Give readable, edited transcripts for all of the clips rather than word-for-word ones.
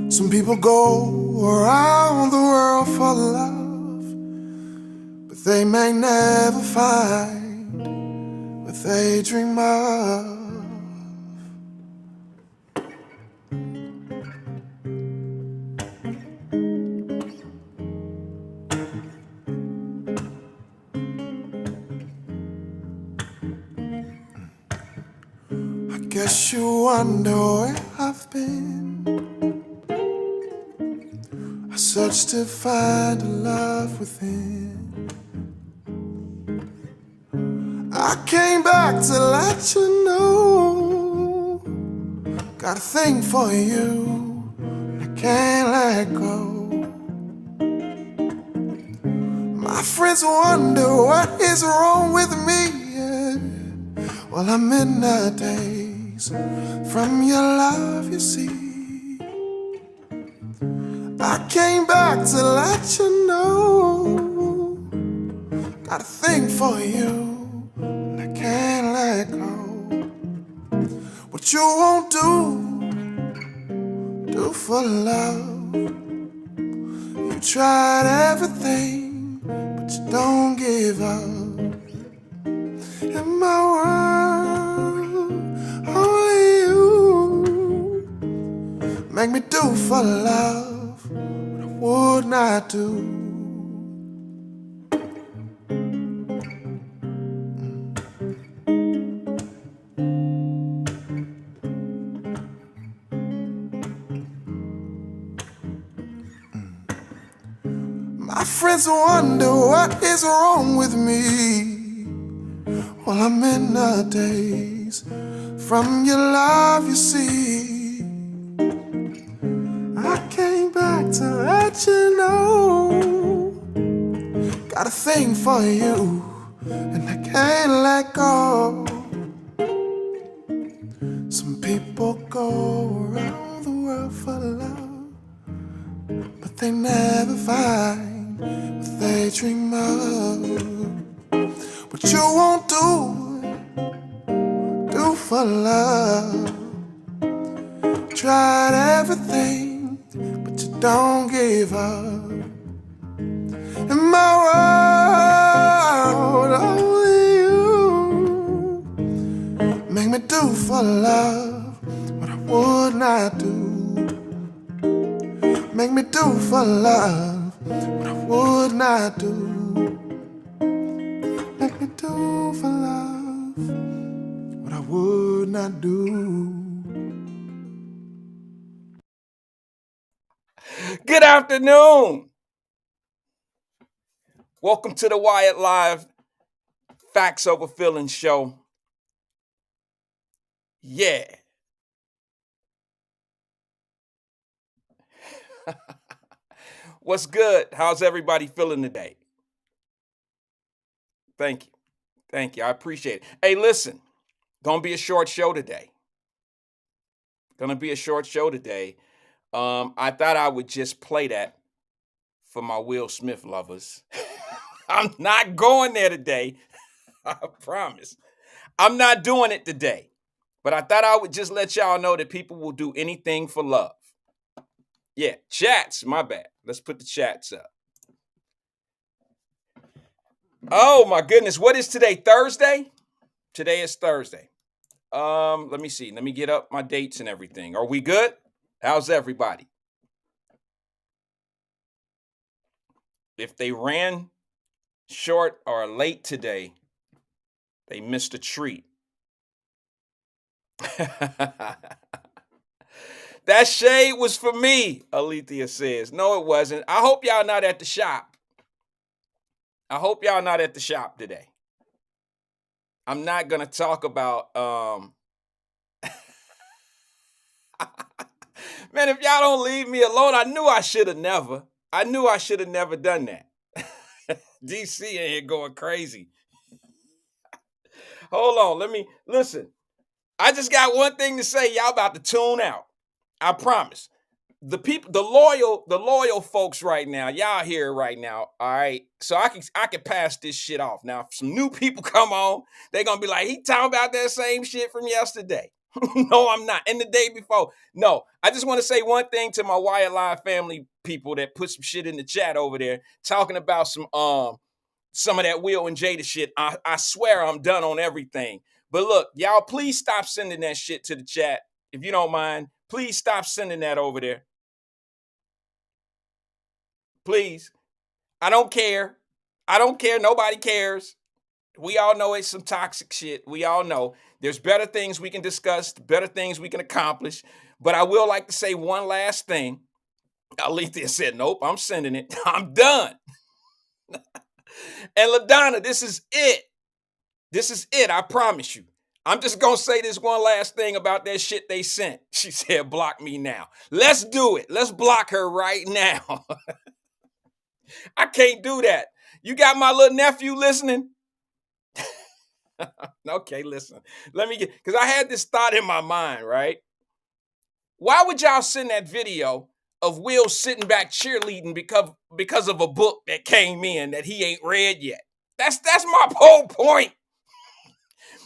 Some people go around the world for love, but they may never find what they dream of. I guess you wonder where I've been. I searched to find a love within. I came back to let you know, got a thing for you, and I can't let go. My friends wonder what is wrong with me, yeah. Well, I'm in the days from your love, you see. I came back to let you know, got a thing for you, and I can't let go. What you won't do for love. You tried everything, but you don't give up. In my world, only you make me do for love what I would not do. My friends wonder what is wrong with me. Well, I'm in the days from your love, you see. I came back to let you know, got a thing for you, and I can't let go. Some people go around the world for love, but they never find what they dream of. What you won't do for love. Tried everything, but you don't give up. In my world, only you make me do for love what I would not do. Make me do for love what I would not do. Make me do for love what I would not do. Good afternoon. Welcome to the Wyatt Live Facts Over Feelings show. Yeah. What's good? How's everybody feeling today? Thank you. Thank you. I appreciate it. Hey, listen, gonna be a short show today. I thought I would just play that for my Will Smith lovers. I'm not going there today. I promise. I'm not doing it today. But I thought I would just let y'all know that people will do anything for love. Yeah, chats, my bad. Let's put the chats up. Oh my goodness, what is today? Thursday? Today is Thursday. Let me see. Let me get up my dates and everything. Are we good? How's everybody? If they ran short or late today, they missed a treat. That shade was for me, Alethea says. No, it wasn't. I hope y'all not at the shop. Today. I'm not going to talk about man, if y'all don't leave me alone, I knew I should have never done that. DC in here going crazy. Hold on, listen. I just got one thing to say. Y'all about to tune out. I promise. The people, the loyal folks right now, y'all here right now, all right? So I can pass this shit off. Now, if some new people come on, they're gonna be like, he talking about that same shit from yesterday. No, I'm not. And the day before. No, I just want to say one thing to my Wyatt Live family people that put some shit in the chat over there talking about some of that Will and Jada shit. I swear I'm done on everything. But look, y'all, please stop sending that shit to the chat. If you don't mind, please stop sending that over there. Please. I don't care. I don't care. Nobody cares. We all know it's some toxic shit. We all know there's better things we can discuss, better things we can accomplish. But I will like to say one last thing. Alethea said, nope, I'm sending it. I'm done. And LaDonna, this is it. This is it. I promise you. I'm just going to say this one last thing about that shit they sent. She said, block me now. Let's do it. Let's block her right now. I can't do that. You got my little nephew listening? Okay, listen. Let me get, because I had this thought in my mind, right? Why would y'all send that video of Will sitting back cheerleading because of a book that came in that he ain't read yet? That's my whole point.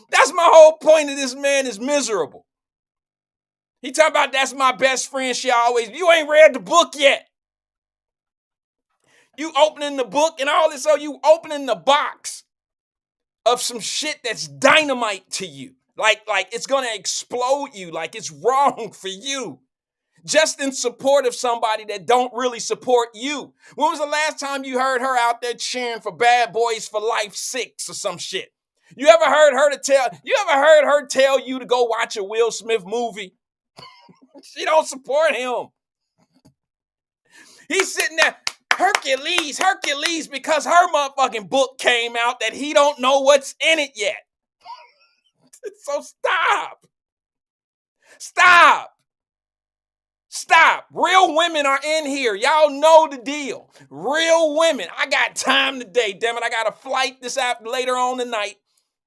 That's my whole point of this man is miserable. He talking about that's my best friend. She always, you ain't read the book yet. You opening the book and all this, so you opening the box of some shit that's dynamite to you. Like it's gonna explode you, like it's wrong for you. Just in support of somebody that don't really support you. When was the last time you heard her out there cheering for Bad Boys for Life 6 or some shit? You ever heard her tell you to go watch a Will Smith movie? She don't support him. He's sitting there, Hercules, because her motherfucking book came out that he don't know what's in it yet. So stop. Stop. Real women are in here. Y'all know the deal. Real women. I got time today, damn it. I got a flight this after later on tonight.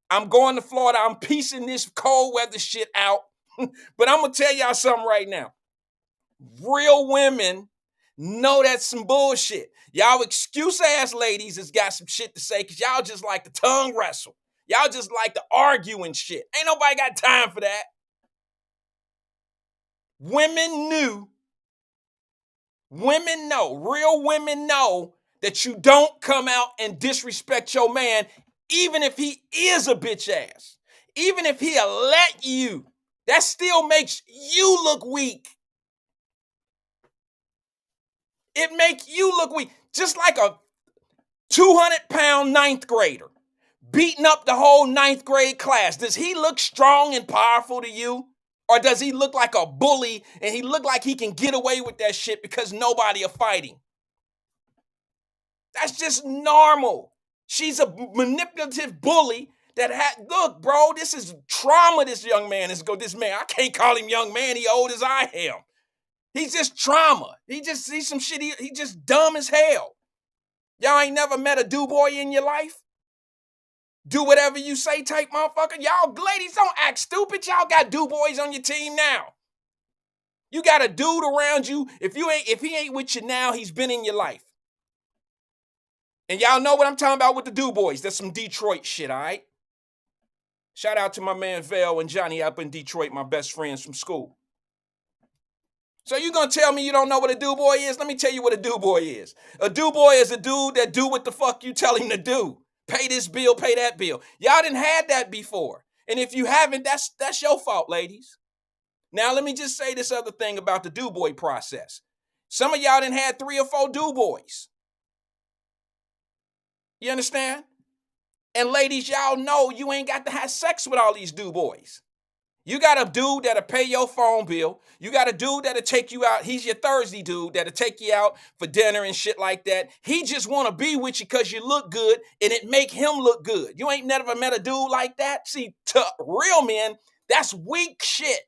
I'm going to Florida. I'm piecing this cold weather shit out. But I'm going to tell y'all something right now. Real women know that's some bullshit. Y'all excuse ass ladies has got some shit to say because y'all just like to tongue wrestle. Y'all just like to argue and shit. Ain't nobody got time for that. Women know, real women know that you don't come out and disrespect your man, even if he is a bitch ass. Even if he'll let you. That still makes you look weak. It makes you look weak. Just like a 200-pound ninth grader beating up the whole ninth grade class. Does he look strong and powerful to you? Or does he look like a bully and he look like he can get away with that shit because nobody are fighting? That's just normal. She's a manipulative bully that look, bro, this is trauma this young man is I can't call him young man, he old as I am. He's just trauma. He just sees some shit, he just dumb as hell. Y'all ain't never met a do-boy in your life? Do whatever you say type motherfucker. Y'all ladies don't act stupid. Y'all got do-boys on your team now. You got a dude around you. If he ain't with you now, he's been in your life. And y'all know what I'm talking about with the do-boys. That's some Detroit shit, all right? Shout out to my man Vale and Johnny up in Detroit, my best friends from school. So you gonna tell me you don't know what a do-boy is? Let me tell you what a do-boy is. A do-boy is a dude that do what the fuck you tell him to do. Pay this bill, pay that bill. Y'all done had that before. And if you haven't, that's your fault, ladies. Now, let me just say this other thing about the do-boy process. Some of y'all done had 3 or 4 do-boys. You understand? And ladies, y'all know you ain't got to have sex with all these do-boys. You got a dude that'll pay your phone bill. You got a dude that'll take you out. He's your Thursday dude that'll take you out for dinner and shit like that. He just want to be with you because you look good and it make him look good. You ain't never met a dude like that? See, to real men, that's weak shit.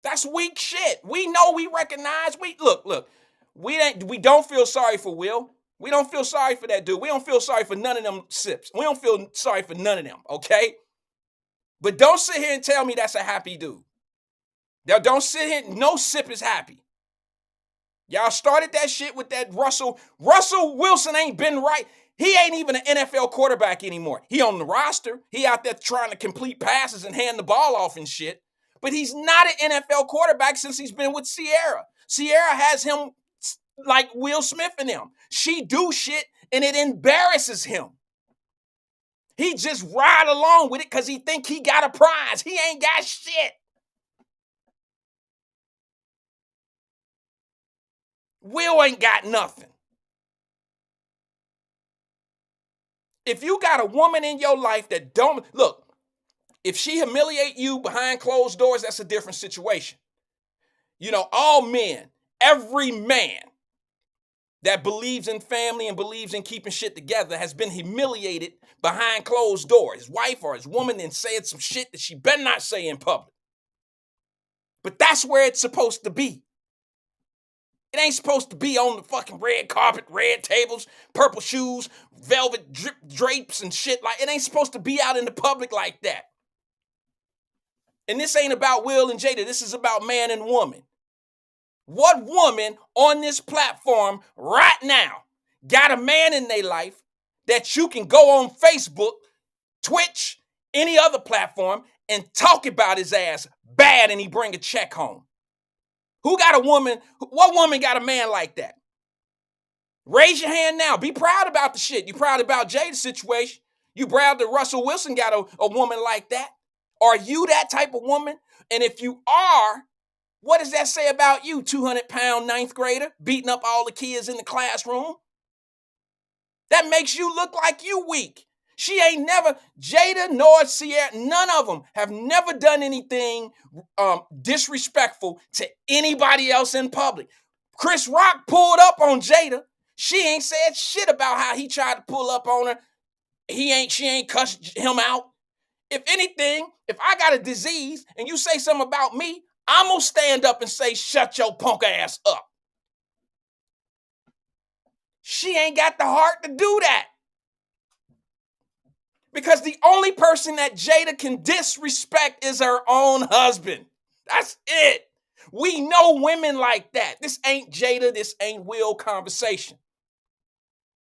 That's weak shit. We know, we recognize. Look. We don't feel sorry for Will. We don't feel sorry for that dude. We don't feel sorry for none of them sips. We don't feel sorry for none of them, okay? But don't sit here and tell me that's a happy dude. Now, don't sit here. No sip is happy. Y'all started that shit with that Russell. Russell Wilson ain't been right. He ain't even an NFL quarterback anymore. He on the roster. He out there trying to complete passes and hand the ball off and shit. But he's not an NFL quarterback since he's been with Sierra. Sierra has him like Will Smith and them. She do shit and it embarrasses him. He just ride along with it because he think he got a prize. He ain't got shit. Will ain't got nothing. If you got a woman in your life that don't, look, if she humiliate you behind closed doors, that's a different situation. You know, all men, every man that believes in family and believes in keeping shit together has been humiliated behind closed doors. His wife or his woman then said some shit that she better not say in public. But that's where it's supposed to be. It ain't supposed to be on the fucking red carpet, red tables, purple shoes, velvet drapes and shit. Like, it ain't supposed to be out in the public like that. And this ain't about Will and Jada. This is about man and woman. What woman on this platform right now got a man in their life that you can go on Facebook, Twitch, any other platform and talk about his ass bad and he bring a check home? Who got a woman? What woman got a man like that? Raise your hand now. Be proud about the shit. You proud about Jada's situation? You proud that Russell Wilson got a woman like that? Are you that type of woman? And if you are, what does that say about you, 200-pound ninth grader, beating up all the kids in the classroom? That makes you look like you weak. She ain't never, Jada nor Sierra, none of them have never done anything disrespectful to anybody else in public. Chris Rock pulled up on Jada. She ain't said shit about how he tried to pull up on her. She ain't cussed him out. If anything, if I got a disease and you say something about me, I'm gonna stand up and say, shut your punk ass up. She ain't got the heart to do that. Because the only person that Jada can disrespect is her own husband. That's it. We know women like that. This ain't Jada, this ain't Will conversation.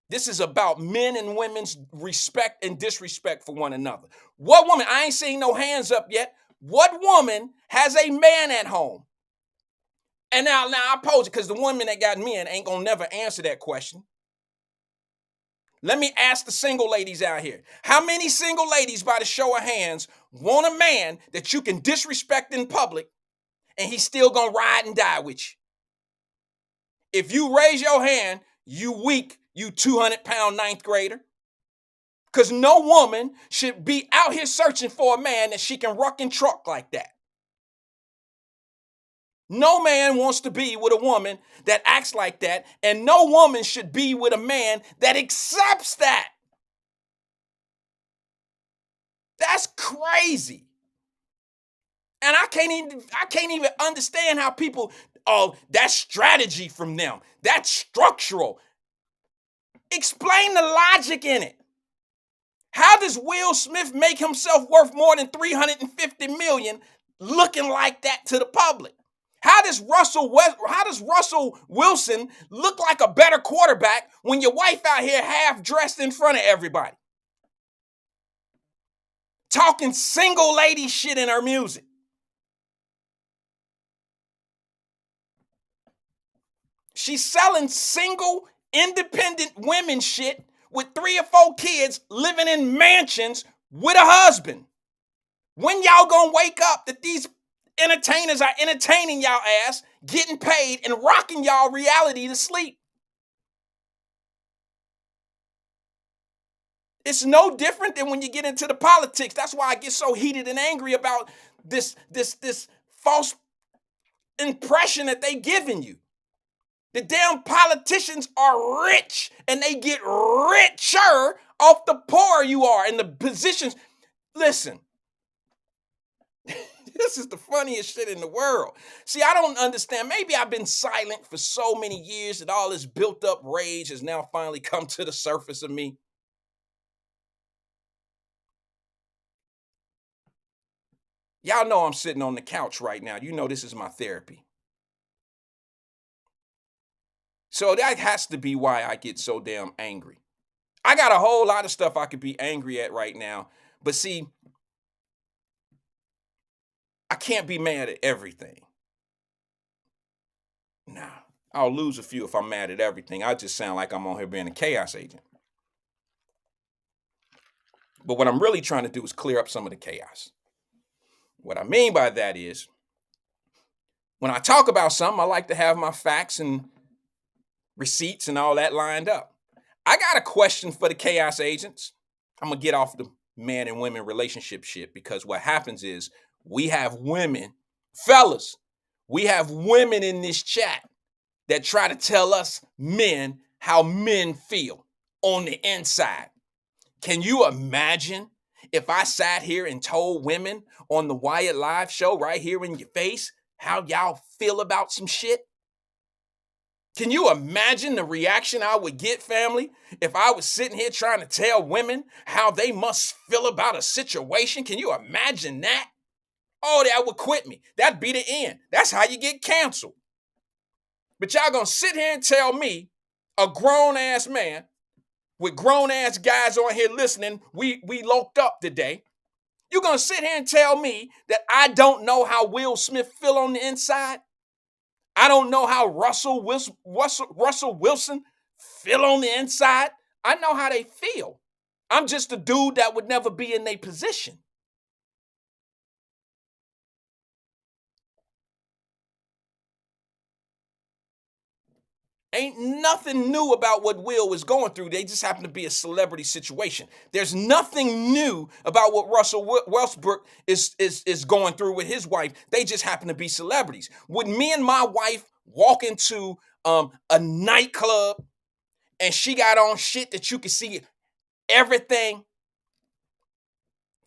This is about men and women's respect and disrespect for one another. What woman, I ain't seen no hands up yet. What woman has a man at home? And now I pose it because the women that got men ain't gonna never answer that question. Let me ask the single ladies out here. How many single ladies, by the show of hands, want a man that you can disrespect in public and he's still gonna ride and die with you? If you raise your hand, you weak, you 200-pound ninth grader. Because no woman should be out here searching for a man that she can ruck and truck like that. No man wants to be with a woman that acts like that, and no woman should be with a man that accepts that. That's crazy. And I can't even understand how people, oh, that's strategy from them. That's structural. Explain the logic in it. How does Will Smith make himself worth more than $350 million looking like that to the public? How does Russell Wilson look like a better quarterback when your wife out here half dressed in front of everybody? Talking single lady shit in her music. She's selling single, independent women shit with 3 or 4 kids living in mansions with a husband. When y'all gonna wake up that these entertainers are entertaining y'all ass, getting paid, and rocking y'all reality to sleep? It's no different than when you get into the politics. That's why I get so heated and angry about this false impression that they giving you. The damn politicians are rich and they get richer off the poor you are in the positions. Listen, this is the funniest shit in the world. See, I don't understand. Maybe I've been silent for so many years that all this built up rage has now finally come to the surface of me. Y'all know I'm sitting on the couch right now. You know this is my therapy. So that has to be why I get so damn angry. I got a whole lot of stuff I could be angry at right now. But see, I can't be mad at everything. Nah, I'll lose a few if I'm mad at everything. I just sound like I'm on here being a chaos agent. But what I'm really trying to do is clear up some of the chaos. What I mean by that is, when I talk about something, I like to have my facts and receipts and all that lined up. I got a question for the chaos agents. I'm going to get off the man and women relationship shit, because what happens is we have women, fellas, we have women in this chat that try to tell us men how men feel on the inside. Can you imagine if I sat here and told women on the Wyatt Live show right here in your face how y'all feel about some shit? Can you imagine the reaction I would get, family, if I was sitting here trying to tell women how they must feel about a situation? Can you imagine that? Oh, that would quit me. That'd be the end. That's how you get canceled. But y'all gonna sit here and tell me, a grown-ass man, with grown-ass guys on here listening, we loked up today. You gonna sit here and tell me that I don't know how Will Smith feel on the inside? I don't know how Russell Wilson feel on the inside. I know how they feel. I'm just a dude that would never be in their position. Ain't nothing new about what Will was going through. They just happen to be a celebrity situation. There's nothing new about what Russell Westbrook is going through with his wife. They just happen to be celebrities. Would me and my wife walk into a nightclub and she got on shit that you can see everything?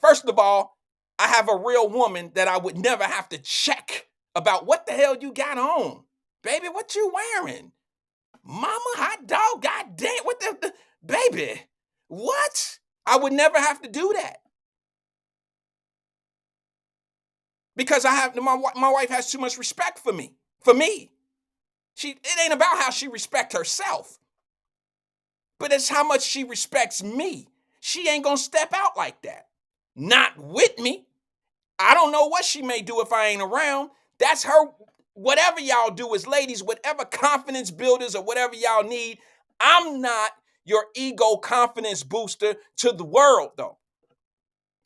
First of all, I have a real woman that I would never have to check about what the hell you got on. Baby, what you wearing? Mama, hot dog, goddamn, what the baby, what? I would never have to do that. Because my wife has too much respect for me. It ain't about how she respects herself, but it's how much she respects me. She ain't gonna step out like that. Not with me. I don't know what she may do if I ain't around. That's her. Whatever y'all do as ladies, whatever confidence builders or whatever y'all need, I'm not your ego confidence booster to the world, though.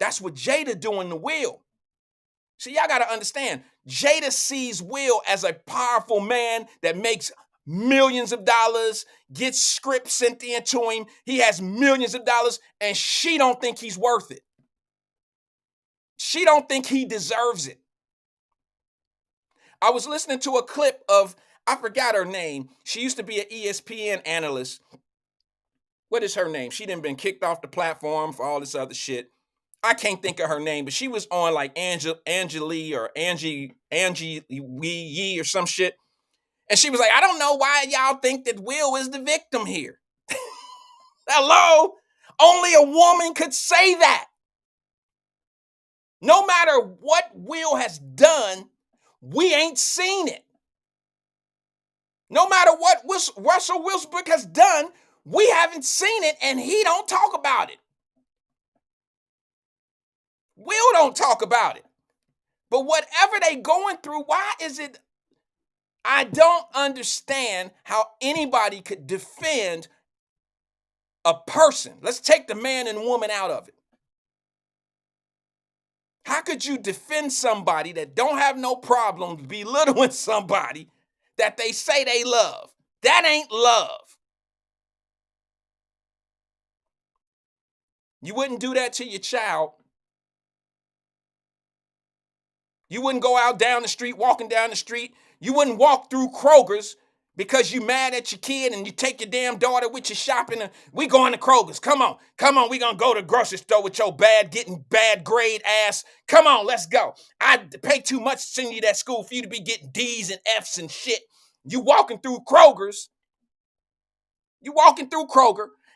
That's what Jada doing to Will. See, y'all got to understand, Jada sees Will as a powerful man that makes millions of dollars, gets scripts sent into him. He has millions of dollars, and she don't think he's worth it. She don't think he deserves it. I was listening to a clip of, I forgot her name. She used to be an ESPN analyst. What is her name? She done been kicked off the platform for all this other shit. I can't think of her name, but she was on like Angie Yee or some shit. And she was like, I don't know why y'all think that Will is the victim here. Hello? Only a woman could say that. No matter what Will has done, we ain't seen it. No matter what Russell Westbrook has done, we haven't seen it, and he don't talk about it. Will don't talk about it. But whatever they going through, why is it? I don't understand how anybody could defend a person. Let's take the man and woman out of it. How could you defend somebody that don't have no problems belittling somebody that they say they love? That ain't love. You wouldn't do that to your child. You wouldn't go out down the street, walking down the street. You wouldn't walk through Kroger's because you mad at your kid and you take your damn daughter with you shopping. And we going to Kroger's. Come on. We going to go to the grocery store with your getting bad grade ass. Come on, let's go. I pay too much to send you to that school for you to be getting D's and F's and shit. You walking through Kroger's.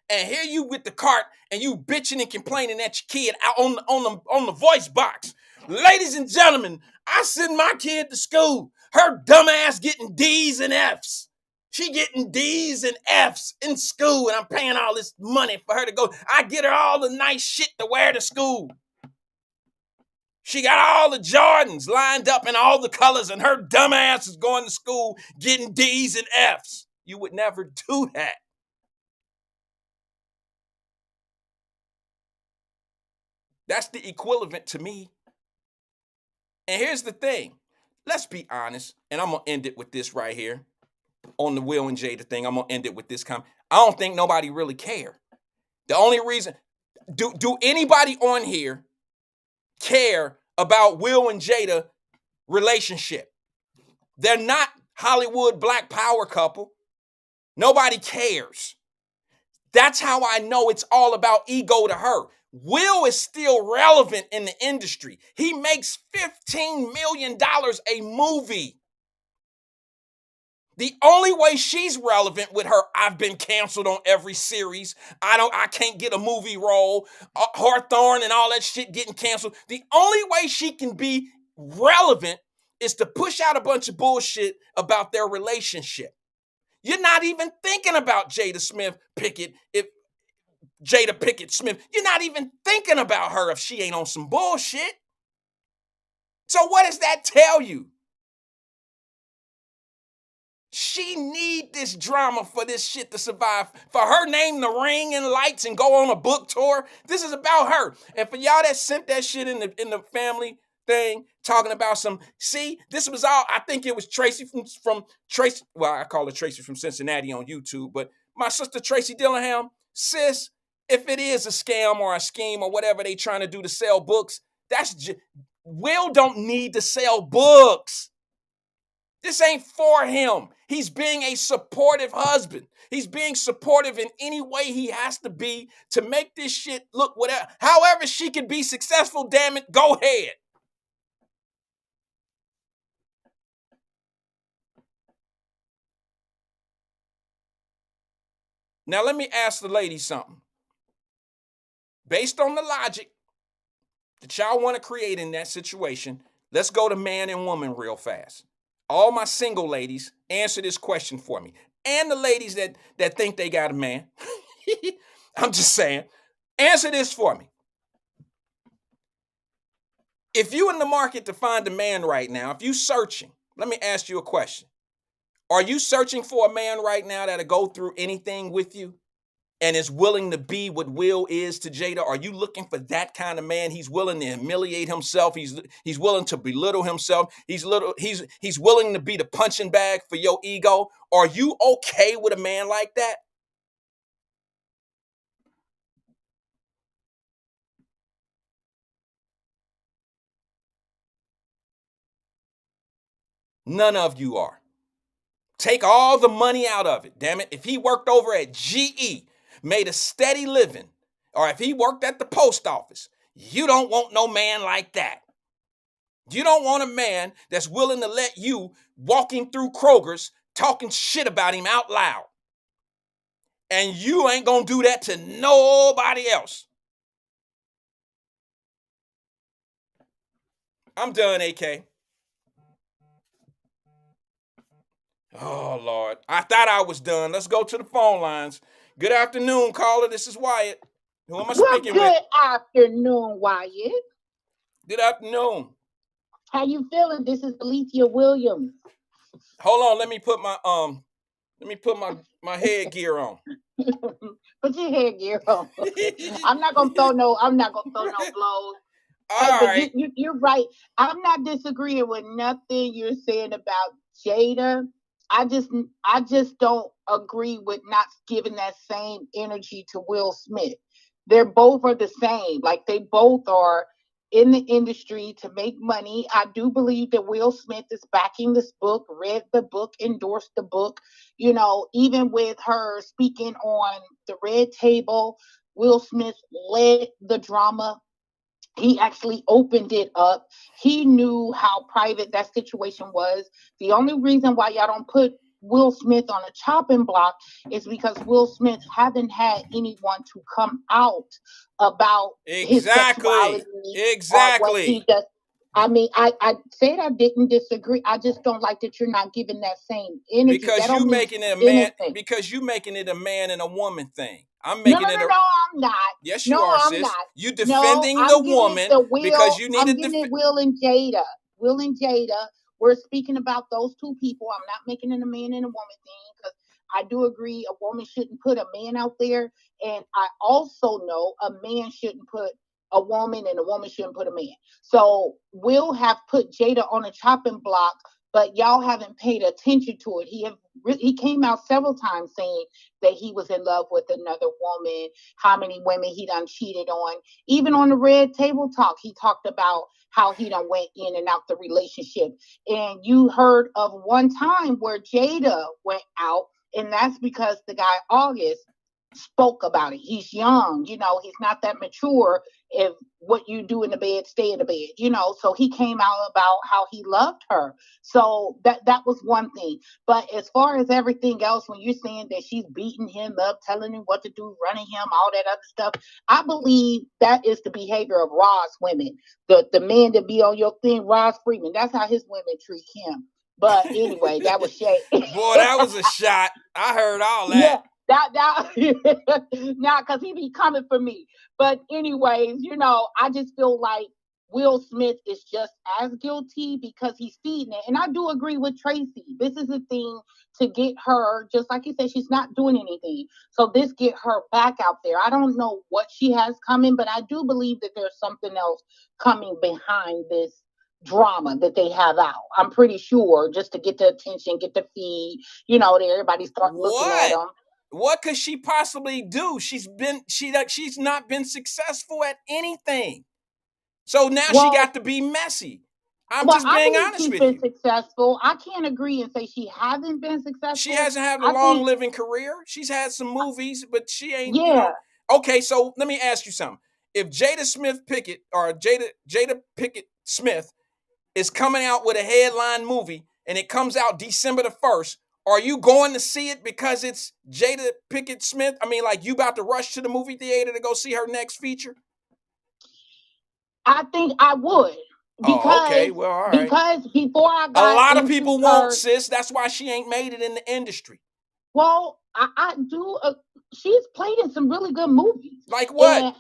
And here you with the cart and you bitching and complaining at your kid out on the voice box. Ladies and gentlemen, I send my kid to school. Her dumb ass getting D's and F's. She getting D's and F's in school, and I'm paying all this money for her to go. I get her all the nice shit to wear to school. She got all the Jordans lined up in all the colors, and her dumb ass is going to school getting D's and F's. You would never do that. That's the equivalent to me. And here's the thing. Let's be honest, and I'm going to end it with this right here. On the Will and Jada thing, I'm going to end it with this comment. I don't think nobody really care. The only reason, do anybody on here care about Will and Jada relationship? They're not Hollywood Black Power couple. Nobody cares. That's how I know it's all about ego to her. Will is still relevant in the industry. He makes $15 million a movie. The only way she's relevant with her, I've been canceled on every series. I can't get a movie role. Hawthorne and all that shit getting canceled. The only way she can be relevant is to push out a bunch of bullshit about their relationship. You're not even thinking about Jada Pickett Smith. You're not even thinking about her if she ain't on some bullshit. So what does that tell you? She need this drama for this shit to survive. For her name the ring and lights and go on a book tour. This is about her. And for y'all that sent that shit in the family thing, talking about this was all, I think it was Tracy from Tracy. Well, I call her Tracy from Cincinnati on YouTube, but my sister Tracy Dillingham, sis, if it is a scam or a scheme or whatever they trying to do to sell books, Will don't need to sell books. This ain't for him. He's being a supportive husband. He's being supportive in any way he has to be to make this shit look whatever. However she can be successful, damn it, go ahead. Now let me ask the ladies something. Based on the logic that y'all want to create in that situation, let's go to man and woman real fast. All my single ladies, answer this question for me. And the ladies that think they got a man. I'm just saying. Answer this for me. If you in the market to find a man right now, if you searching, let me ask you a question. Are you searching for a man right now that'll go through anything with you and is willing to be what Will is to Jada? Are you looking for that kind of man? He's willing to humiliate himself. He's willing to belittle himself. He's willing to be the punching bag for your ego. Are you okay with a man like that? None of you are. Take all the money out of it, damn it. If he worked over at GE, made a steady living, or if he worked at the post office, you don't want no man like that. You don't want a man that's willing to let you walking through Kroger's talking shit about him out loud. And you ain't gonna do that to nobody else. I'm done, AK. Oh, Lord. I thought I was done. Let's go to the phone lines. Good afternoon, caller. This is Wyatt. Who am I speaking with? Good afternoon, Wyatt. Good afternoon. How you feeling? This is Alethea Williams. Hold on. Let me put my headgear on. Put your headgear on. I'm not gonna throw no blows. All right. But you're right. I'm not disagreeing with nothing you're saying about Jada. I just don't agree with not giving that same energy to Will Smith. They're both are the same. Like they both are in the industry to make money. I do believe that Will Smith is backing this book, read the book, endorsed the book. You know, even with her speaking on the red table, Will Smith led the drama. He actually opened it up. He knew how private that situation was. The only reason why y'all don't put Will Smith on a chopping block is because Will Smith haven't had anyone to come out about his sexuality. Exactly. Or what he does. I mean, I said I didn't disagree. I just don't like that you're not giving that same energy. That Because you don't mean making it a man. anything. Because you making it a man and a woman thing. I'm No, making no, it no, a. no, I'm not. Yes, you No, are, I'm sis. not. You No, defending the I'm giving it woman the because Will. you need I'm to giving defend. it Will and Jada. Will and Jada. We're speaking about those two people. I'm not making it a man and a woman thing because I do agree a woman shouldn't put a man out there. And I also know a man shouldn't put a woman and a woman shouldn't put a man. So Will have put Jada on a chopping block, but y'all haven't paid attention to it. He came out several times saying that he was in love with another woman, how many women he done cheated on. Even on the Red Table Talk, he talked about how he done went in and out the relationship. And you heard of one time where Jada went out, and that's because the guy August spoke about it. He's young, he's not that mature. If what you do in the bed, stay in the bed, So he came out about how he loved her. So that was one thing. But as far as everything else, when you're saying that she's beating him up, telling him what to do, running him, all that other stuff, I believe that is the behavior of Ross women. The man that be on your thing, Ross Freeman, that's how his women treat him. But anyway, that was Shay. Boy, that was a shot. I heard all that. Yeah, that now because he be coming for me. But anyways, I just feel like Will Smith is just as guilty because he's feeding it. And I do agree with Tracy. This is a thing to get her, just like you said, she's not doing anything. So this get her back out there. I don't know what she has coming, but I do believe that there's something else coming behind this drama that they have out. I'm pretty sure just to get the attention, get the feed, that everybody start looking at What? them. What could she possibly do? She's not been successful at anything. So now she Well, got to be messy. I'm well, just I being believe honest she's with been you. successful. I can't agree and say she hasn't been She successful. hasn't had a I long think, living career. She's had some movies, but she ain't, yeah, Okay, so let me ask you something. If Jada Smith Pickett or Jada Pickett Smith is coming out with a headline movie and it comes out December the 1st, are you going to see it because it's Jada Pickett Smith? I mean, like you about to rush to the movie theater to go see her next feature? I think I would Oh, okay. because Well, all right. because before I A got lot of into people won't, her, sis. That's why she ain't made it in the industry. well, I do. She's played in some really good movies, Like what? and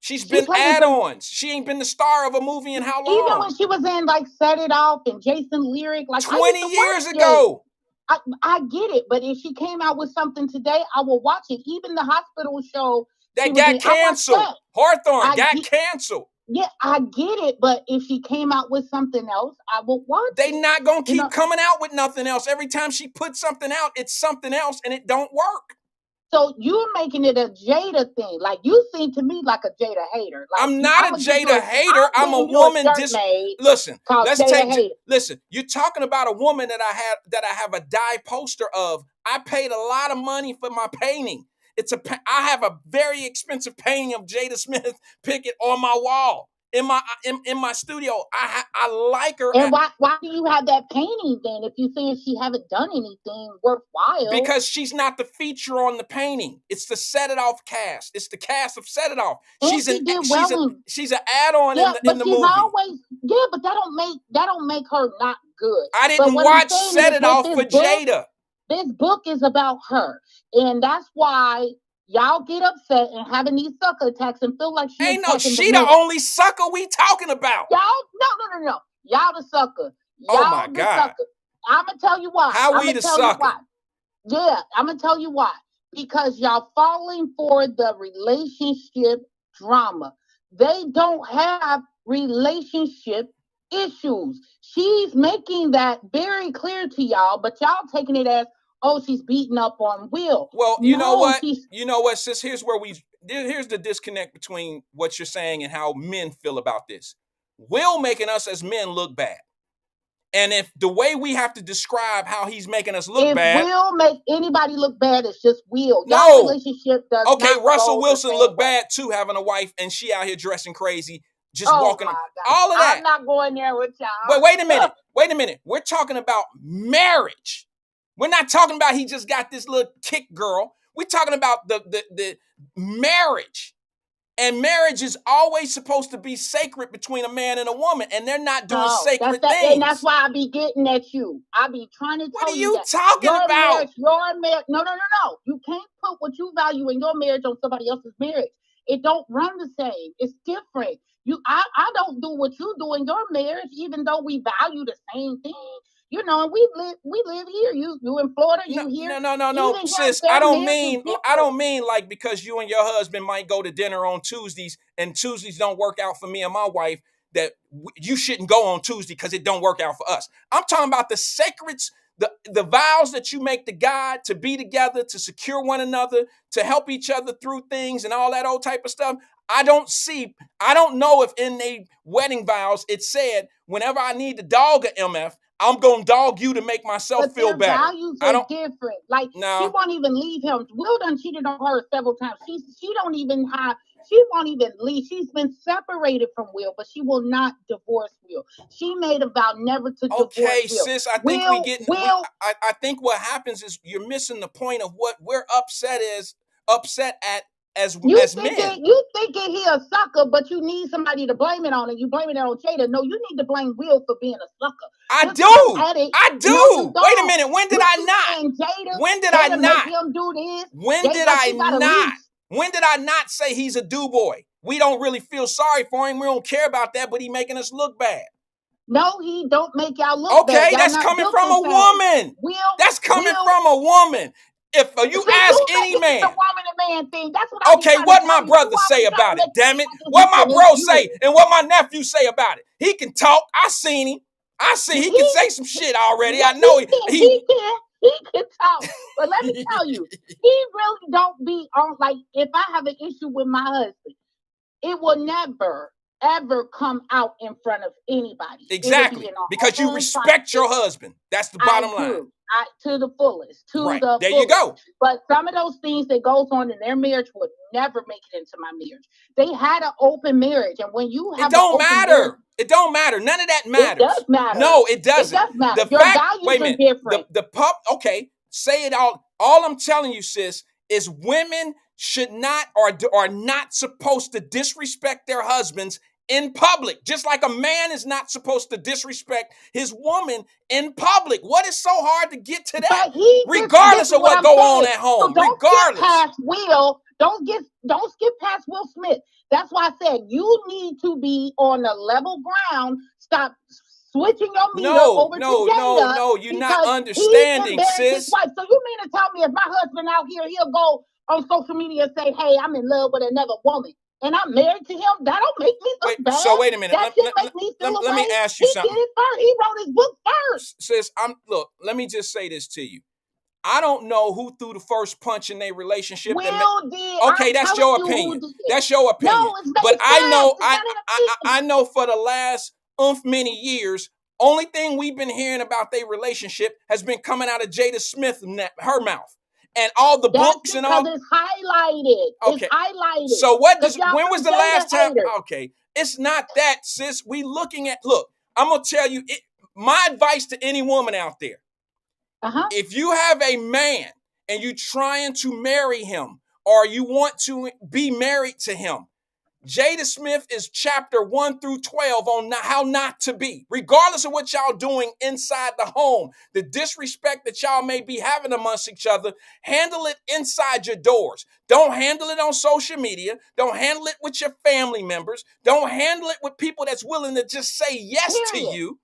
She's she been played in some. add-ons. She ain't been the star of a movie in how Even long? when she was in like Set It Off and Jason Lyric, like I used 20 to watch years Jay. ago. I get it, but if she came out with something today, I will watch it. Even the hospital show she That was got in, I watched canceled. that. Hawthorne I got get, canceled. yeah, I get it, but if she came out with something else, I will watch They it. not gonna You keep know, coming out with nothing else. Every time she puts something out, it's something else and it don't work. so you're making it a Jada thing. Like you seem to me like a Jada hater. Like I'm you, not a Jada hater. I'm I'm a getting you a woman. shirt made Listen. called Let's Jada take. Hater. Listen. You're talking about a woman that I have a die poster of. I paid a lot of money for my painting. I have a very expensive painting of Jada Smith Pickett on my wall in my studio. I like her. And why do you have that painting then? If you're saying she haven't done anything worthwhile, Because she's not the feature on the painting. It's the Set It Off cast. It's the cast of Set It Off. and she did well in. She's an add-on Yeah, in but the she's movie. always but that don't make her not good. I But didn't what I'm watch saying Set is It with Off for Jada. this book is about her, and that's why y'all get upset and having these sucker attacks and feel like she attacking the She the men. only sucker we talking about. Y'all, no. Y'all the sucker. Oh my Y'all the God. sucker. I'm gonna tell you why. How I'm we gonna the tell you sucker? why. Yeah, I'm gonna tell you why. Because y'all falling for the relationship drama. They don't have relationship issues. She's making that very clear to y'all, but y'all taking it as, oh, she's beating up on Will. Well, you know No, what? she's You know what, sis? Here's the disconnect between what you're saying and how men feel about this. Will making us as men look bad. And if the way we have to describe how he's making us look if bad, Will make anybody look bad, it's just Will. Y'all no. relationship does Okay, not Russell go the Wilson same looked way. bad too, having a wife, and she out here dressing crazy, just Oh walking. my God. All of I'm that. not going there with But y'all. wait a minute. Wait a minute. We're talking about marriage. We're not talking about he just got this little kick girl. We're talking about the marriage. And marriage is always supposed to be sacred between a man and a woman, and they're not doing sacred things. And that's why I be getting at you. I be trying to What tell are you you that talking about? your marriage. No. You can't put what you value in your marriage on somebody else's marriage. It don't run the same. It's different. I don't do what you do in your marriage, even though we value the same thing. You know, and we live here. You in Florida, you here. No, Even sis. their I don't marriage is mean like because you and your husband might go to dinner on Tuesdays and Tuesdays don't work out for me and my wife that you shouldn't go on Tuesday because it don't work out for us. I'm talking about the sacreds, the vows that you make to God to be together, to secure one another, to help each other through things and all that old type of stuff. I don't know if in the wedding vows it said whenever I need to dog a MF, I'm gonna dog you to make myself feel better. Values are different. Like she won't even leave him. Will done cheated on her several times. She won't even leave. She's been separated from Will, but she will not divorce Will. She made a vow never to divorce Will. Okay, sis, I think I think what happens is you're missing the point of what we're upset at as men. You thinking he a sucker, but you need somebody to blame it on, and you blame it on Jada. No, you need to blame Will for being a sucker. I do. No, wait a minute. When did I not? When did I not? Make him do this? When did I not? When did I not say he's a do boy? We don't really feel sorry for him. We don't care about that, but he making us look bad. No, he don't make y'all look bad. Okay, that's coming from a woman. That's coming from a woman. If you ask any man, the woman and man thing. That's what. Okay, what my brother say about it? Damn it! What my bro say and what my nephew say about it? He can talk. I seen him. He can say some shit already. I know he can talk. But let me tell you, he really don't be on. Like if I have an issue with my husband, it will never ever come out in front of anybody. Exactly, because you respect your husband. That's the bottom line. To the fullest. There you go. But some of those things that goes on in their marriage would never make it into my marriage. They had an open marriage, and when you have it don't matter. None of that matters. It does matter. No, it doesn't. It does matter. Your values are different. Okay, say it all. All I'm telling you, sis, is women should not or are not supposed to disrespect their husbands in public, just like a man is not supposed to disrespect his woman in public. What is so hard to get to that? Regardless of what go on at home. So don't skip past Will Smith. That's why I said you need to be on a level ground. Stop switching your meter over to Jada. No, you're not understanding, sis. So you mean to tell me if my husband out here, he'll go on social media and say, "Hey, I'm in love with another woman," and I'm married to him? That don't make me look bad. So wait a minute. Let me ask you something. He did it first. He wrote his book first. Sis, let me just say this to you. I don't know who threw the first punch in their relationship. Will did. Okay, that's your opinion. That's your opinion. No, but I know for the last many years, only thing we've been hearing about their relationship has been coming out of Jada Smith, her mouth. And all the books and all. Because it's highlighted. Okay. It's highlighted. So when was the last time? Okay. It's not that, sis. Look, I'm going to tell you, my advice to any woman out there. If you have a man and you're trying to marry him or you want to be married to him, Jada Smith is chapter 1 through 12 on how not to be. Regardless of what y'all doing inside the home, the disrespect that y'all may be having amongst each other, handle it inside your doors. Don't handle it on social media. Don't handle it with your family members. Don't handle it with people that's willing to just say yes to you.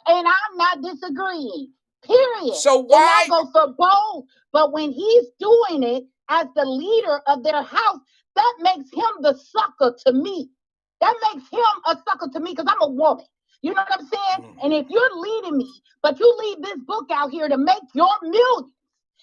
And I'm not disagreeing. Period. So why? And I go for both. But when he's doing it as the leader of their house, that makes him the sucker to me. That makes him a sucker to me because I'm a woman. You know what I'm saying? And if you're leading me, but you leave this book out here to make your millions,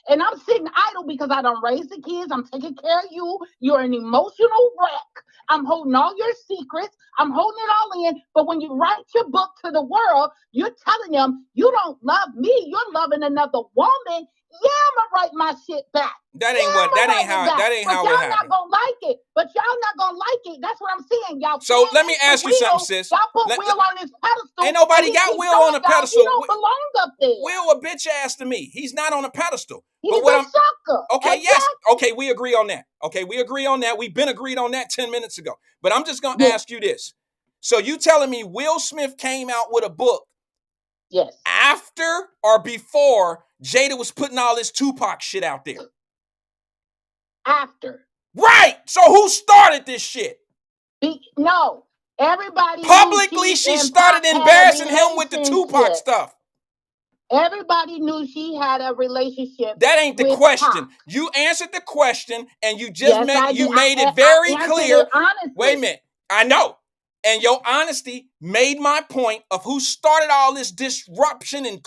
and I'm sitting idle because I don't raise the kids, I'm taking care of you, you're an emotional wreck. I'm holding all your secrets. I'm holding it all in. But when you write your book to the world, you're telling them you don't love me. You're loving another woman. I'ma write my shit back. That ain't how But it y'all happened. not gonna like it. But y'all not gonna like it. That's what I'm saying. Y'all. So let me ask you something, sis. Y'all put Will on this pedestal. Ain't nobody got Will on a pedestal. He don't belong up there. Will a bitch ass to me. He's not on a pedestal. He's a sucker. Okay, exactly. yes. Okay, we agree on that. We've been agreed on that 10 minutes ago. But I'm just gonna ask you this. So you telling me Will Smith came out with a book? Yes. After or before Jada was putting all this Tupac shit out there? After. Right. So who started this shit? No. Everybody publicly she started embarrassing him with the Tupac stuff. Everybody knew she had a relationship. That ain't the question. Pac. You answered the question and you just made it very clear. Wait a minute. I know. And your honesty made my point of who started all this disruption and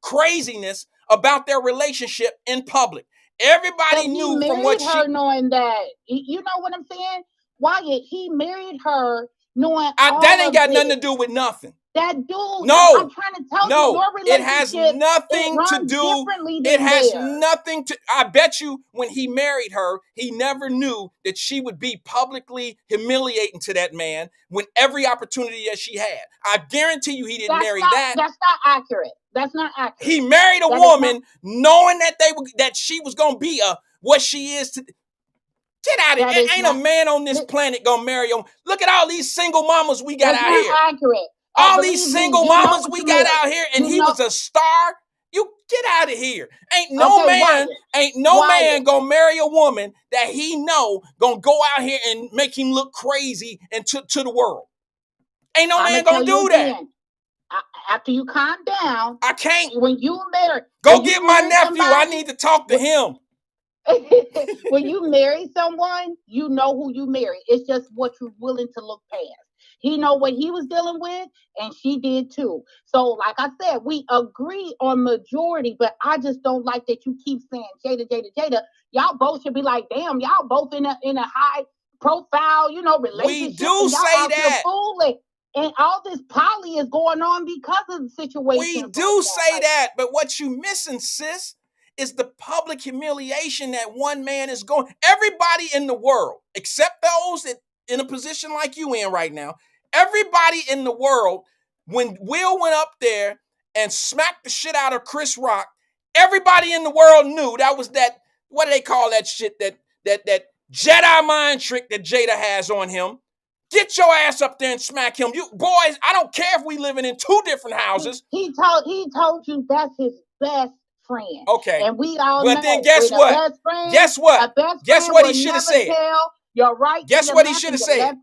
craziness about their relationship in public. Everybody knew from what she knowing that. You know what I'm saying? Wyatt, he married her knowing that ain't got nothing to do with nothing. That dude, no, I'm trying to tell you, your relationship, it has nothing to do. It has nothing to. I bet you, when he married her, he never knew that she would be publicly humiliating to that man when every opportunity that she had. I guarantee you, he didn't marry that. That's not accurate. That's not accurate. He married a woman knowing that she was gonna be what she is today. Get out of here! Ain't a man on this planet gonna marry him. Look at all these single mamas we got out here. Accurate. All these single mamas we got out here, and he was a star. You get out of here. Ain't no man gonna marry a woman that he know gonna go out here and make him look crazy and to the world. Ain't no man gonna do that. After you calm down, I can't. When you marry, go get my nephew. I need to talk to him. When you marry someone, you know who you marry. It's just what you're willing to look past. He know what he was dealing with, and she did too. So, like I said, we agree on majority, but I just don't like that you keep saying Jada. Y'all both should be like, damn, y'all both in a high profile, relationship. We do say that. Fooling. And all this poly is going on because of the situation. We do say that, but what you missing, sis, is the public humiliation that one man is going. Everybody in the world, except those that in a position like you in right now, everybody in the world, when Will went up there and smacked the shit out of Chris Rock, everybody in the world knew that was that, what do they call that shit, that Jedi mind trick that Jada has on him. Get your ass up there and smack him. You boys, I don't care if we living in two different houses. He told you that's his best friend. Okay. And we all know. But then guess what? Guess what? Guess what he should have said? You're right. Guess what he should have said?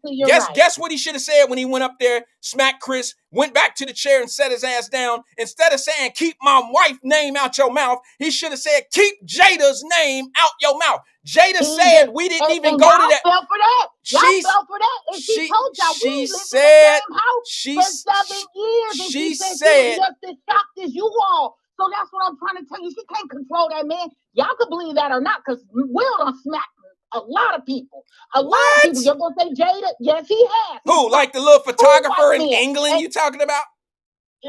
Guess what he should have said when he went up there, smacked Chris, went back to the chair and set his ass down. Instead of saying, keep my wife's name out your mouth, he should have said, keep Jada's name out your mouth. Jada said we didn't even go to that. Fell for that. Y'all fell for that. And she told y'all we lived in the same house for 7 years. And she said just as shocked as you all. So that's what I'm trying to tell you. She can't control that man. Y'all can believe that or not, because Will done smacked a lot of people. A lot of people. You're going to say Jada? Yes, he has. Who? Like the little photographer in England you talking about?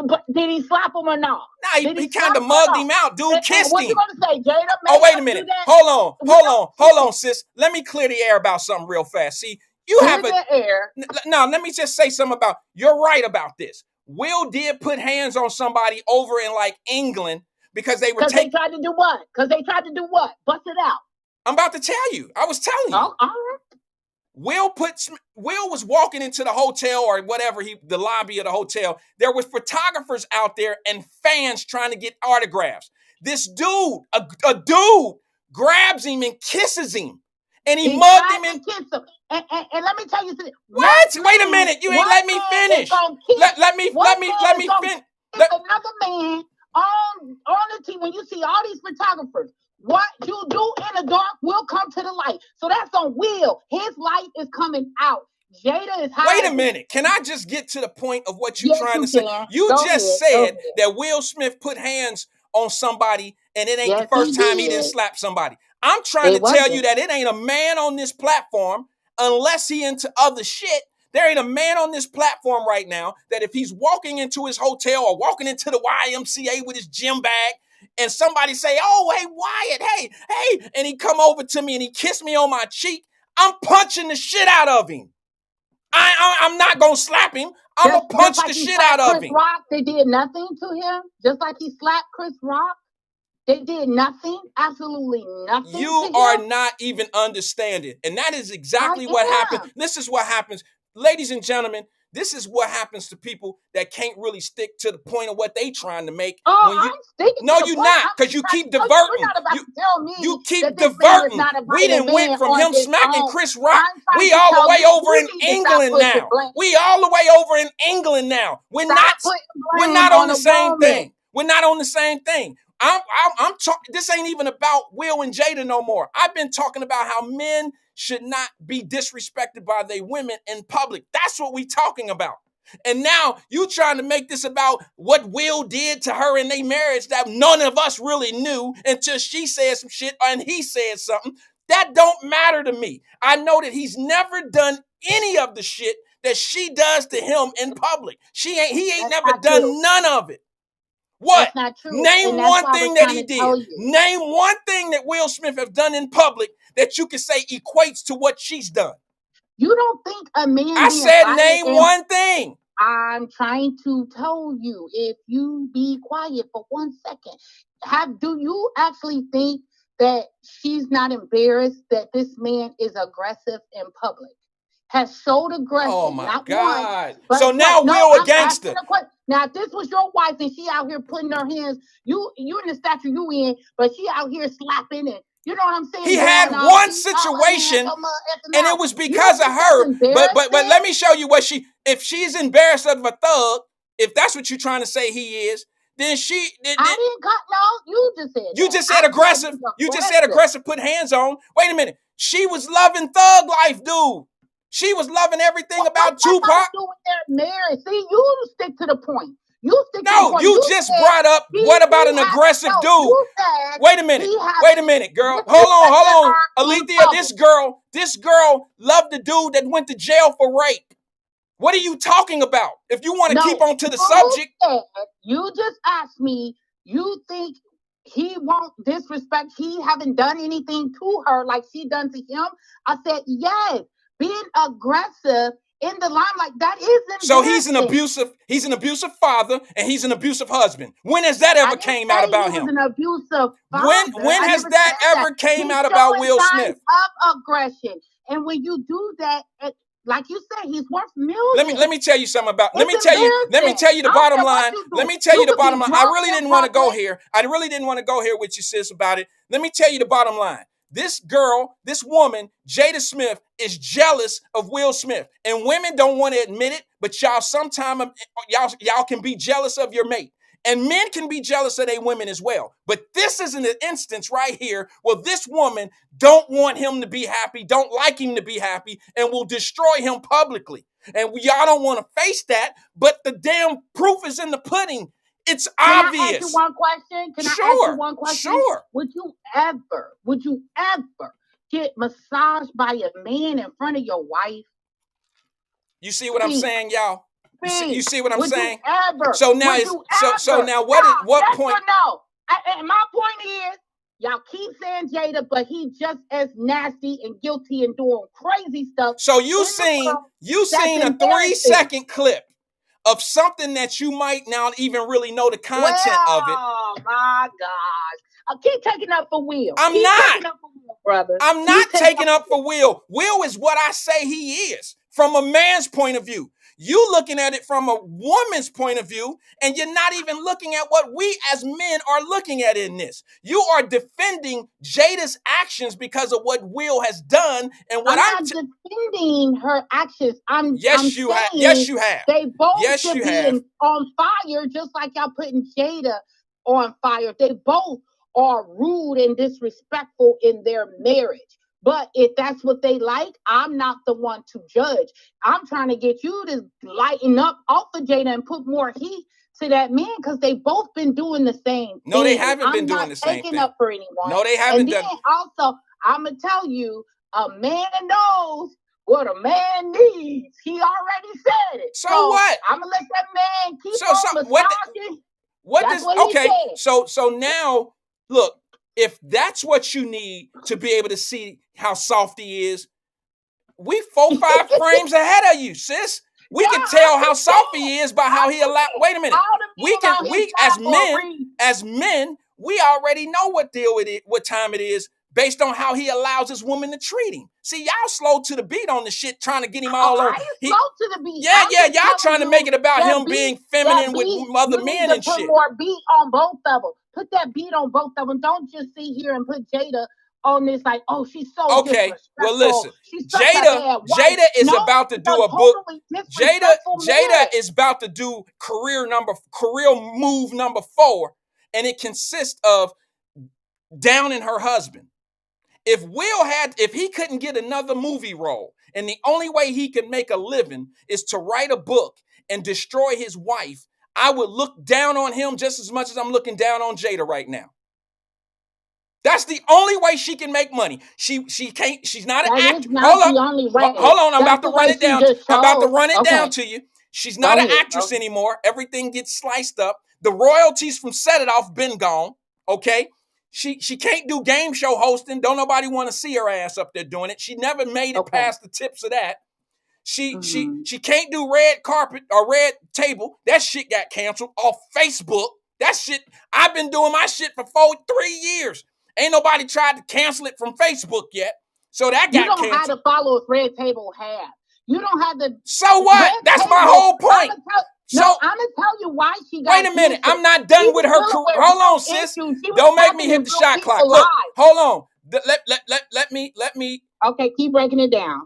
But did he slap him or not? Nah, he kind of mugged him out. Dude kissed him. What you going to say, Jada? Oh, wait a minute. Hold on, sis. Let me clear the air about something real fast. See, you have the air. Now, let me just say something about, you're right about this. Will did put hands on somebody over in like England because they were they tried to do what? Because they tried to do what? Bust it out. I'm about to tell you. I was telling you. Oh, all right. Will was walking into the hotel or whatever, the lobby of the hotel. There were photographers out there and fans trying to get autographs. This dude, a dude, grabs him and kisses him, and he mugged him and kiss him. And let me tell you something. What? Wait a minute. You ain't let me finish. Let me finish. Another man on the team. When you see all these photographers, what you do in the dark will come to the light. So that's on Will. His light is coming out. Jada is hiding. Wait a minute. Can I just get to the point of what you're trying to say? You just said that Will Smith put hands on somebody and it ain't the first time he didn't slap somebody. I'm trying to tell you that it ain't a man on this platform, unless he into other shit. There ain't a man on this platform right now that if he's walking into his hotel or walking into the YMCA with his gym bag, and somebody say, "Oh, hey, Wyatt, hey," and he come over to me and he kissed me on my cheek, I'm punching the shit out of him. I'm not gonna slap him. I'm gonna punch the shit out of him. Rock, they did nothing to him. Just like he slapped Chris Rock, they did nothing. Absolutely nothing. You are not even understanding, and that is exactly what happened. This is what happens, ladies and gentlemen. This is what happens to people that can't really stick to the point of what they trying to make. I'm sticking. No, you're not, because you keep diverting. You keep diverting. We didn't went from him smacking Chris Rock. We all the way over in England now. We all the way over in England now. We're not on the same thing. We're not on the same thing. I'm talking. This ain't even about Will and Jada no more. I've been talking about how men should not be disrespected by their women in public. That's what we talking about. And now you trying to make this about what Will did to her in their marriage that none of us really knew until she said some shit and he said something. That don't matter to me. I know that he's never done any of the shit that she does to him in public. He ain't never done none of it. What? That's not true. Name one thing that he did. Name one thing that Will Smith have done in public that you can say equates to what she's done. You don't think a man... I said name one thing. I'm trying to tell you, if you be quiet for 1 second, do you actually think that she's not embarrassed that this man is aggressive in public? Has showed aggression. Oh my God. Once, so now Will a gangster. Now, if this was your wife and she out here putting her hands, you in the stature you in, but she out here slapping and you know what I'm saying? He had one situation, and it was because of her. But let me show you what if she's embarrassed of a thug, if that's what you're trying to say he is, then I didn't cut, no, you just said You just said aggressive. You just said aggressive, put hands on. Wait a minute. She was loving thug life, dude. She was loving everything about Tupac. What do with their marriage? See, you stick to the point. You just brought up what about an aggressive dude? Wait a minute, girl. Hold on. Alethea, this girl loved the dude that went to jail for rape. What are you talking about? If you want to keep on to the subject. You just asked me, you think he won't disrespect, he haven't done anything to her like she done to him? I said, yes. Being aggressive in the limelight, that is embarrassing. So he's an abusive father and he's an abusive husband. When has that ever came out about him? An abusive father. When has that ever came out about Will Smith? Of aggression. And when you do that, like you said, he's worth millions. Let me tell you something about. Let me tell you the bottom line. Let me tell you the bottom line. I really didn't want to go here. I really didn't want to go here with you, sis, about it. Let me tell you the bottom line. This girl, this woman, Jada Smith, is jealous of Will Smith. And women don't want to admit it, but y'all can be jealous of your mate. And men can be jealous of their women as well. But this is an instance right here where this woman don't want him to be happy, don't like him to be happy, and will destroy him publicly. And y'all don't want to face that, but the damn proof is in the pudding. It's obvious. Can I ask you one question? Sure. Would you ever get massaged by a man in front of your wife? You see what I'm saying, y'all? You see what I'm saying? Ever? So now what point? No. And my point is, y'all keep saying Jada, but he just as nasty and guilty and doing crazy stuff. So you seen a 3-second clip of something that you might not even really know the content of it. Oh my gosh. I keep taking up for Will. I'm not taking up for Will. Will is what I say he is from a man's point of view. You looking at it from a woman's point of view, and you're not even looking at what we as men are looking at in this. You are defending Jada's actions because of what Will has done, and what I'm not defending her actions. Yes, you have. They both should be on fire, just like y'all putting Jada on fire. They both are rude and disrespectful in their marriage. But if that's what they like, I'm not the one to judge. I'm trying to get you to lighten up off of Jada and put more heat to that man, because they both been doing the same thing. No, they haven't been doing the same thing. Taking up for anyone. No, they haven't done. Also, I'm going to tell you, a man knows what a man needs. He already said it. So what? I'm going to let that man keep on massaging. That's what he said. So now look, if that's what you need to be able to see how soft he is, we 4-5 frames ahead of you, sis. We can tell how soft he is by how he allowed. Wait a minute. We as men, we already know what deal it is, what time it is, based on how he allows his woman to treat him. See, y'all slow to the beat on the shit, trying to get him all on. Slow to the beat. Yeah, y'all trying to make it about him being feminine with other men and shit. Put more beat on both of them. Put that beat on both of them. Don't just sit here and put Jada on this like, oh, she's so disrespectful. Well, listen, Jada is about to do a book. Jada is about to do career move number 4, and it consists of downing her husband. If he couldn't get another movie role, and the only way he can make a living is to write a book and destroy his wife, I would look down on him just as much as I'm looking down on Jada right now. That's the only way she can make money. She can't. She's not an actress. Hold on. I'm about to run it down. I'm about to run it down to you. She's not an actress anymore. Everything gets sliced up. The royalties from Set It Off been gone. Okay. She can't do game show hosting. Don't nobody want to see her ass up there doing it. She never made it past the tips of that. She can't do red carpet or red table. That shit got canceled off Facebook. That shit, I've been doing my shit for 3 years. Ain't nobody tried to cancel it from Facebook yet. So that got canceled. You don't have to follow what Red Table have. You don't have to. So what? That's my whole point. I'm going to tell you why she got canceled. Wait a minute. I'm not done with her career. Hold on, sis. Don't make me hit the shot clock. Look, hold on. Let me. Okay, keep breaking it down.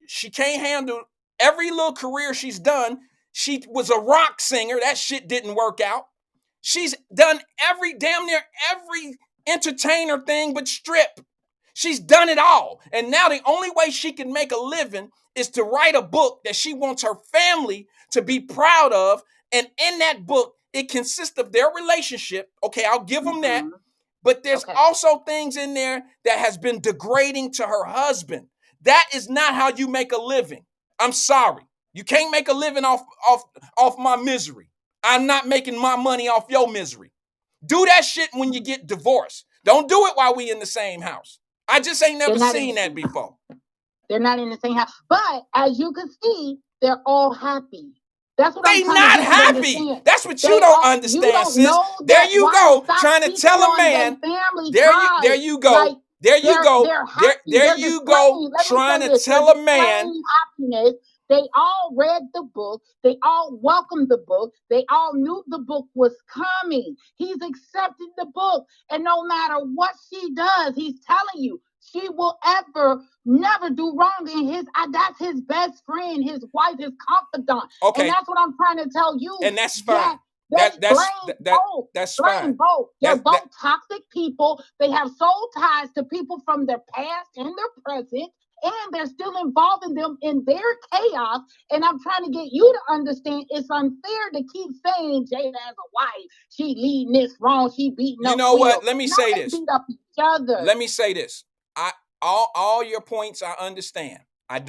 She can't handle every little career she's done. She was a rock singer. That shit didn't work out. She's done damn near every entertainer thing but strip. She's done it all. And now the only way she can make a living is to write a book that she wants her family to be proud of. And in that book, it consists of their relationship. Okay, I'll give them that. But there's also things in there that has been degrading to her husband. That is not how you make a living. I'm sorry. You can't make a living off my misery. I'm not making my money off your misery. Do that shit when you get divorced. Don't do it while we in the same house. I just ain't never seen that before. They're not in the same house. But as you can see, they're all happy. That's what I'm trying to happy. That's what you don't understand, sis. There you go, trying to tell a man. There you go. There you go, trying to tell a man. They all read the book. They all welcomed the book. They all knew the book was coming. He's accepted the book. And no matter what she does, he's telling you, she will never do wrong. And that's his best friend, his wife, his confidant. Okay. And that's what I'm trying to tell you. And that's fine. That's fine. Both. They're both toxic people. They have soul ties to people from their past and their present. And they're still involving them in their chaos. And I'm trying to get you to understand it's unfair to keep saying Jada as a wife, she leading this wrong, she beating up. You know what? Let me say this. Beat up each other. Let me say this. All your points I understand. I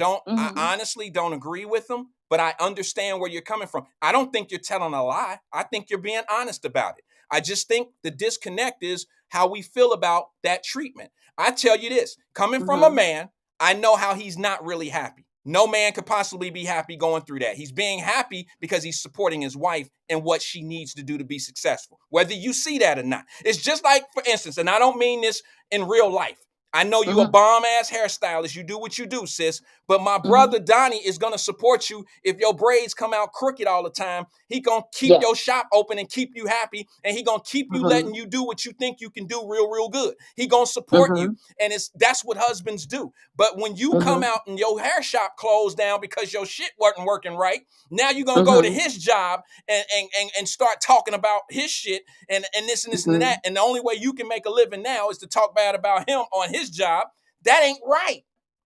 honestly don't agree with them, but I understand where you're coming from. I don't think you're telling a lie. I think you're being honest about it. I just think the disconnect is how we feel about that treatment. I tell you this, coming from a man, I know how he's not really happy. No man could possibly be happy going through that. He's being happy because he's supporting his wife and what she needs to do to be successful, whether you see that or not. It's just like, for instance, and I don't mean this in real life. I know you a bomb-ass hairstylist. You do what you do, sis. But my brother Donnie is going to support you if your braids come out crooked all the time. He going to keep your shop open and keep you happy. And he going to keep you letting you do what you think you can do real good. He going to support you. And that's what husbands do. But when you come out and your hair shop closed down because your shit wasn't working right, now you're going to go to his job and start talking about his shit and this and this and that. And the only way you can make a living now is to talk bad about him on his job. That ain't right.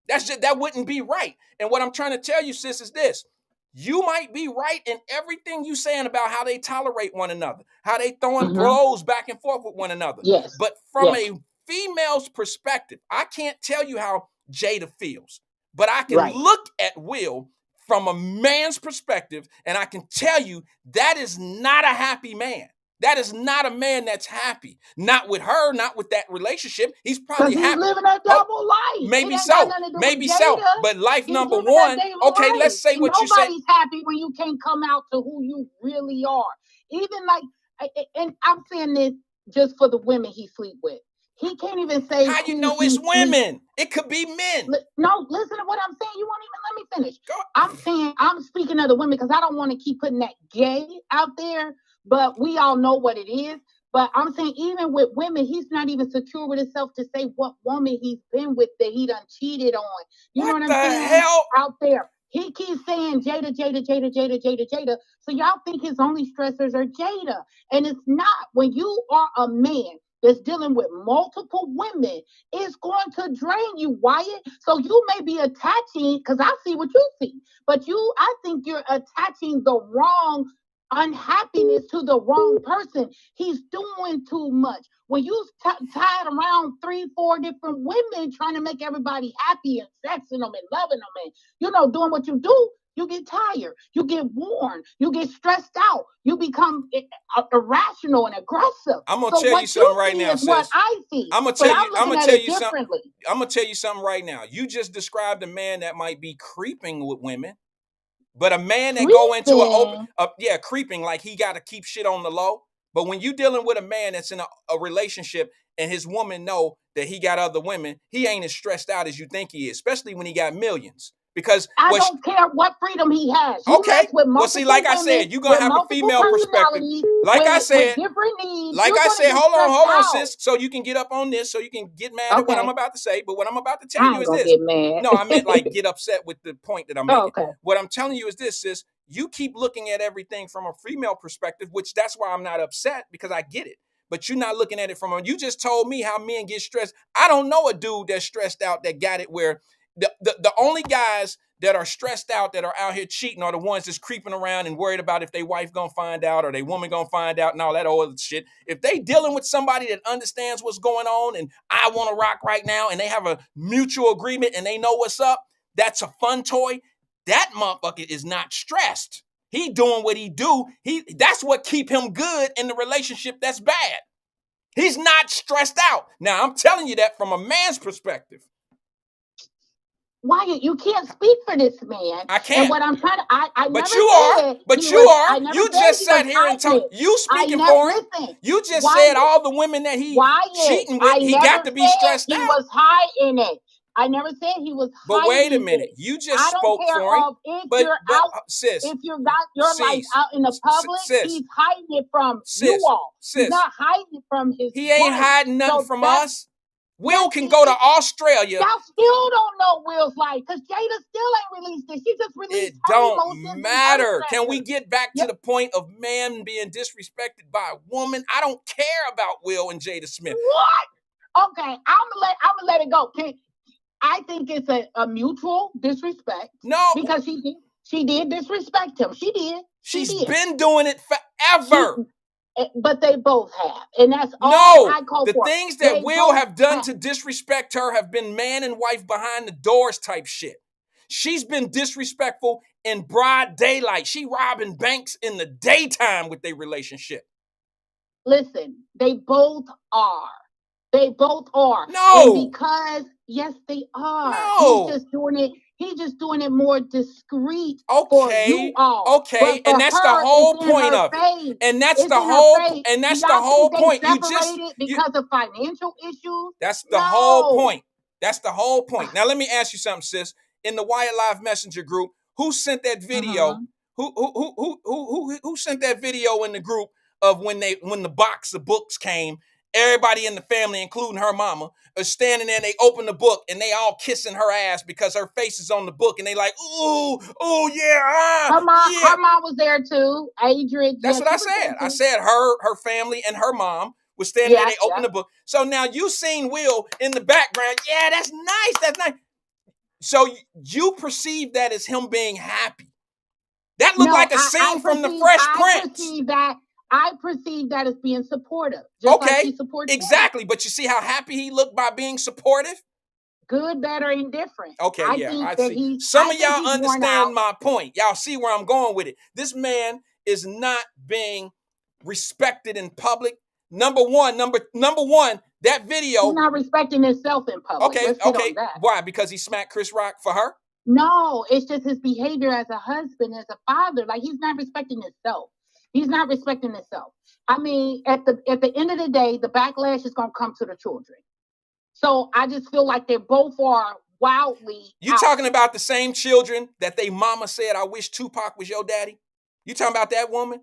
That wouldn't be right. And what I'm trying to tell you, sis, is this. You might be right in everything you saying about how they tolerate one another, how they throwing blows back and forth with one another. Yes. But from a female's perspective, I can't tell you how Jada feels, but I can look at Will from a man's perspective, and I can tell you that is not a happy man. That is not a man that's happy. Not with her, not with that relationship. He's probably Because he's happy. living a double life. Maybe it ain't got so. nothing to do Maybe with so. Jada. But life He's number living that one. double Okay, life. let's say what you say. Nobody's happy when you can't come out to who you really are. Even like, and I'm saying this just for the women he sleep with. He can't even say How you who know he it's sleep. women? It could be men. No, listen to what I'm saying. You won't even let me finish. Go. I'm saying, I'm speaking of the women because I don't want to keep putting that gay out there, but we all know what it is. But I'm saying, even with women, he's not even secure with himself to say what woman he's been with that he done cheated on. You know what I'm saying? Hell? Out there. He keeps saying Jada, Jada, Jada, Jada, Jada, Jada. So y'all think his only stressors are Jada. And it's not. When you are a man that's dealing with multiple women, it's going to drain you, Wyatt. So you may be attaching, because I see what you see, but I think you're attaching the wrong unhappiness to the wrong person. He's doing too much. When you tied around 3, 4 different women trying to make everybody happy and sexing them and loving them and doing what you do, you get tired, you get worn, you get stressed out, you become irrational and aggressive. I'm gonna tell you something right now, sis. What I see. I'm gonna tell you. I'm gonna tell you something. I'm gonna tell you something right now. You just described a man that might be creeping with women, but a man that go into an open, creeping, like he got to keep shit on the low. But when you dealing with a man that's in a relationship and his woman know that he got other women, he ain't as stressed out as you think he is, especially when he got millions. Because I don't care what freedom he has. Okay. Well, see, like I said, you're gonna have a female perspective. Like I said, different needs. Like I said, hold on, sis. So you can get up on this, so you can get mad at what I'm about to say. But what I'm about to tell you is this. Get mad. No, I meant like get upset with the point that I'm making. Okay. What I'm telling you is this, sis. You keep looking at everything from a female perspective, which that's why I'm not upset, because I get it. But you're not looking at it you just told me how men get stressed. I don't know a dude that's stressed out that got it where the only guys that are stressed out, that are out here cheating, are the ones that's creeping around and worried about if their wife gonna find out or their woman gonna find out and all that old shit. If they dealing with somebody that understands what's going on and I want to rock right now and they have a mutual agreement and they know what's up, that's a fun toy. That motherfucker is not stressed. He doing what he do. That's what keep him good in the relationship that's bad. He's not stressed out. Now, I'm telling you that from a man's perspective. Wyatt, you can't speak for this man. I can't. And what I'm trying to, I but never you are. But you are. You just sat here and told. You speaking for him. You just said all the women that he cheating with, he got to be stressed out. He was hiding it. I never said he was hiding. But wait a minute. You just spoke for him. If you're out, sis, if you got your life out in the public, he's hiding it from you all. He's not hiding it from his He ain't hiding nothing from us. Will can go to Australia. Y'all still don't know Will's life because Jada still ain't released it. She just released it. Don't matter. Can we get back to the point of man being disrespected by a woman? I don't care about Will and Jada Smith. What? Okay, I'm gonna let it go. I think it's a mutual disrespect. No, because she did disrespect him. She did. She's been doing it forever. But they both have, and that's all I call for. The things that Will have done to disrespect her have been man and wife behind the doors type shit. She's been disrespectful in broad daylight. She robbing banks in the daytime with their relationship. Listen, they both are. They both are. No. And because, yes, they are. No. He's just doing it more discreet for you all. Okay, and that's the whole point of it. And that's the whole point. You just because of financial issues. That's the whole point. That's the whole point. Now let me ask you something, sis. In the Wyatt Live Messenger group, who sent that video? Who sent that video in the group of when the box of books came? Everybody in the family, including her mama, are standing there and they open the book and they all kissing her ass because her face is on the book and they like, ooh, yeah. Her mom was there too. Adrian. That's what I said. I said her family and her mom was standing there and they opened the book. So now you seen Will in the background. Yeah, that's nice. That's nice. So you perceive that as him being happy. That looked like a scene from The Fresh Prince. I perceive that as being supportive. Just like he supports exactly. But you see how happy he looked by being supportive? good, better, indifferent. Okay, I yeah, think I that see. Some I of think y'all he's worn understand out. my point. Y'all see where I'm going with it. This man is not being respected in public. Number one, that He's video. not respecting himself in public. Okay, Let's get on okay. that. Why? Because he smacked Chris Rock for her? No, it's just his behavior as a husband, as a father. Like he's not respecting himself. He's not respecting himself. I mean, at the end of the day, the backlash is gonna come to the children. So I just feel like they both are wildly. You out. talking about the same children that they mama said, I wish Tupac was your daddy? You talking about that woman?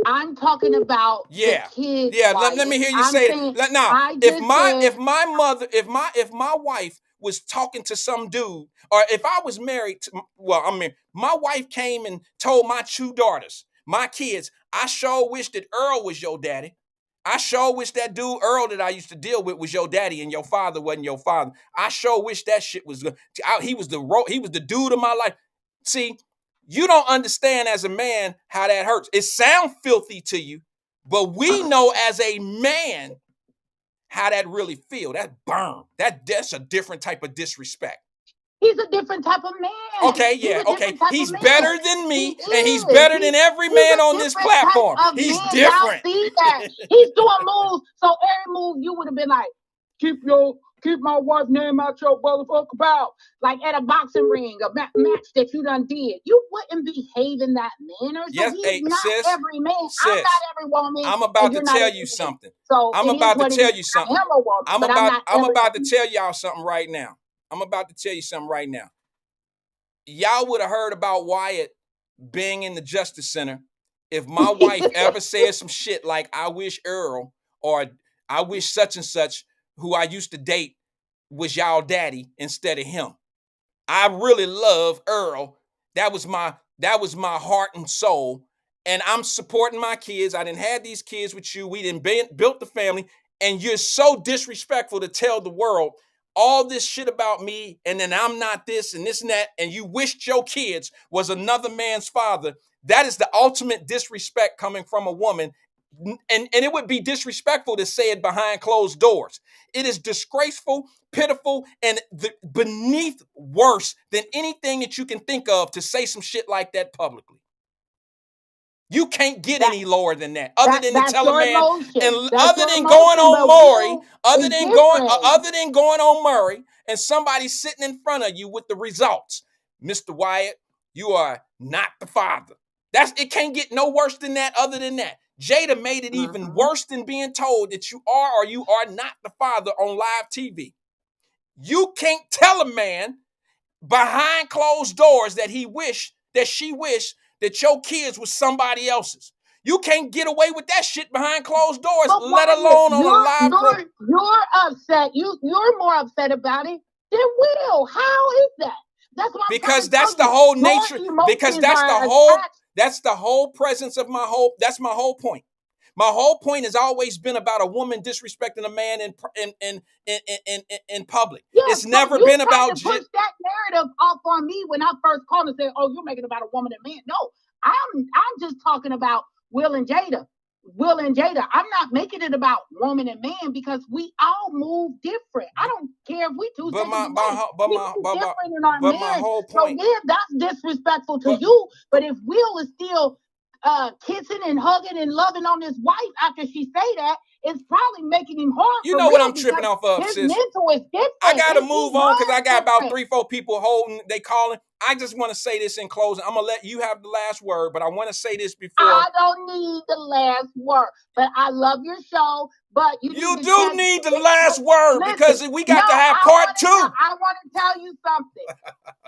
I'm talking about Yeah. the kids. Yeah, let Wyatt. me hear you I'm say saying, it. Now, I if just my said, if my mother, if my wife was talking to some dude, or if I was married to, well, I mean, my wife came and told my two daughters, my kids, I sure wish that Earl was your daddy. I sure wish that dude Earl that I used to deal with was your daddy and your father wasn't your father. I sure wish that shit was good. He was the dude of my life. See, you don't understand as a man how that hurts. It sounds filthy to you, but we know as a man how that really feel. That burn. That's a different type of disrespect. he's a different type of man. Okay, He's yeah, a okay. different type He's of man. better than He me, and he's is. better than every He's man a on this different type platform. of He's man. different. Y'all see that? He's doing moves. So every move you would have been like, keep my wife's name out your motherfucking mouth. Like at a boxing ring, a match that you done did. You wouldn't behave in that manner. So Yes, he's hey, not sis, every man. I'm sis, not every woman. I'm And about to you're not tell every you man. something. So I'm it is about to what it tell is. you I something. am a woman, but I'm not I'm every about to woman. tell y'all something right now. I'm about to tell you something right now. Y'all would have heard about Wyatt being in the Justice Center if my wife ever said some shit like, I wish Earl or I wish such and such, who I used to date, was y'all daddy instead of him. I really love Earl. That was my heart and soul. And I'm supporting my kids. I didn't have these kids with you. We didn't built the family. And you're so disrespectful to tell the world all this shit about me, and then I'm not this and this and that, and you wished your kids was another man's father. That is the ultimate disrespect coming from a woman. And it would be disrespectful to say it behind closed doors. It is disgraceful, pitiful, and beneath worse than anything that you can think of to say some shit like that publicly. You can't get any lower than that, other than to That's tell a your man, emotion. and That's other your than going emotion, on but Maury, Will is different. other than going on Murray, and somebody sitting in front of you with the results, Mr. Wyatt, you are not the father. It can't get no worse than that. Other than that, Jada made it even worse than being told that you are or you are not the father on live TV. You can't tell a man behind closed doors that she wished that your kids was somebody else's. You can't get away with that shit behind closed doors, But let Wyatt, alone on a live program. you're upset. You're more upset about it than Will. How is that? That's what I'm trying Because to tell that's the you. whole Your nature. Because emotions are attached. that's the whole presence of my whole. That's my whole point. My whole point has always been about a woman disrespecting a man in public. Yeah, It's so never you been tried about to push that narrative off on me when I first called and said, "Oh, you're making it about a woman and man." No, I'm just talking about Will and Jada. Will and Jada. I'm not making it about woman and man because we all move different. I don't care if we two But seconds my away. We move different in our but my marriage. whole So point. yeah, that's disrespectful to But you. But if Will is still kissing and hugging and loving on his wife after she say that, it's probably making him hard you for know what real I'm tripping because off of, his sis? mental is I different. gotta He move on because I runs got about different. 3-4 people holding. They calling. I just want to say this in closing. I'm gonna let you have the last word, but I want to say this before. I don't need the last word, but I love your show. But you You need to do tell. need the last word because Listen, we no, got to have part 2. I want to tell you something.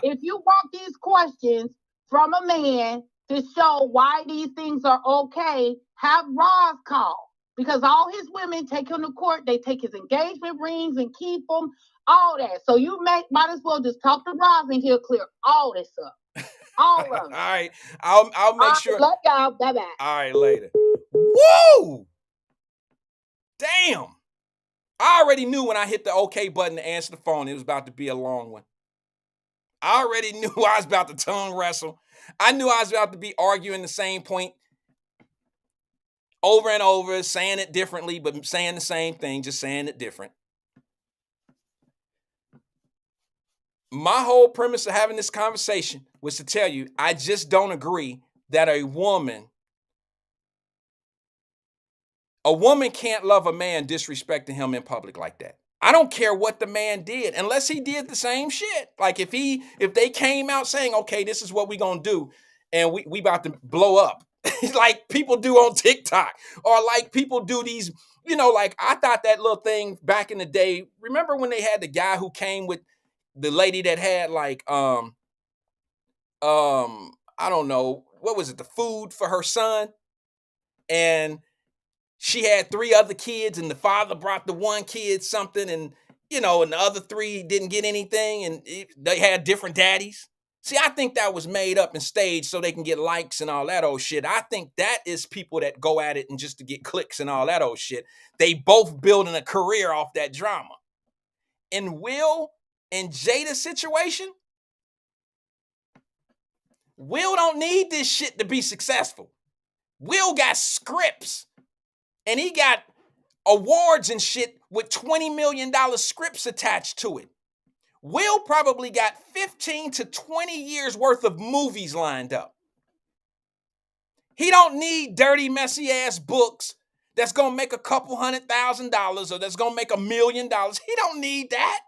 If you want these questions from a man to show why these things are okay, have Roz call because all his women take him to court. They take his engagement rings and keep them, all that. So you might as well just talk to Roz and he'll clear all this up. All of it. All right, I'll make sure. Love y'all. Bye bye. All right, later. Woo! Damn! I already knew when I hit the OK button to answer the phone, it was about to be a long one. I already knew I was about to tongue wrestle. I knew I was about to be arguing the same point over and over, saying it differently, but saying the same thing, just saying it different. My whole premise of having this conversation was to tell you, I just don't agree that a woman can't love a man disrespecting him in public like that. I don't care what the man did, unless he did the same shit. Like if they came out saying, okay, this is what we gonna do, and we about to blow up, like people do on TikTok, or like people do these, like I thought that little thing back in the day. Remember when they had the guy who came with the lady that had like I don't know, what was it, the food for her son, and she had 3 other kids, and the father brought the one kid something, and and the other 3 didn't get anything, and they had different daddies. See, I think that was made up and staged so they can get likes and all that old shit. I think that is people that go at it and just to get clicks and all that old shit. They both building a career off that drama. In Will and Jada's situation, Will don't need this shit to be successful. Will got scripts, and he got awards and shit with $20 million scripts attached to it. Will probably got 15 to 20 years worth of movies lined up. He don't need dirty, messy ass books that's gonna make a couple $100,000 or that's gonna make $1 million. He don't need that.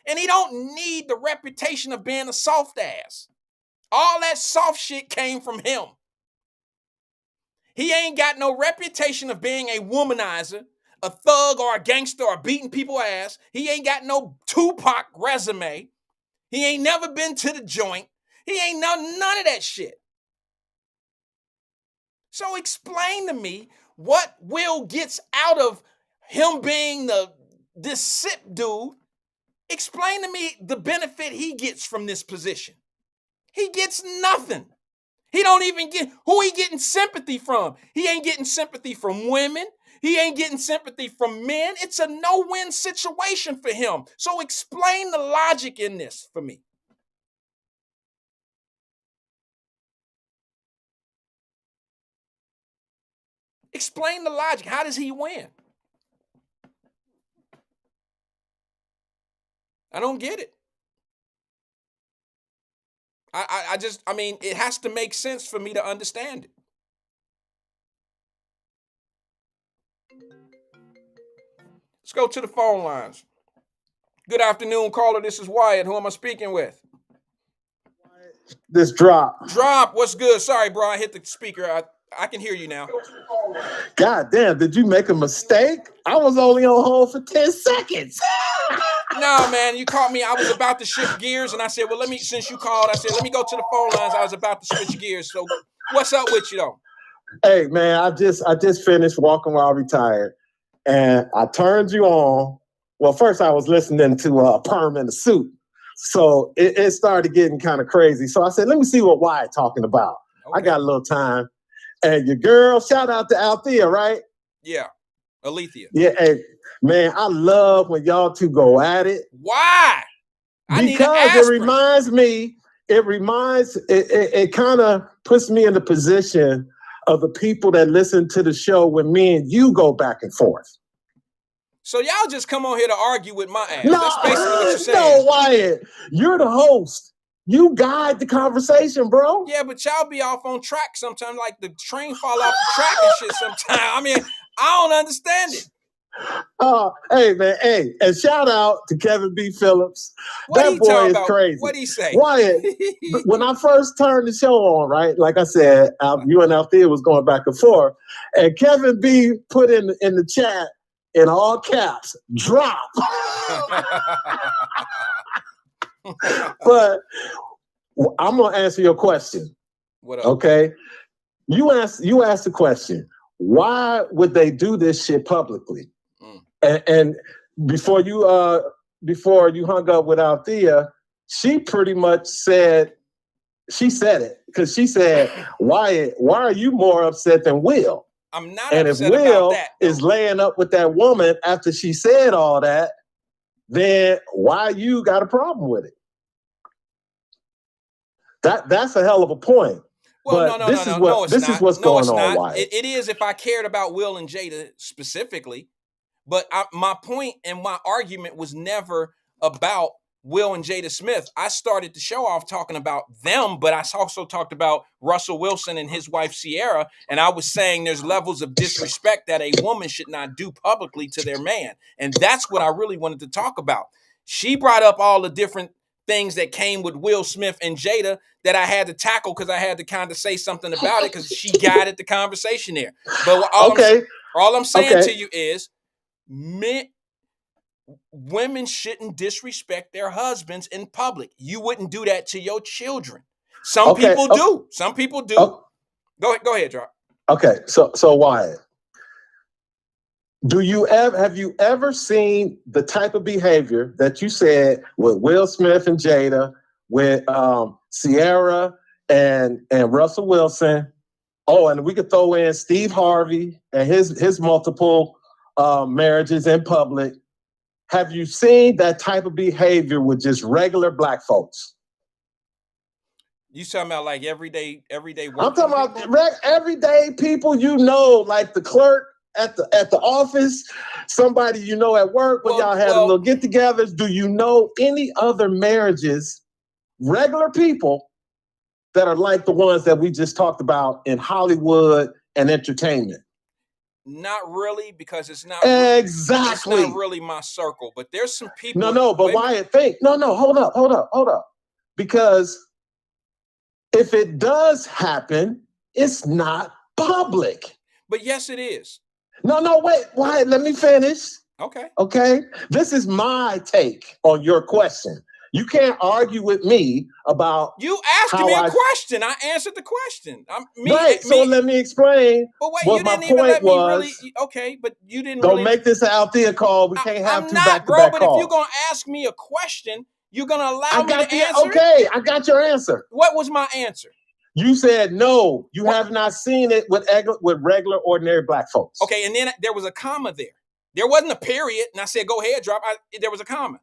And he don't need the reputation of being a soft ass. All that soft shit came from him. He ain't got no reputation of being a womanizer, a thug, or a gangster, or beating people's ass. He ain't got no Tupac resume. He ain't never been to the joint. He ain't none of that shit. So explain to me what Will gets out of him being this sip dude. Explain to me the benefit he gets from this position. He gets nothing. He don't even get, who he getting sympathy from? He ain't getting sympathy from women. He ain't getting sympathy from men. It's a no-win situation for him. So explain the logic in this for me. Explain the logic. How does he win? I don't get it. I mean, it has to make sense for me to understand it. Let's go to the phone lines. Good afternoon, caller. This is Wyatt. Who am I speaking with? This drop. Drop, what's good? Sorry, bro. I hit the speaker. I can hear you now. God damn, did you make a mistake? I was only on hold for 10 seconds. No, man, you caught me. I was about to shift gears, and I said, well, since you called, I said, let me go to the phone lines. I was about to switch gears. So what's up with you, though? Hey, man, I just finished Walking While Retired, and I turned you on. Well, first I was listening to Perm in the Suit. So it started getting kind of crazy. So I said, let me see what Wyatt talking about. Okay. I got a little time. And your girl, shout out to Althea, right? Yeah, Alethea. Yeah, hey, man, I love when y'all two go at it. Why? Because it kind of puts me in the position of the people that listen to the show when me and you go back and forth. So y'all just come on here to argue with my ass. No, that's basically what you're saying. No, Wyatt, you're the host. You guide the conversation, bro. Yeah, but y'all be off on track sometimes, like the train fall off the track and shit sometimes. I mean, I don't understand it. Hey, man, hey, and shout out to Kevin B. Phillips. That boy is crazy. What'd he say? Wyatt, when I first turned the show on, right, like I said, you and Althea was going back and forth, and Kevin B. put in the chat, in all caps, drop. But I'm gonna answer your question. What up? Okay. You asked the question, why would they do this shit publicly? And before you hung up with Althea, she pretty much said it. Because she said, why are you more upset than Will? I'm not and upset if Will about that. Is laying up with that woman after she said all that, then why you got a problem with it? That's a hell of a point. Well, but this is what's going on. Wyatt. It is if I cared about Will and Jada specifically, but my point and my argument was never about Will and Jada Smith, I started the show off talking about them, but I also talked about Russell Wilson and his wife Sierra, and I was saying there's levels of disrespect that a woman should not do publicly to their man, and that's what I really wanted to talk about. She brought up all the different things that came with Will Smith and Jada that I had to tackle because I had to kind of say something about it because she guided the conversation there. But all I'm saying to you is, women shouldn't disrespect their husbands in public. You wouldn't do that to your children. Some people do. Some people do. Go ahead, Drop. Okay, so Wyatt, have you ever seen the type of behavior that you said with Will Smith and Jada, with Sierra and Russell Wilson? Oh, and we could throw in Steve Harvey and his multiple marriages in public. Have you seen that type of behavior with just regular black folks? You talking about like everyday work? I'm talking about everyday people, like the clerk at the office, somebody at work when y'all had a little get-togethers. Do you know any other marriages, regular people, that are like the ones that we just talked about in Hollywood and entertainment? Not really, because it's not exactly. It's not really my circle, but there's some people. But Wyatt, hold up. Because if it does happen, it's not public. But yes, it is. Wait, Wyatt, let me finish. Okay. This is my take on your question. You can't argue with me about. You asked me a question. I answered the question. So let me explain. But wait, you didn't even let me really. Okay, but you didn't. Don't make this an Althea call. We can't have two back-to-back calls. But if you're gonna ask me a question, you're gonna allow me to answer. Okay, I got your answer. What was my answer? You said no. You have not seen it with regular, ordinary black folks. Okay, and then there was a comma there. There wasn't a period, and I said, "Go ahead, Drop." There was a comma.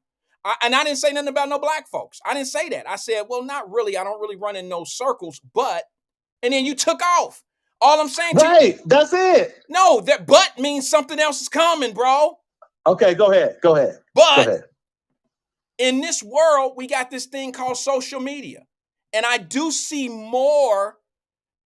And I didn't say nothing about no black folks. I didn't say that. I said, well, not really. I don't really run in those circles, but, and then you took off. All I'm saying to you. That's it. No, that but means something else is coming, bro. Okay, go ahead. But in this world, we got this thing called social media. And I do see more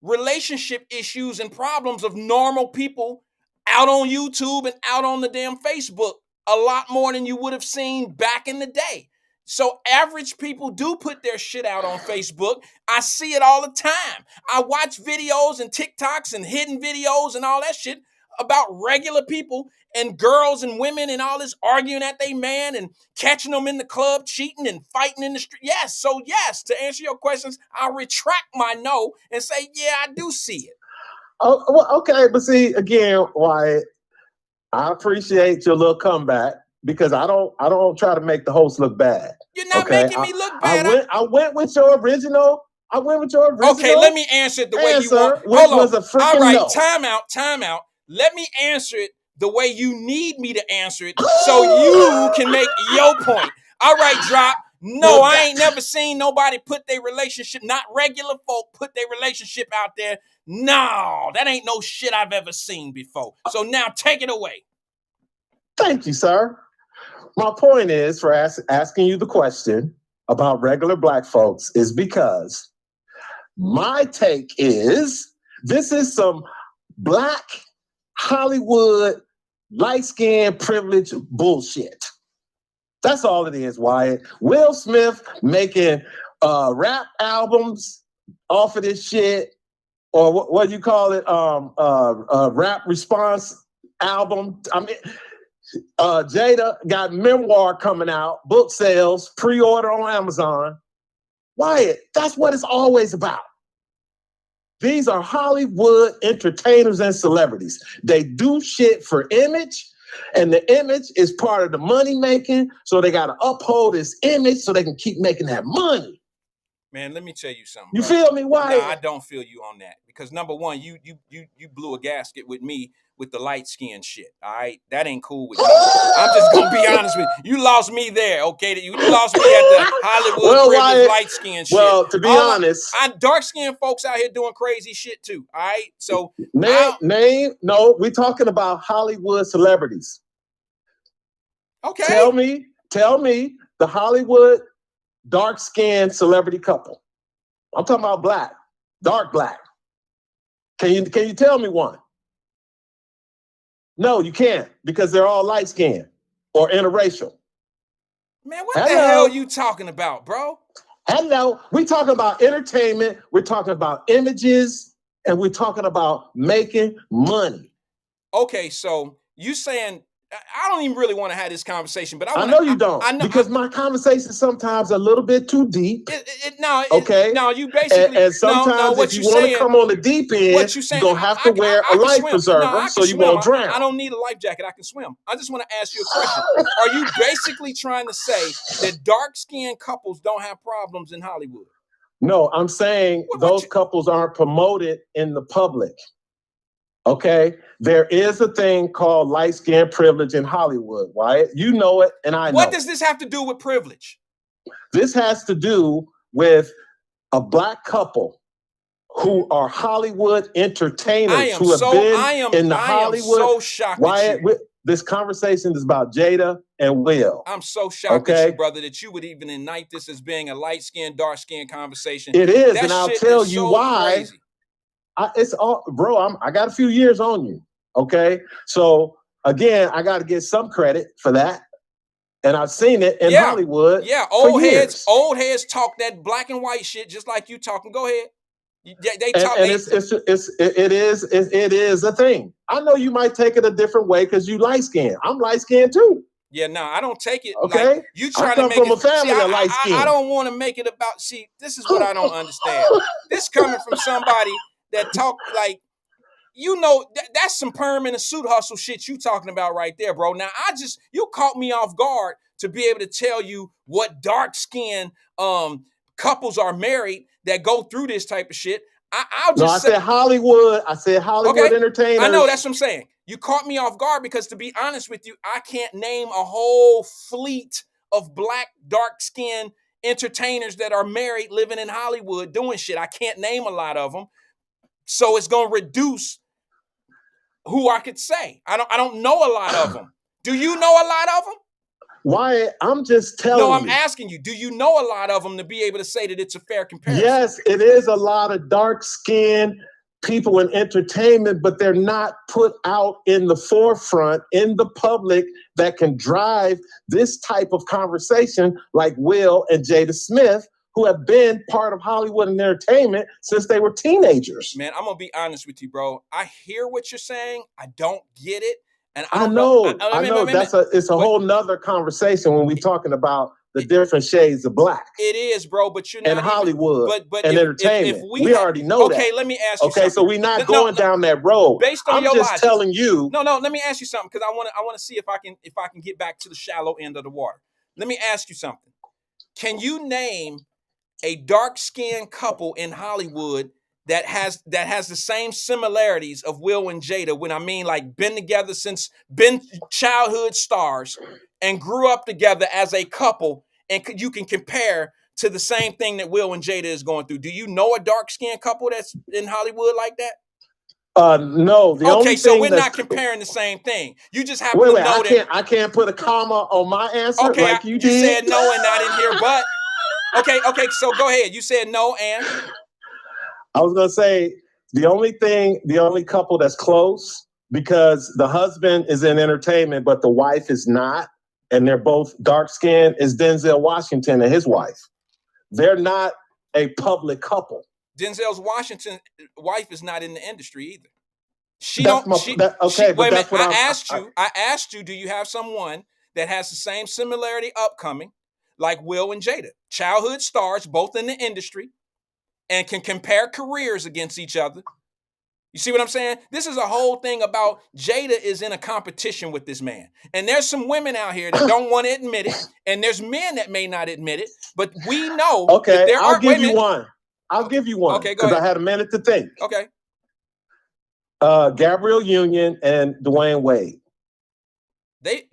relationship issues and problems of normal people out on YouTube and out on the damn Facebook. A lot more than you would have seen back in the day. So average people do put their shit out on Facebook. I see it all the time. I watch videos and TikToks and hidden videos and all that shit about regular people and girls and women and all this arguing at their man and catching them in the club, cheating and fighting in the street. Yes, so yes, to answer your questions, I'll retract my no and say, yeah, I do see it. Oh, well, okay, but see, again, Wyatt, I appreciate your little comeback because I don't try to make the host look bad. You're not making me look bad. I went with your original. Okay, let me answer it the way you want. Hold on. All right, no. Time out. Let me answer it the way you need me to answer it so you can make your point. All right, Drop. No, I ain't never seen nobody put their relationship, not regular folk, put their relationship out there. No, that ain't no shit I've ever seen before. So now take it away. Thank you, sir. My point is for asking you the question about regular black folks is because my take is this is some black Hollywood light-skinned privilege bullshit. That's all it is, Wyatt. Will Smith making rap albums off of this shit, or what do you call it? Rap response album. I mean, Jada got memoir coming out, book sales, pre-order on Amazon. Wyatt, that's what it's always about. These are Hollywood entertainers and celebrities. They do shit for image. And the image is part of the money making, so they got to uphold this image so they can keep making that money. Man, let me tell you something. You feel me? Why? Nah, I don't feel you on that because number one, you blew a gasket with me with the light skin shit. All right, that ain't cool with me. I'm just gonna be honest with you. You lost me there, okay? You lost me at the Hollywood privilege light skin shit. Well, to be honest, dark skinned folks out here doing crazy shit too. All right, so no, we're talking about Hollywood celebrities. Okay, tell me the the Hollywood dark-skinned celebrity couple. I'm talking about black, dark black. Can you tell me one? No, you can't, because they're all light-skinned or interracial. Man, what the hell are you talking about, bro? Hello, we're talking about entertainment, we're talking about images, and we're talking about making money. Okay, so you saying, I don't even really want to have this conversation, but I know you don't, because my conversations sometimes are a little bit too deep. No, you basically and sometimes what if you want to come on the deep end, what you saying, you're gonna have to wear a life preserver so you won't drown. I don't need a life jacket. I can swim. I just want to ask you a question. Are you basically trying to say that dark-skinned couples don't have problems in Hollywood? No, I'm saying those couples aren't promoted in the public. Okay, there is a thing called light skin privilege in Hollywood, Wyatt. You know it, and I know. What does this have to do with privilege? This has to do with a black couple who are Hollywood entertainers who have been in the Hollywood. I am so shocked Wyatt, at you. This conversation is about Jada and Will. I'm so shocked at you, brother, that you would even indict this as being a light-skinned, dark-skinned conversation. It is, and I'll tell you why. Crazy. It's all, bro. I got a few years on you. Okay, so again, I got to get some credit for that, and I've seen it in Hollywood. Yeah, old heads talk that black and white shit just like you talking. Go ahead. They talk. And it is a thing. I know you might take it a different way because you light skinned. I'm light skinned too. Yeah, no, I don't take it. Okay, like you trying to make from it. a family of light skin. I don't want to make it about. See, this is what I don't understand. This coming from somebody that talk like, you know, that's some permanent suit hustle shit you talking about right there, bro. Now, you caught me off guard to be able to tell you what dark-skinned couples are married that go through this type of shit. I said Hollywood. I said Hollywood entertainers. I know, that's what I'm saying. You caught me off guard because, to be honest with you, I can't name a whole fleet of black, dark-skinned entertainers that are married, living in Hollywood, doing shit. I can't name a lot of them. So it's going to reduce who I could say. I don't know a lot of them. Do you know a lot of them? Why? I'm just telling you. No, I'm asking you. Do you know a lot of them to be able to say that it's a fair comparison? Yes, it is a lot of dark-skinned people in entertainment, but they're not put out in the forefront, in the public, that can drive this type of conversation like Will and Jada Smith, who have been part of Hollywood and entertainment since they were teenagers. Man, I'm going to be honest with you, bro. I hear what you're saying. I don't get it. And I know. It's a whole nother conversation when we're talking about the different shades of black. It is, bro, but you're not in Hollywood but and entertainment. If we already know that. Okay, let me ask you something. Okay, so we're not going down that road. Based on your logic. I'm just telling you. No, let me ask you something, because I want to see if I can get back to the shallow end of the water. Let me ask you something. Can you name a dark-skinned couple in Hollywood that has the same similarities of Will and Jada? When I mean, like, been together since, been childhood stars and grew up together as a couple, and you can compare to the same thing that Will and Jada is going through. Do you know a dark-skinned couple that's in Hollywood like that? No. Okay, so we're not comparing the same thing. You just happen to know that. I can't put a comma on my answer like you did. You said no and I didn't hear but. Okay, so go ahead. You said no and? I was going to say the only couple that's close, because the husband is in entertainment, but the wife is not, and they're both dark-skinned, is Denzel Washington and his wife. They're not a public couple. Denzel's Washington wife is not in the industry either. I asked you, do you have someone that has the same similarity upcoming like Will and Jada? Childhood stars, both in the industry, and can compare careers against each other. You see what I'm saying? This is a whole thing about Jada is in a competition with this man. And there's some women out here that don't want to admit it. And there's men that may not admit it. But we know that there are women. I'll give you one. Okay, go ahead. Because I had a minute to think. Okay. Gabrielle Union and Dwayne Wade. They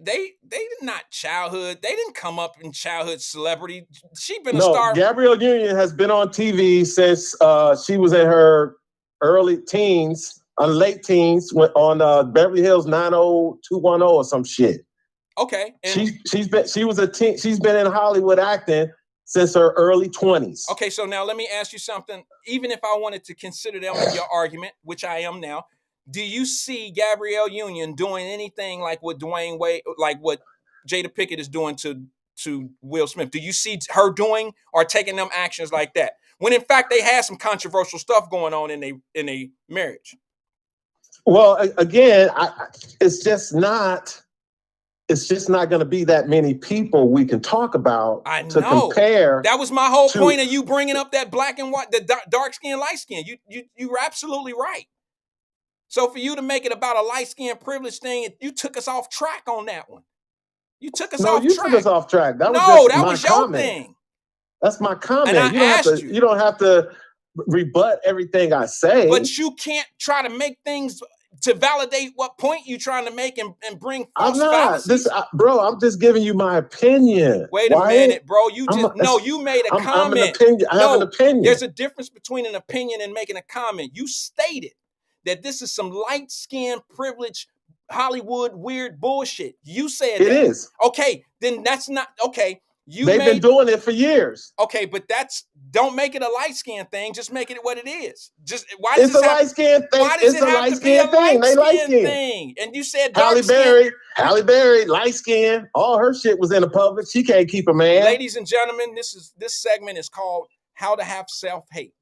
not childhood. They didn't come up in childhood celebrity. She been a star. Gabrielle Union has been on TV since she was in her early teens, late teens, on Beverly Hills 90210 or some shit. Okay. And she was a teen. She's been in Hollywood acting since her early 20s. Okay, so now let me ask you something. Even if I wanted to consider them in your argument, which I am now, do you see Gabrielle Union doing anything like what Dwayne Wade, like what Jada Pinkett is doing to Will Smith? Do you see her doing or taking them actions like that? When in fact they had some controversial stuff going on in a marriage. Well, again, it's just not going to be that many people we can talk about to compare. That was my whole point of you bringing up that black and white, the dark skin, light skin. You were absolutely right. So for you to make it about a light skin privilege thing, you took us off track on that one. You took us off track. No, you took us off track. That was your thing. That's my comment. And you don't have to rebut everything I say. But you can't try to make things to validate what point you're trying to make and bring false fallacies. Bro, I'm just giving you my opinion. Wait a minute, bro. You made a comment. I have an opinion. There's a difference between an opinion and making a comment. You stated that this is some light-skinned, privileged, Hollywood weird bullshit. You said it is. Okay, then that's not okay. They've been doing it for years. Okay, but don't make it a light skin thing. Just make it what it is. It's a light skin thing. Why does it have to be a light skin thing? And you said dark skin. Halle Berry, light skin. All her shit was in the public. She can't keep a man. Ladies and gentlemen, this segment is called "How to Have Self-Hate."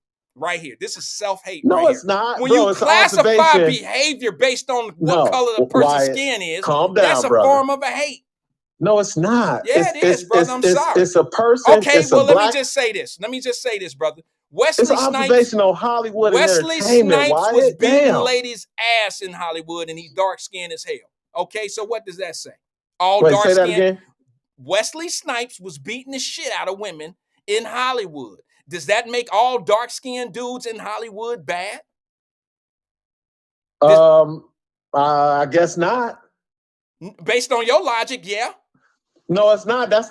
Right here. This is self-hate. No, right it's not. When you classify behavior based on what color the person's skin is, calm down, that's a form of a hate. No, it's not. Yeah, it is, brother. I'm sorry. It's a person. Okay, well, let me just say this. brother. Wesley Snipes. Observational Hollywood. Wesley Snipes was beating ladies' ass in Hollywood, and he's dark skinned as hell. Okay, so what does that say? Dark skinned. Wesley Snipes was beating the shit out of women in Hollywood. Does that make all dark skinned dudes in Hollywood bad? I guess not. Based on your logic, yeah. No, it's not. That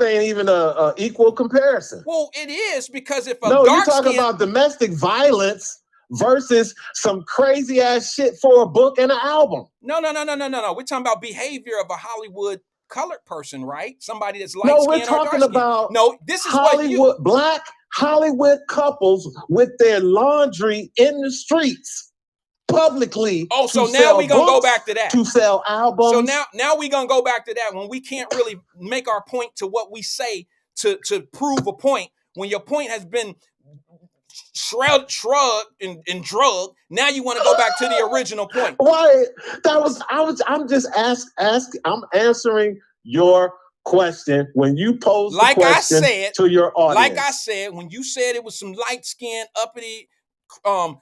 ain't even a equal comparison. Well, it is because if you're talking about domestic violence versus some crazy ass shit for a book and an album. No. We're talking about behavior of a Hollywood colored person, right? Somebody that's light skinned. No, we're talking about this is Hollywood, black Hollywood couples with their laundry in the streets. Publicly. Oh, so now we're gonna go back to that. To sell albums. So now we're gonna go back to that when we can't really make our point to what we say to prove a point. When your point has been shrugged and drugged, now you want to go back to the original point. Why? I'm answering your question when you posed the question to your audience. Like I said, when you said it was some light skinned, uppity, I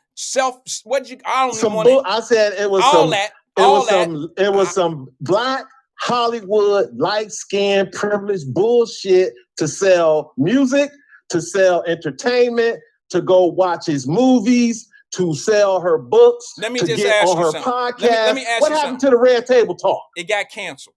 said it was some black Hollywood light skinned privileged bullshit to sell music, to sell entertainment, to go watch his movies, to sell her books, let me to just get ask on you her something. podcast. Let me ask what you happened something. to the Red Table Talk? It got canceled.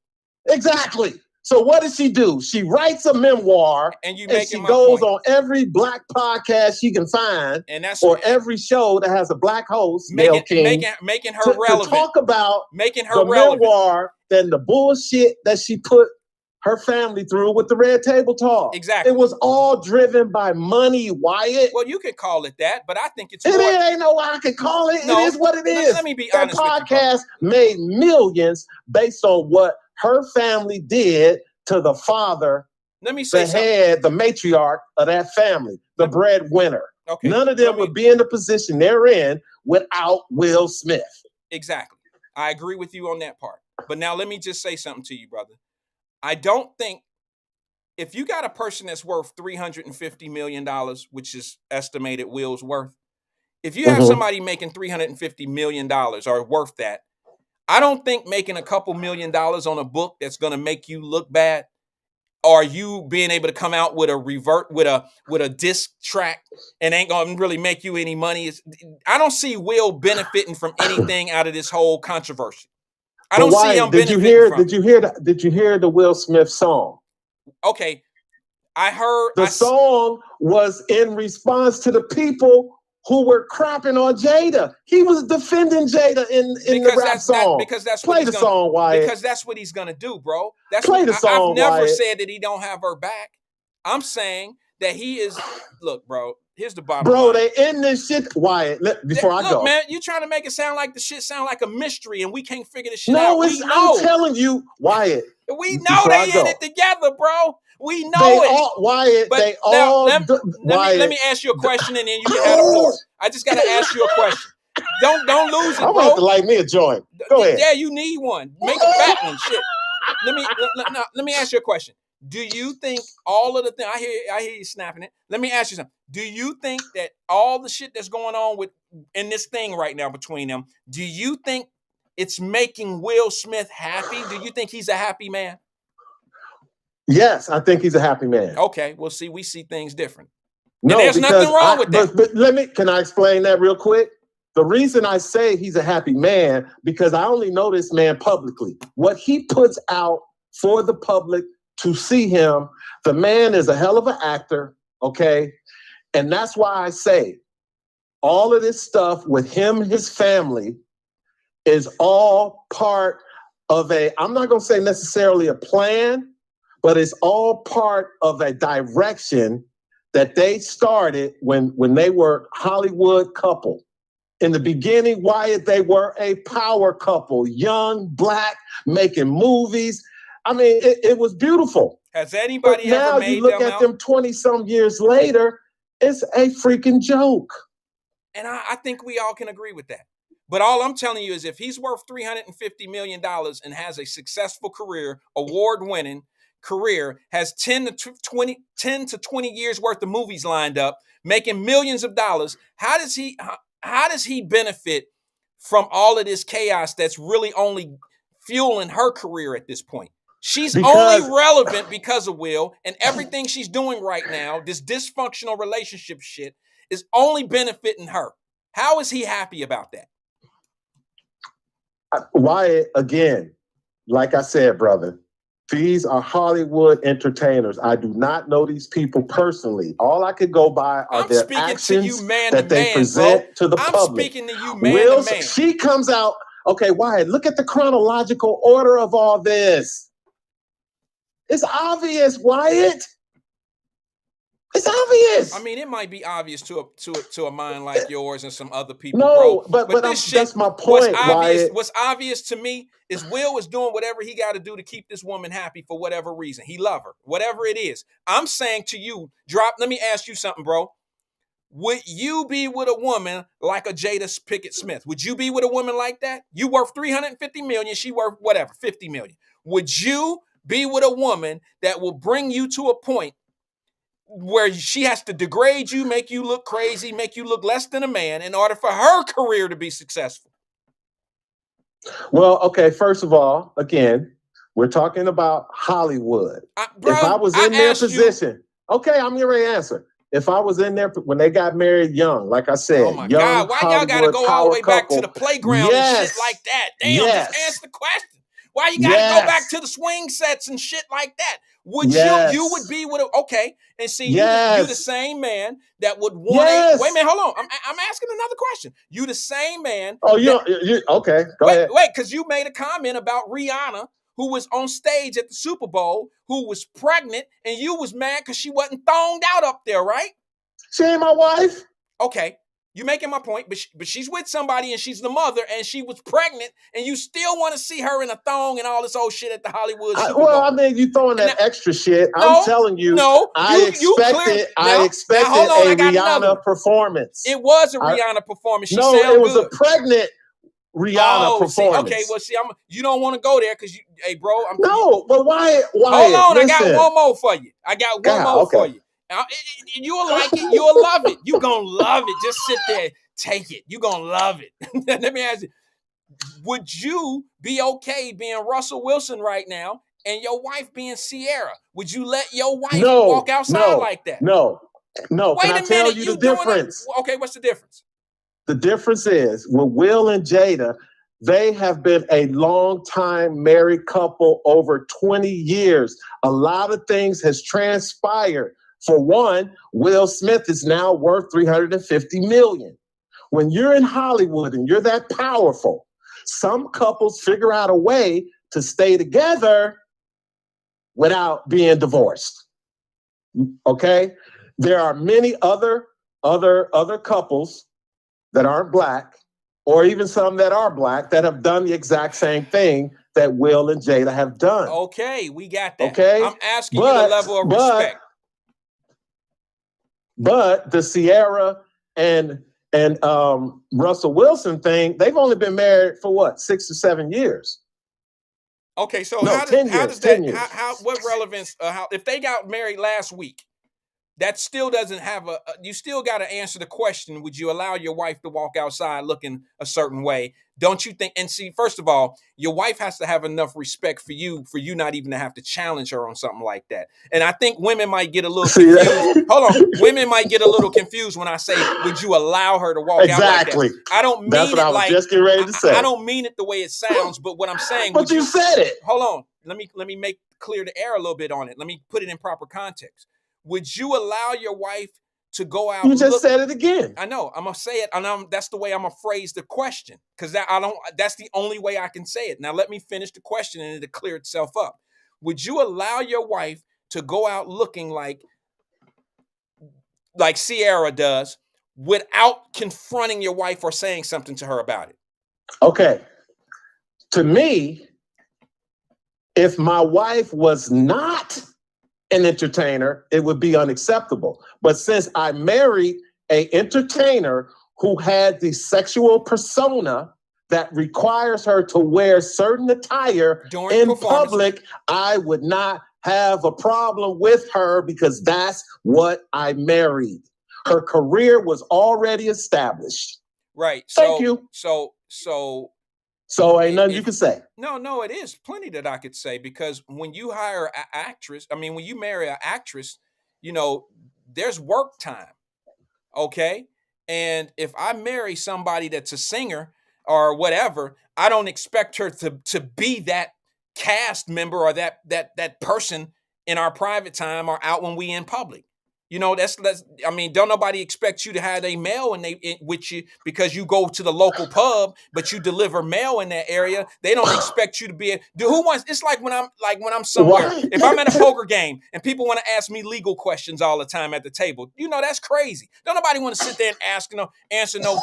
Exactly. So what does she do? She writes a memoir, and she goes on every black podcast she can find, or every show that has a black host, making her relevant. To talk about making her relevant. Memoir than the bullshit that she put her family through with the Red Table Talk. Exactly. It was all driven by money, Wyatt. Well, you could call it that, but I think it's It ain't no way I can call it. No, it is what it is. Let me be that honest podcast with you, made millions based on what her family did to the father, let me say the matriarch of that family, the breadwinner. Okay. None of them would be in the position they're in without Will Smith. Exactly. I agree with you on that part. But now let me just say something to you, brother. I don't think if you got a person that's worth $350 million, which is estimated Will's worth, if you have somebody making $350 million or worth that, I don't think making a couple $1 million on a book that's going to make you look bad, or you being able to come out with a disc track and ain't going to really make you any money. I don't see Will benefiting from anything out of this whole controversy. I don't see him benefiting from it. Did you hear the Will Smith song? Okay. I heard the song was in response to the people who were crapping on Jada. He was defending Jada in the rap song. Because that's Play the song, Wyatt. Because that's what he's gonna do, bro. Play the song, I've never Wyatt. said that he don't have her back. I'm saying that he is. Look, bro. Here's the bottom line. Bro, they in this shit, Wyatt. Before I go, man, you trying to make it sound like the shit sound like a mystery, and we can't figure this shit out. No, I'm telling you, Wyatt. We know they in it together, bro. We know it. Wyatt, but they now, all. Let me ask you a question, and then you can have the floor. I just gotta ask you a question. Don't lose it, I'm bro. gonna have to light me a joint. Go ahead. Yeah, you need one. Make a fat one. Shit. Let me ask you a question. Do you think all of the things I hear you snapping it? Let me ask you something. Do you think that all the shit that's going on in this thing right now between them, do you think it's making Will Smith happy? Do you think he's a happy man? Yes, I think he's a happy man. Okay, well, we see things different. No, and there's nothing wrong with that. But can I explain that real quick? The reason I say he's a happy man, because I only know this man publicly. What he puts out for the public to see him, the man is a hell of an actor, okay? And that's why I say all of this stuff with him, his family, is all part of I'm not gonna say necessarily a plan, but it's all part of a direction that they started when they were Hollywood couple. In the beginning, Wyatt, they were a power couple, young, black, making movies. I mean, it was beautiful. Has anybody ever made them out? Now you look at them 20-some years later, it's a freaking joke. And I think we all can agree with that. But all I'm telling you is if he's worth $350 million and has a successful career, award-winning career, has 10 to 20 years worth of movies lined up, making millions of dollars, how does he benefit from all of this chaos that's really only fueling her career at this point? She's only relevant because of Will, and everything she's doing right now, this dysfunctional relationship shit, is only benefiting her. How is he happy about that? Wyatt, again, like I said, brother, these are Hollywood entertainers. I do not know these people personally. All I could go by are their actions that they present to the public. I'm speaking to you, man to man. She comes out, okay, Wyatt, look at the chronological order of all this. It's obvious, Wyatt. It's obvious. I mean, it might be obvious to a mind like yours and some other people. No, bro. but that's my point. What's obvious to me is Will is doing whatever he got to do to keep this woman happy for whatever reason. He love her, whatever it is. I'm saying to you, let me ask you something, bro. Would you be with a woman like a Jada Pinkett Smith? Would you be with a woman like that? You worth $350 million. She worth whatever, $50 million. Would you be with a woman that will bring you to a point where she has to degrade you, make you look crazy, make you look less than a man in order for her career to be successful? Well, okay, first of all, again, we're talking about Hollywood. If I was in their position, okay, I'm your answer. If I was in there when they got married young, like I said, oh my God, why y'all gotta go all the way back to the playground and shit like that? Damn, just answer the question. Why you gotta go back to the swing sets and shit like that? Would you would be with okay, and see you the same man that would want wait a minute, hold on. I'm asking another question. You the same man. Oh, you okay, go ahead. Wait, because you made a comment about Rihanna, who was on stage at the Super Bowl, who was pregnant, and you was mad because she wasn't thonged out up there, right? She ain't my wife. Okay. You're making my point, but she's with somebody and she's the mother and she was pregnant and you still want to see her in a thong and all this old shit at the Hollywood Super Bowl. Well, I mean, you throwing that extra shit. I'm telling you, I expected a Rihanna performance. It was a Rihanna performance. It was a pregnant Rihanna performance. Okay, well, you don't want to go there because bro. But why? Hold on, listen. I got one more for you. For you. You'll like it. You'll love it. You're going to love it. Just sit there. Take it. You're going to love it. Let me ask you, would you be okay being Russell Wilson right now and your wife being Sierra? Would you let your wife walk outside like that? No. Wait Can I tell you the difference? Okay, what's the difference? The difference is with Will and Jada, they have been a long-time married couple over 20 years. A lot of things has transpired For one, Will Smith is now worth $350 million. When you're in Hollywood and you're that powerful, some couples figure out a way to stay together without being divorced. Okay? There are many other couples that aren't Black, or even some that are Black, that have done the exact same thing that Will and Jada have done. Okay, we got that. Okay? I'm asking you the level of respect. But the Sierra and Russell Wilson thing, they've only been married for what, 6 or 7 years? Okay, so No, how 10 does years. that what relevance if they got married last week? That still doesn't have you still got to answer the question, would you allow your wife to walk outside looking a certain way? Don't you think? And see, first of all, your wife has to have enough respect for you not even to have to challenge her on something like that. And I think women might get a little confused. Hold on. Women might get a little confused when I say, would you allow her to walk out like that? I don't mean That's what I was just getting ready to say. I don't mean it the way it sounds, but what I'm saying. But you said it. Hold on. Let me make clear the air a little bit on it. Let me put it in proper context. Would you allow your wife to go out? You just said it again. I know. I'm gonna say it, and that's the way I'm gonna phrase the question, because that's the only way I can say it. Now let me finish the question, and it'll clear itself up. Would you allow your wife to go out looking like Sierra does, without confronting your wife or saying something to her about it? Okay. To me, if my wife was not an entertainer, it would be unacceptable. But since I married an entertainer who had the sexual persona that requires her to wear certain attire in public, I would not have a problem with her, because that's what I married. Her career was already established. Right. Thank you. So ain't nothing you can say. No, it is plenty that I could say, because when you hire an actress, when you marry an actress, there's work time. Okay. And if I marry somebody that's a singer or whatever, I don't expect her to be that cast member or that person in our private time or out when we in public. Don't nobody expect you to have a mail with you because you go to the local pub, but you deliver mail in that area. They don't expect you to be it's like when I'm somewhere, if I'm at a poker game and people want to ask me legal questions all the time at the table, that's crazy. Don't nobody want to sit there and answer no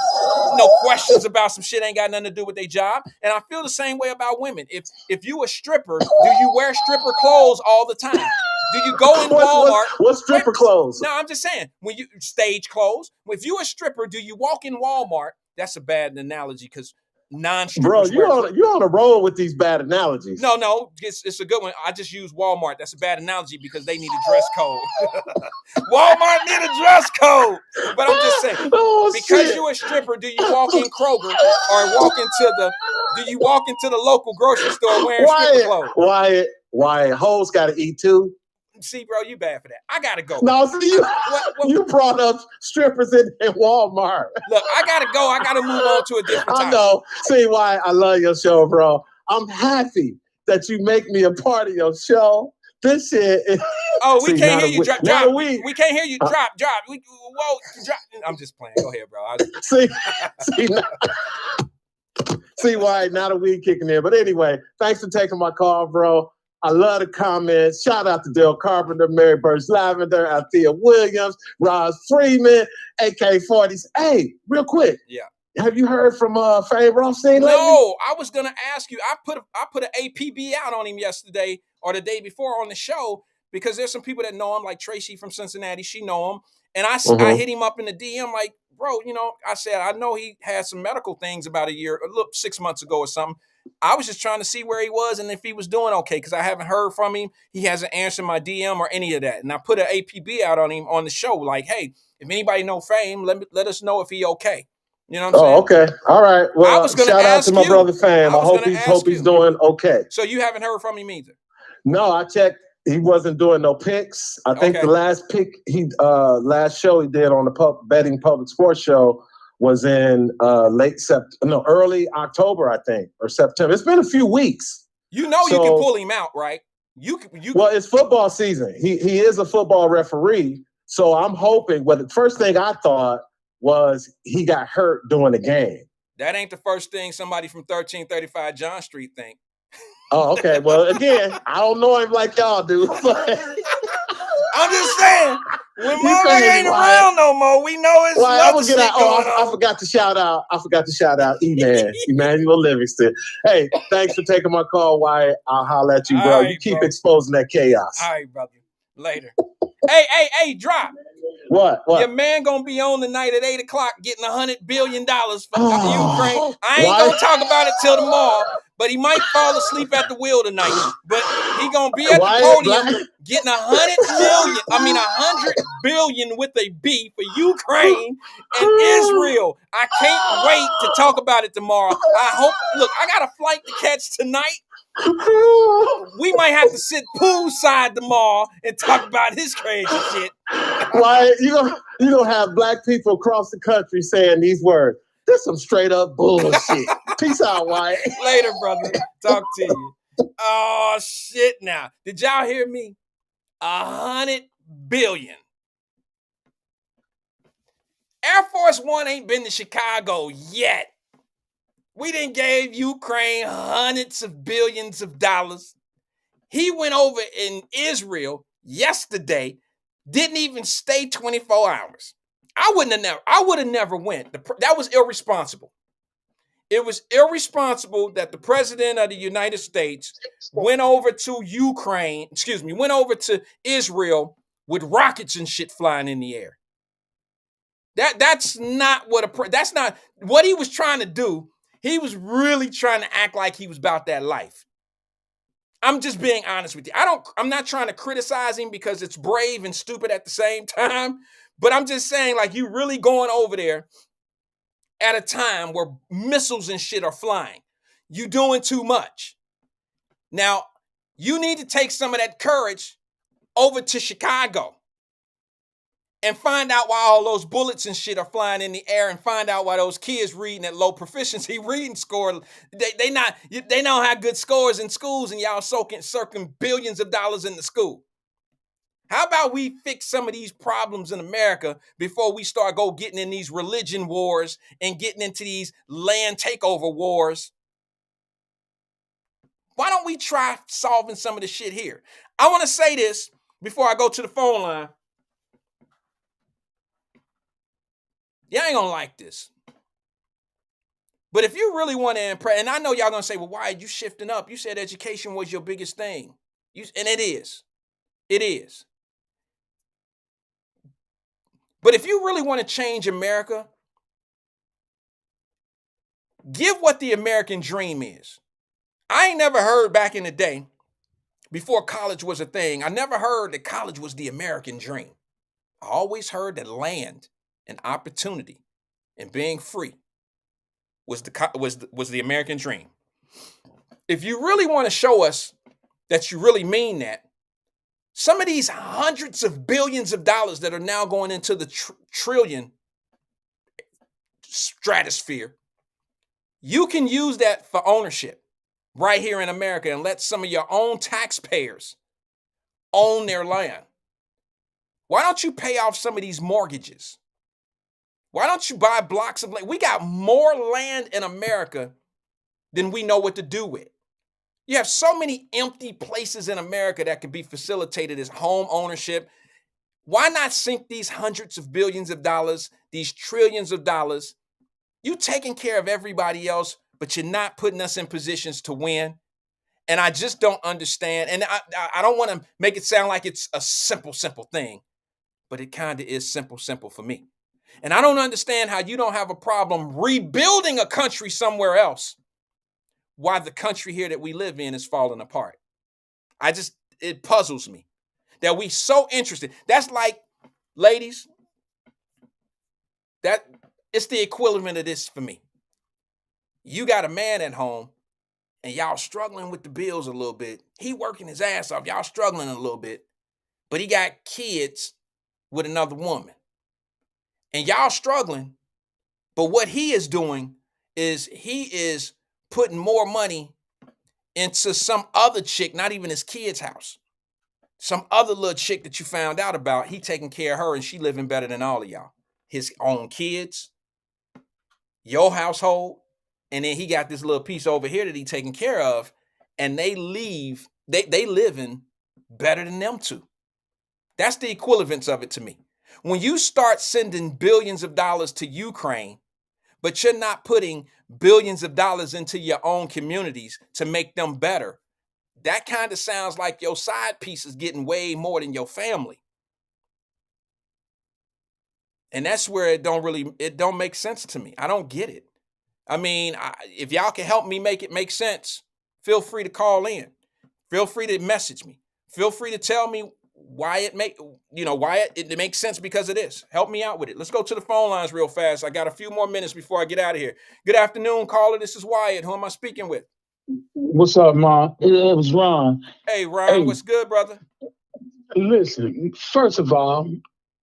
questions about some shit ain't got nothing to do with their job. And I feel the same way about women. If you a stripper, do you wear stripper clothes all the time? Do you go in Walmart? What's stripper clothes? No, I'm just saying, when you stage clothes, if you a stripper, do you walk in Walmart? That's a bad analogy, because non-strippers you're on a roll with these bad analogies. No, it's a good one. I just use Walmart. That's a bad analogy because they need a dress code. Walmart need a dress code. But I'm just saying, because you're a stripper, do you walk in Kroger or do you walk into the local grocery store wearing stripper clothes? Wyatt, hoes got to eat too. See, bro, you bad for that. I gotta go. No, see, you brought up strippers in Walmart. Look, I gotta go. I gotta move on to a different topic. I know. See why I love your show, bro. I'm happy that you make me a part of your show. This shit is... Oh, we can't hear you. Drop. We can't hear you. Drop. Drop. I'm just playing. Go ahead, bro. See why not a weed kicking in. But anyway, thanks for taking my call, bro. I love the comments. Shout out to Dale Carpenter, Mary Birch Lavender, Althea Williams, Roz Freeman, AK-40s. Hey, real quick. Yeah. Have you heard from Fame Rothstein lately? No, I was gonna ask you. I put an APB out on him yesterday or the day before on the show, because there's some people that know him, like Tracy from Cincinnati. She know him, and I hit him up in the DM like, bro, I said I know he had some medical things about 6 months ago or something. I was just trying to see where he was and if he was doing okay, because I haven't heard from him. He hasn't answered my DM or any of that. And I put an APB out on him on the show, like, hey, if anybody know Fame, let us know if he okay. You know what I'm saying? Oh, okay. All right. Well, I was gonna shout out to my brother Fame. I hope he's doing okay. So you haven't heard from him either? No, I checked. He wasn't doing no picks. I think the last pick last show he did on the betting public sports show was in early October, I think, or September. It's been a few weeks. You can pull him out, right? Well, it's football season. He is a football referee, so I'm hoping. Well, the first thing I thought was he got hurt during the game. That ain't the first thing somebody from 1335 John Street think. Oh, okay. Well, again, I don't know him like y'all do. I'm just saying, when motherfucker ain't around no more, we know it's other shit going on. I forgot to shout out E-Man, Emmanuel Livingston. Hey, thanks for taking my call, Wyatt. I'll holler at you, bro. Right, you keep bro. exposing that chaos. All right, brother. Later. Hey, drop. What? Your man gonna be on tonight at 8 o'clock getting $100 billion for Ukraine. I ain't gonna talk about it till tomorrow, but he might fall asleep at the wheel tonight. But he gonna be at the podium getting $100 billion with a B for Ukraine and Israel. I can't wait to talk about it tomorrow. I got a flight to catch tonight. We might have to sit poolside tomorrow and talk about his crazy shit. Why you gonna have black people across the country saying these words? This some straight up bullshit. Peace out, Wyatt. Later, brother. Talk to you. Oh shit! Now, did y'all hear me? $100 billion. Air Force One ain't been to Chicago yet. We done gave Ukraine hundreds of billions of dollars. He went over in Israel yesterday, didn't even stay 24 hours. I would have never went. That was irresponsible. It was irresponsible that the president of the United States went over to Israel with rockets and shit flying in the air. That's not what he was trying to do. He was really trying to act like he was about that life. I'm just being honest with you. I'm not trying to criticize him because it's brave and stupid at the same time, but I'm just saying, like, you really going over there at a time where missiles and shit are flying. You doing too much. Now, you need to take some of that courage over to Chicago and find out why all those bullets and shit are flying in the air, and find out why those kids reading at low proficiency reading score, they don't have good scores in schools, and y'all circling billions of dollars in the school. How about we fix some of these problems in America before we start getting in these religion wars and getting into these land takeover wars? Why don't we try solving some of the shit here? I want to say this before I go to the phone line. Y'all ain't gonna like this. But if you really want to impress, and I know y'all gonna say, well, why are you shifting up? You said education was your biggest thing. And it is. It is. But if you really want to change America, give what the American dream is. I ain't never heard back in the day, before college was a thing, I never heard that college was the American dream. I always heard that land and opportunity and being free was the American dream. If you really want to show us that you really mean that, some of these hundreds of billions of dollars that are now going into the trillion stratosphere, you can use that for ownership right here in America and let some of your own taxpayers own their land. Why don't you pay off some of these mortgages? Why don't you buy blocks of land? We got more land in America than we know what to do with. You have so many empty places in America that can be facilitated as home ownership. Why not sink these hundreds of billions of dollars, these trillions of dollars? You taking care of everybody else, but you're not putting us in positions to win. And I just don't understand. And I don't want to make it sound like it's a simple thing, but it kind of is simple for me. And I don't understand how you don't have a problem rebuilding a country somewhere else, why the country here that we live in is falling apart. It puzzles me that we so interested. That's like, ladies, that it's the equivalent of this for me. You got a man at home and y'all struggling with the bills a little bit. He working his ass off. Y'all struggling a little bit, but he got kids with another woman. And y'all struggling, but what he is doing is he is putting more money into some other chick, not even his kid's house. Some other little chick that you found out about, he taking care of her and she living better than all of y'all. His own kids, your household, and then he got this little piece over here that he taking care of, and they living better than them two. That's the equivalence of it to me. When you start sending billions of dollars to Ukraine, but you're not putting billions of dollars into your own communities to make them better, that kind of sounds like your side piece is getting way more than your family. And that's where it don't make sense to me. I don't get it. I mean, if y'all can help me make it make sense, feel free to call in. Feel free to message me. Feel free to tell me why it makes sense because of this. Help me out with it. Let's go to the phone lines real fast. I got a few more minutes before I get out of here. Good afternoon, caller. This is Wyatt. Who am I speaking with? What's up, Ma? It was Ron. Hey, Ron. Hey. What's good, brother? Listen, first of all,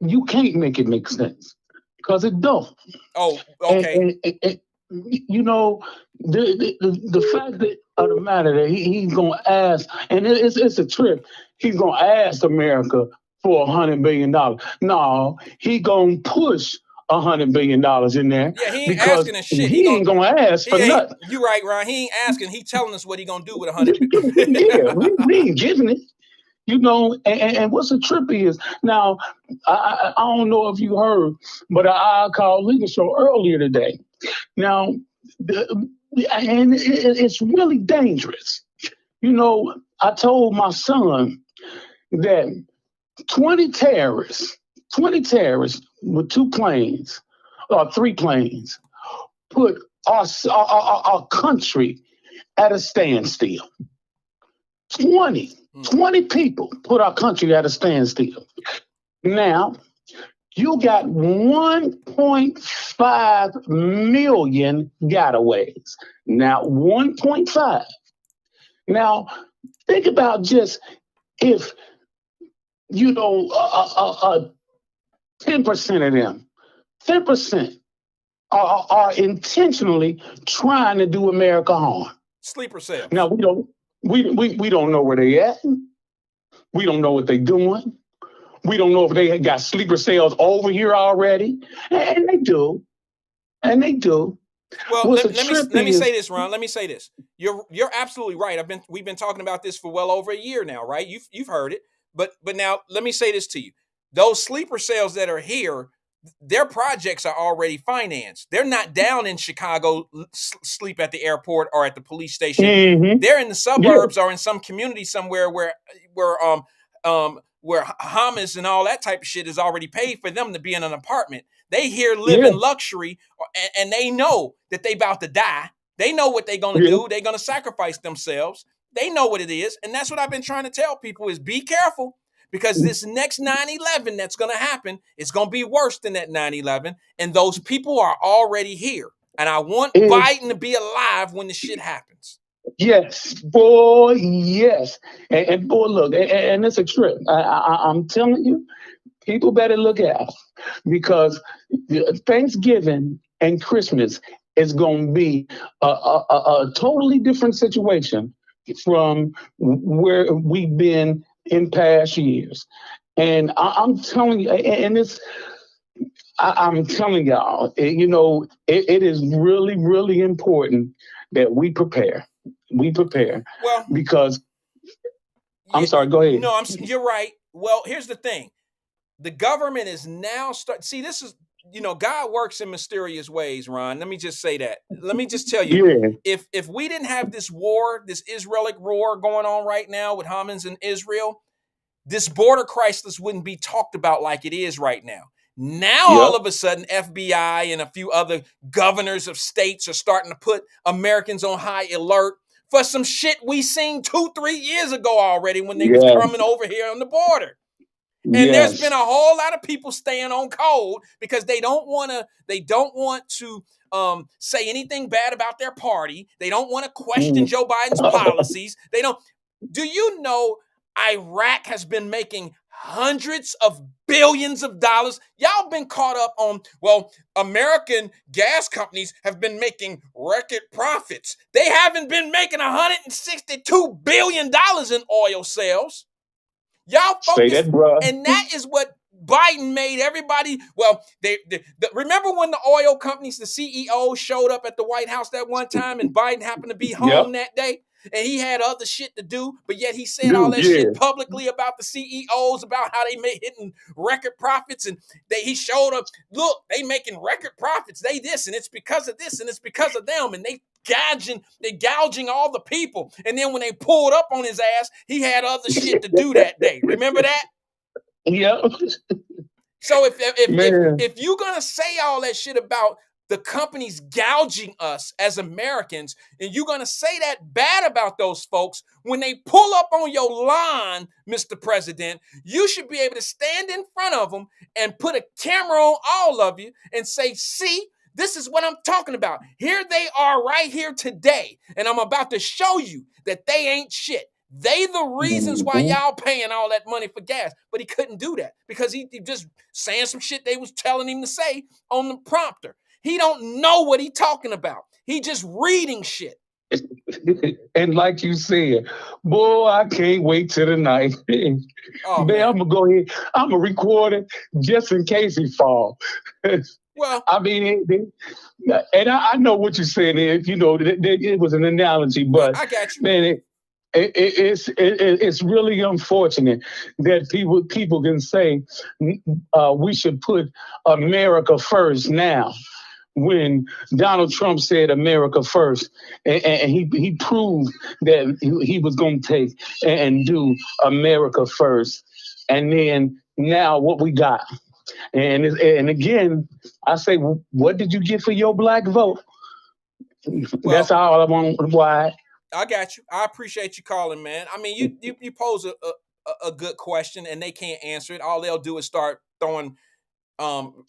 you can't make it make sense because it don't. Oh, okay. And you know, the fact that of the matter that he's gonna ask, and it's a trick. He's gonna ask America for $100 billion. No, he gonna push $100 billion in there. Yeah, he ain't because asking a shit. He ain't gonna ask for nothing. You right, Ron. He ain't asking. He telling us what he gonna do with 100. Yeah, we ain't giving it. You know, and what's a trip is now, I don't know if you heard, but I called Legal Show earlier today. Now, and it's really dangerous. You know, I told my son that 20 terrorists with 2 planes or 3 planes put our country at a standstill. 20 people put our country at a standstill. Now, you got 1.5 million gotaways. Now, 1.5. Now, think about just if, 10% of them, 10% are intentionally trying to do America harm. Sleeper cells. Now, we don't know where they at. We don't know what they're doing. We don't know if they got sleeper cells over here already. And they do. Well, let me say this, Ron. Let me say this. You're absolutely right. We've been talking about this for well over a year now, right? You've heard it. But now let me say this to you. Those sleeper cells that are here, their projects are already financed. They're not down in Chicago, sleep at the airport or at the police station. Mm-hmm. They're in the suburbs or in some community somewhere where Hamas and all that type of shit is already paid for them to be in an apartment. They here live in luxury, and they know that they about to die. They know what they're going to do. They're going to sacrifice themselves. They know what it is, and that's what I've been trying to tell people is be careful. Because this next 9/11 that's going to happen is going to be worse than that 9/11. And those people are already here. And I want Biden to be alive when the shit happens. Yes, boy, yes. And boy, look, and it's a trip. I'm telling you, people better look out. Because Thanksgiving and Christmas is going to be a totally different situation from where we've been in past years. And I'm telling you, and I'm telling y'all, it is really, really important that we prepare. Well, because I'm sorry, go ahead. No, you're right. Well, here's the thing. The government is now this is, God works in mysterious ways, Ron. Let me just say that. Let me just tell you, if we didn't have this war, this Israelic war going on right now with Hamas and Israel, this border crisis wouldn't be talked about like it is right now. Now, all of a sudden, FBI and a few other governors of states are starting to put Americans on high alert for some shit we seen 2-3 years ago already when they was coming over here on the border. And there's been a whole lot of people staying on code because they don't want to say anything bad about their party. They don't want to question Joe Biden's policies. Do you know Iraq has been making hundreds of billions of dollars. Y'all been caught up on, well, American gas companies have been making record profits. They haven't been making $162 billion in oil sales. Y'all Say focus, that, bro. and that is what Biden made everybody. Well, remember when the oil companies, the CEOs showed up at the White House that one time, and Biden happened to be home that day, and he had other shit to do, but yet he said all that shit publicly about the CEOs, about how they hitting record profits, and he showed up. Look, they making record profits. They this, and it's because of this, and it's because of them, and they gouging all the people. And then when they pulled up on his ass, he had other shit to do that day. Remember that? Yeah. So if you're gonna say all that shit about the companies gouging us as Americans, and you're gonna say that bad about those folks, when they pull up on your line, Mr. President, you should be able to stand in front of them and put a camera on all of you and say, see, this is what I'm talking about. Here they are right here today, and I'm about to show you that they ain't shit. They the reasons why y'all paying all that money for gas. But he couldn't do that because he just saying some shit they was telling him to say on the prompter. He don't know what he talking about. He just reading shit. And like you said, boy, I can't wait till the night. Oh, man, I'm gonna go ahead. I'm gonna record it just in case he fall. Well, I mean, and I know what you're saying. You know, it was an analogy, but I got you, man. It's really unfortunate that people can say we should put America first now, when Donald Trump said America first, and he proved that he was going to take and do America first, and then now what we got, and again, I say, what did you get for your black vote? That's all I want. Why? I got you. I appreciate you calling, man. I mean, you pose a good question, and they can't answer it. All they'll do is start throwing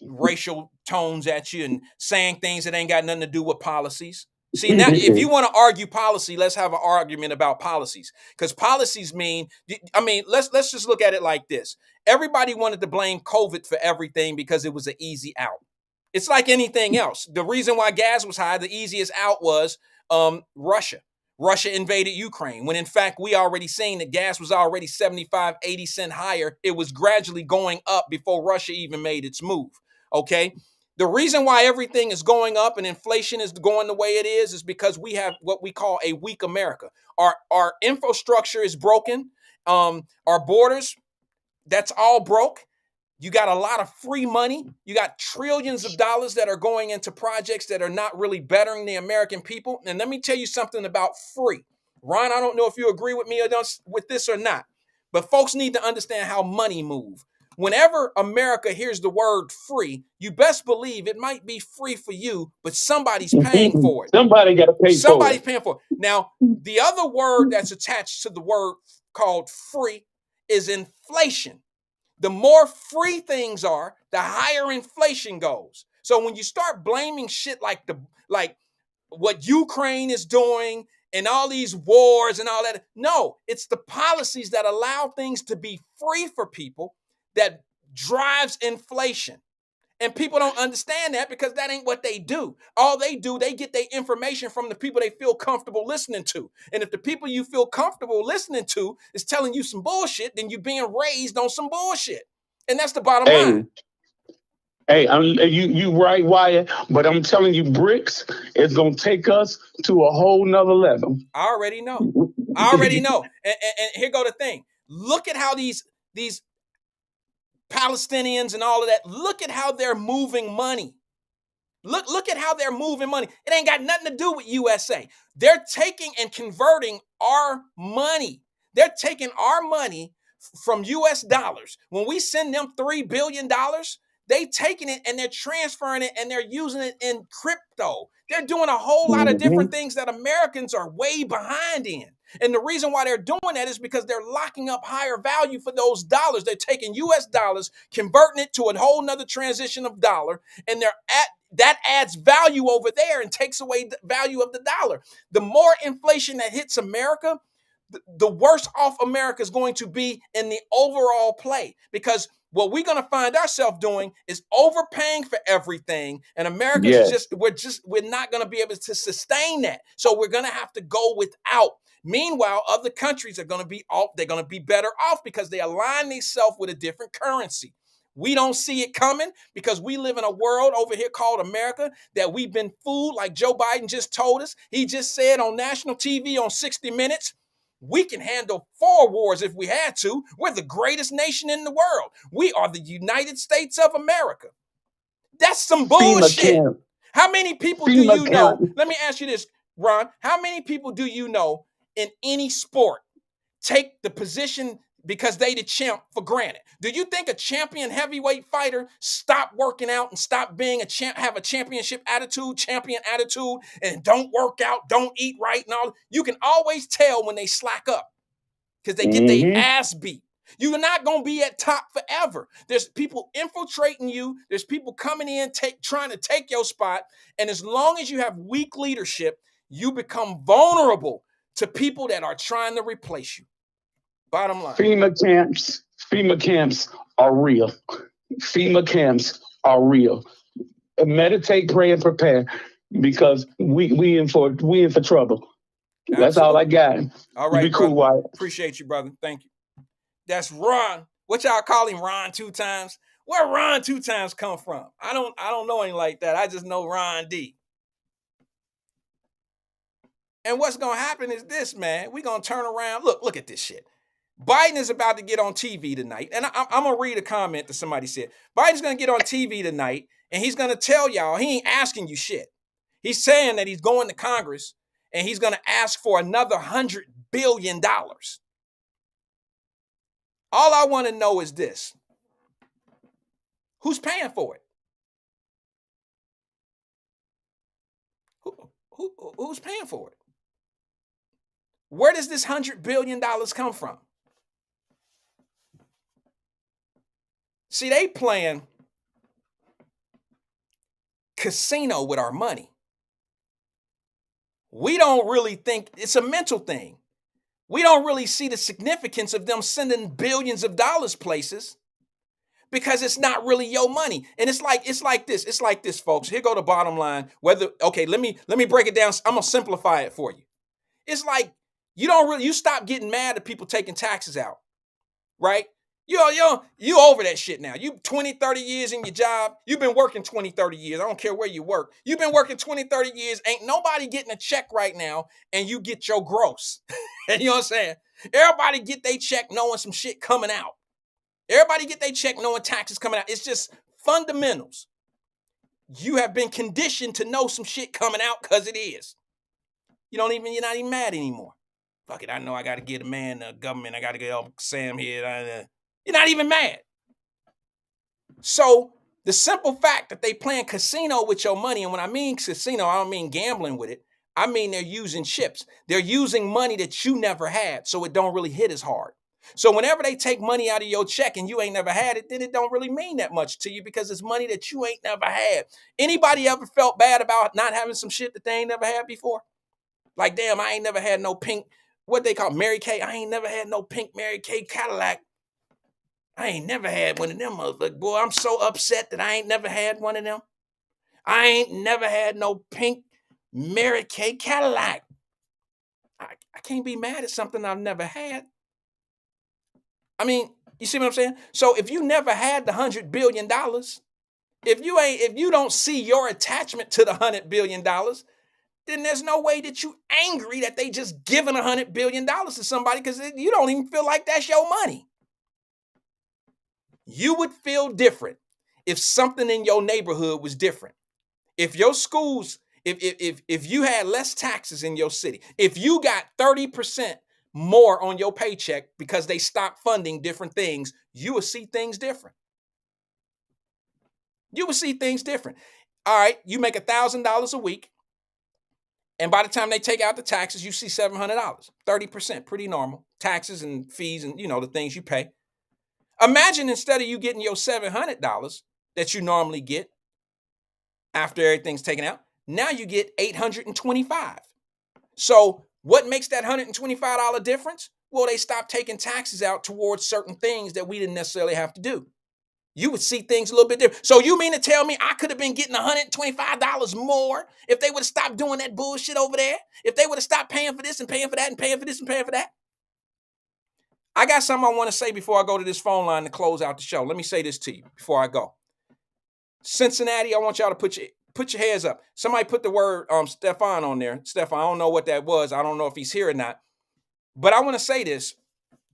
racial tones at you and saying things that ain't got nothing to do with policies. See, now, if you want to argue policy, let's have an argument about policies. Because policies mean, I mean, let's just look at it like this. Everybody wanted to blame COVID for everything because it was an easy out. It's like anything else. The reason why gas was high, the easiest out was Russia. Russia invaded Ukraine, when in fact we already seen that gas was already 75, 80 cents higher. It was gradually going up before Russia even made its move, okay? The reason why everything is going up and inflation is going the way it is because we have what we call a weak America. Our infrastructure is broken. Our borders, that's all broke. You got a lot of free money. You got trillions of dollars that are going into projects that are not really bettering the American people. And let me tell you something about free. Ron, I don't know if you agree with me with this or not, but folks need to understand how money moves. Whenever America hears the word free, you best believe it might be free for you, but somebody's paying for it. Somebody got to pay for it. Somebody's paying for it. Now, the other word that's attached to the word called free is inflation. The more free things are, the higher inflation goes. So when you start blaming shit like what Ukraine is doing and all these wars and all that, no, it's the policies that allow things to be free for people that drives inflation. And people don't understand that because that ain't what they do. All they do, they get their information from the people they feel comfortable listening to. And if the people you feel comfortable listening to is telling you some bullshit, then you're being raised on some bullshit. And that's the bottom line. Hey, you right, Wyatt, but I'm telling you, BRICS is going to take us to a whole nother level. I already know. And here go the thing. Look at how these Palestinians and all of that, look at how they're moving money. Look at how they're moving money. It ain't got nothing to do with USA. They're taking and converting our money. They're taking our money from US dollars. When we send them $3 billion, they taking it and they're transferring it and they're using it in crypto. They're doing a whole lot of different things that Americans are way behind in. And the reason why they're doing that is because they're locking up higher value for those dollars. They're taking US dollars, converting it to a whole nother transition of dollar, and that adds value over there and takes away the value of the dollar. The more inflation that hits America, the worse off America is going to be in the overall play, because What we're going to find ourselves doing is overpaying for everything. And Americans Yes. we're not going to be able to sustain that. So we're going to have to go without. Meanwhile, other countries are going to be off. They're going to be better off because they align themselves with a different currency. We don't see it coming because we live in a world over here called America that we've been fooled, like Joe Biden just told us. He just said on national TV on 60 Minutes, we can handle 4 wars if we had to. We're the greatest nation in the world. We are the United States of America. That's some bullshit. How many people do you know? Let me ask you this, Ron. How many people do you know in any sport take the position because they the champ for granted? Do you think a champion heavyweight fighter stop working out and stop being a champ, have a championship attitude, champion attitude, and don't work out, don't eat right and all? You can always tell when they slack up because they get their ass beat. You're not going to be at top forever. There's people infiltrating you. There's people coming in, trying to take your spot. And as long as you have weak leadership, you become vulnerable to people that are trying to replace you. Bottom line. FEMA camps are real. FEMA camps are real. Meditate, pray, and prepare because we in for trouble. Absolutely. That's all I got. All right, be cool, Wyatt. Appreciate you, brother. Thank you. That's Ron. What y'all call him, Ron 2 times? Where Ron 2 times come from? I don't know anything like that. I just know Ron D. And what's gonna happen is this, man. We're gonna turn around. Look at this shit. Biden is about to get on TV tonight. And I'm gonna read a comment that somebody said. Biden's gonna get on TV tonight, and he's gonna tell y'all he ain't asking you shit. He's saying that he's going to Congress and he's gonna ask for another $100 billion. All I want to know is this. Who's paying for it? Who's paying for it? Where does this $100 billion come from? See, they playing casino with our money. We don't really think it's a mental thing. We don't really see the significance of them sending billions of dollars places because it's not really your money. And it's like this, folks. Here go the bottom line. Let me break it down. I'm gonna simplify it for you. It's like you stop getting mad at people taking taxes out, right? You over that shit now. You 20, 30 years in your job. You've been working 20, 30 years. I don't care where you work. You've been working 20, 30 years. Ain't nobody getting a check right now, and you get your gross. And you know what I'm saying? Everybody get their check knowing some shit coming out. Everybody get their check knowing taxes coming out. It's just fundamentals. You have been conditioned to know some shit coming out because it is. You're not even mad anymore. Fuck it, I know I got to get a man, the government. I got to get Sam here. You're not even mad. So the simple fact that they playing casino with your money, and when I mean casino, I don't mean gambling with it. I mean they're using chips. They're using money that you never had, so it don't really hit as hard. So whenever they take money out of your check and you ain't never had it, then it don't really mean that much to you because it's money that you ain't never had. Anybody ever felt bad about not having some shit that they ain't never had before? Like, damn, I ain't never had no pink, what they call Mary Kay. I ain't never had no pink Mary Kay Cadillac. I ain't never had one of them motherfuckers. Boy, I'm so upset that I ain't never had one of them. I ain't never had no pink Mary Kay Cadillac. I can't be mad at something I've never had. I mean, you see what I'm saying? So if you never had the $100 billion, if you don't see your attachment to the $100 billion, then there's no way that you angry that they just giving $100 billion to somebody because you don't even feel like that's your money. You would feel different if something in your neighborhood was different. If your schools, if you had less taxes in your city, if you got 30% more on your paycheck because they stopped funding different things, you would see things different. You would see things different. All right, you make $1,000 a week. And by the time they take out the taxes, you see $700, 30%, pretty normal. Taxes and fees and, the things you pay. Imagine instead of you getting your $700 that you normally get after everything's taken out, now you get $825. So what makes that $125 difference? Well, they stopped taking taxes out towards certain things that we didn't necessarily have to do. you would see things a little bit different. So you mean to tell me I could have been getting $125 more if they would have stopped doing that bullshit over there? If they would have stopped paying for this and paying for that and paying for this and paying for that? I got something I want to say before I go to this phone line to close out the show. Let me say this to you before I go. Cincinnati, I want y'all to put your hands up. Somebody put the word Stefan on there. Stefan, I don't know what that was. I don't know if he's here or not. But I want to say this.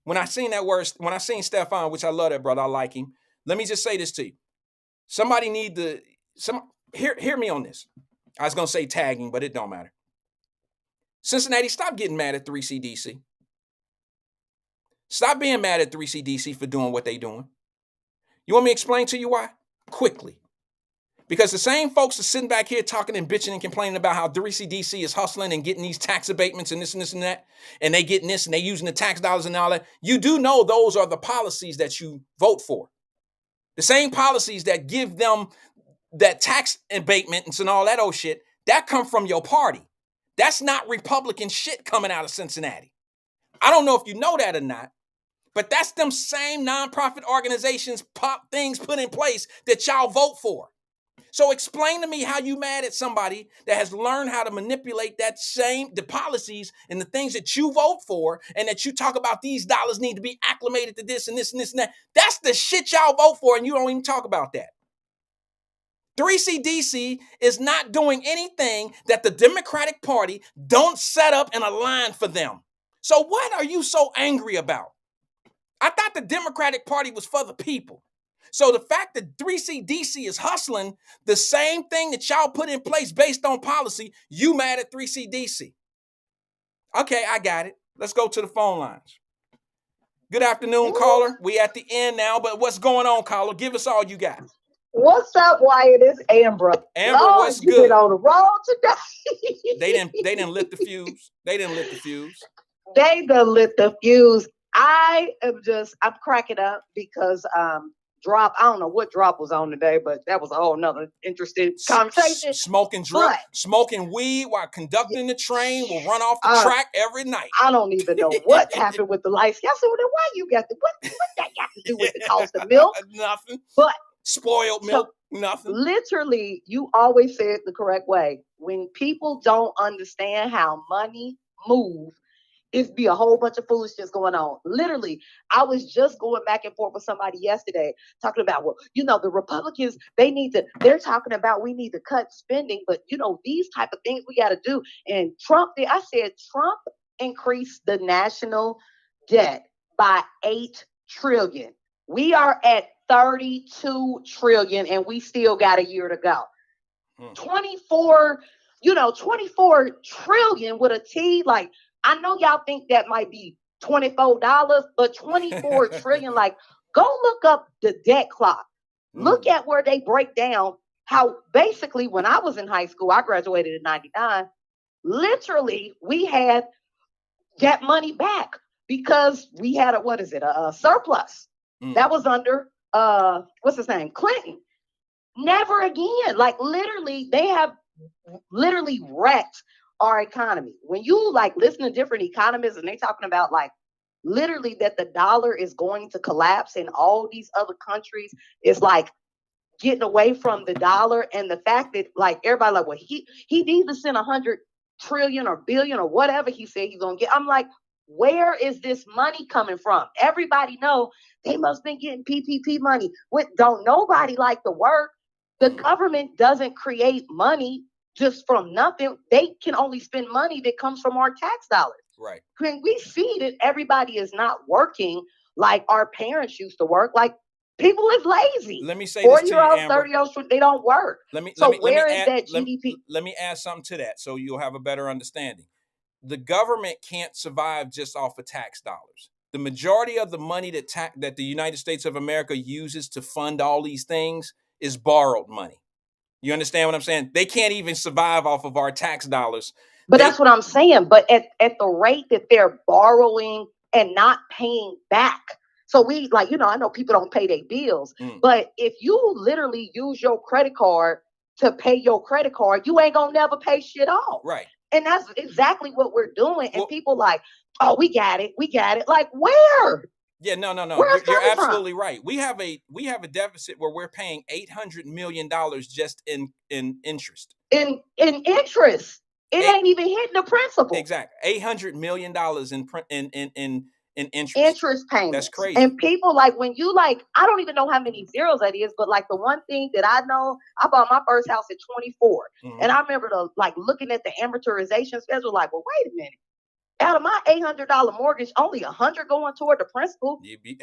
When I seen that word, when I seen Stefan, which I love that brother, I like him. Let me just say this to you. Somebody need to hear me on this. I was gonna say tagging, but it don't matter. Cincinnati, stop getting mad at 3CDC. Stop being mad at 3CDC for doing what they doing. You want me to explain to you why? Quickly. Because the same folks are sitting back here talking and bitching and complaining about how 3CDC is hustling and getting these tax abatements and this and this and that, and they getting this and they using the tax dollars and all that. You do know those are the policies that you vote for. The same policies that give them that tax abatements and all that old shit, that come from your party. That's not Republican shit coming out of Cincinnati. I don't know if you know that or not, but that's them same nonprofit organizations, things put in place that y'all vote for. So explain to me how you mad at somebody that has learned how to manipulate the policies and the things that you vote for, and that you talk about these dollars need to be acclimated to this and this and this and that. That's the shit y'all vote for, and you don't even talk about that. 3CDC is not doing anything that the Democratic Party don't set up and align for them. So what are you so angry about? I thought the Democratic Party was for the people. So the fact that 3CDC is hustling the same thing that y'all put in place based on policy, you mad at 3CDC. Okay, I got it. Let's go to the phone lines. Good afternoon, caller. We at the end now, but what's going on, caller? Give us all you got. What's up, Wyatt? It's Amber. Amber, Lord, what's you good? been on the road today. They didn't lit the fuse. They didn't lit the fuse. They done lit the fuse. I'm cracking up because Drop, I don't know what Drop was on today, but that was a whole nother interesting conversation. Smoking weed while conducting the train will run off the track every night. I don't even know what happened with the lights. I said, well, then why you got what that got to do with the cost of milk? Nothing. But spoiled milk, nothing. Literally, you always say it the correct way. When people don't understand how money moves, it'd be a whole bunch of foolishness going on. Literally, I was just going back and forth with somebody yesterday talking about, well, the Republicans, they're talking about we need to cut spending, but these type of things we got to do. And Trump increased the national debt by $8 trillion. We are at 32 trillion and we still got a year to go. 24 trillion with a T, like, I know y'all think that might be $24, but 24 trillion, like, go look up the debt clock. Look at where they break down how basically when I was in high school, I graduated in 99, literally we had that money back because we had a surplus. That was under, what's his name? Clinton. Never again. Like, literally, they have literally wrecked our economy. When you listen to different economists and they talking about literally that the dollar is going to collapse in all these other countries, it's getting away from the dollar, and the fact that everybody well, he needs to send 100 trillion or billion or whatever he said he's gonna get. I'm like, where is this money coming from? Everybody know they must been getting PPP money. Don't nobody like the work. The government doesn't create money just from nothing. They can only spend money that comes from our tax dollars. Right. When we see that everybody is not working like our parents used to work, people is lazy. Let me say this to you, Amber. 30-year-olds, they don't work. Where is that GDP? Let me add something to that so you'll have a better understanding. The government can't survive just off of tax dollars. The majority of the money that the United States of America uses to fund all these things is borrowed money. You understand what I'm saying? They can't even survive off of our tax dollars. But that's what I'm saying. But at the rate that they're borrowing and not paying back. So we I know people don't pay their bills, but if you literally use your credit card to pay your credit card, you ain't gonna never pay shit off. Right. And that's exactly what we're doing. And people oh, we got it. Like, where? Yeah, no. Where's You're coming absolutely from? right. We have a deficit where we're paying $800 million just in interest. In interest. It Eight, ain't even hitting the principal. exactly, $800 million in interest. Interest That's payments. crazy. And people like when you like, I don't even know how many zeros that is, but like the one thing that I know, I bought my first house at 24. Mm-hmm. And I remember like looking at the amortization schedule, like, well, wait a minute. Out of my $800 mortgage, only $100 going toward the principal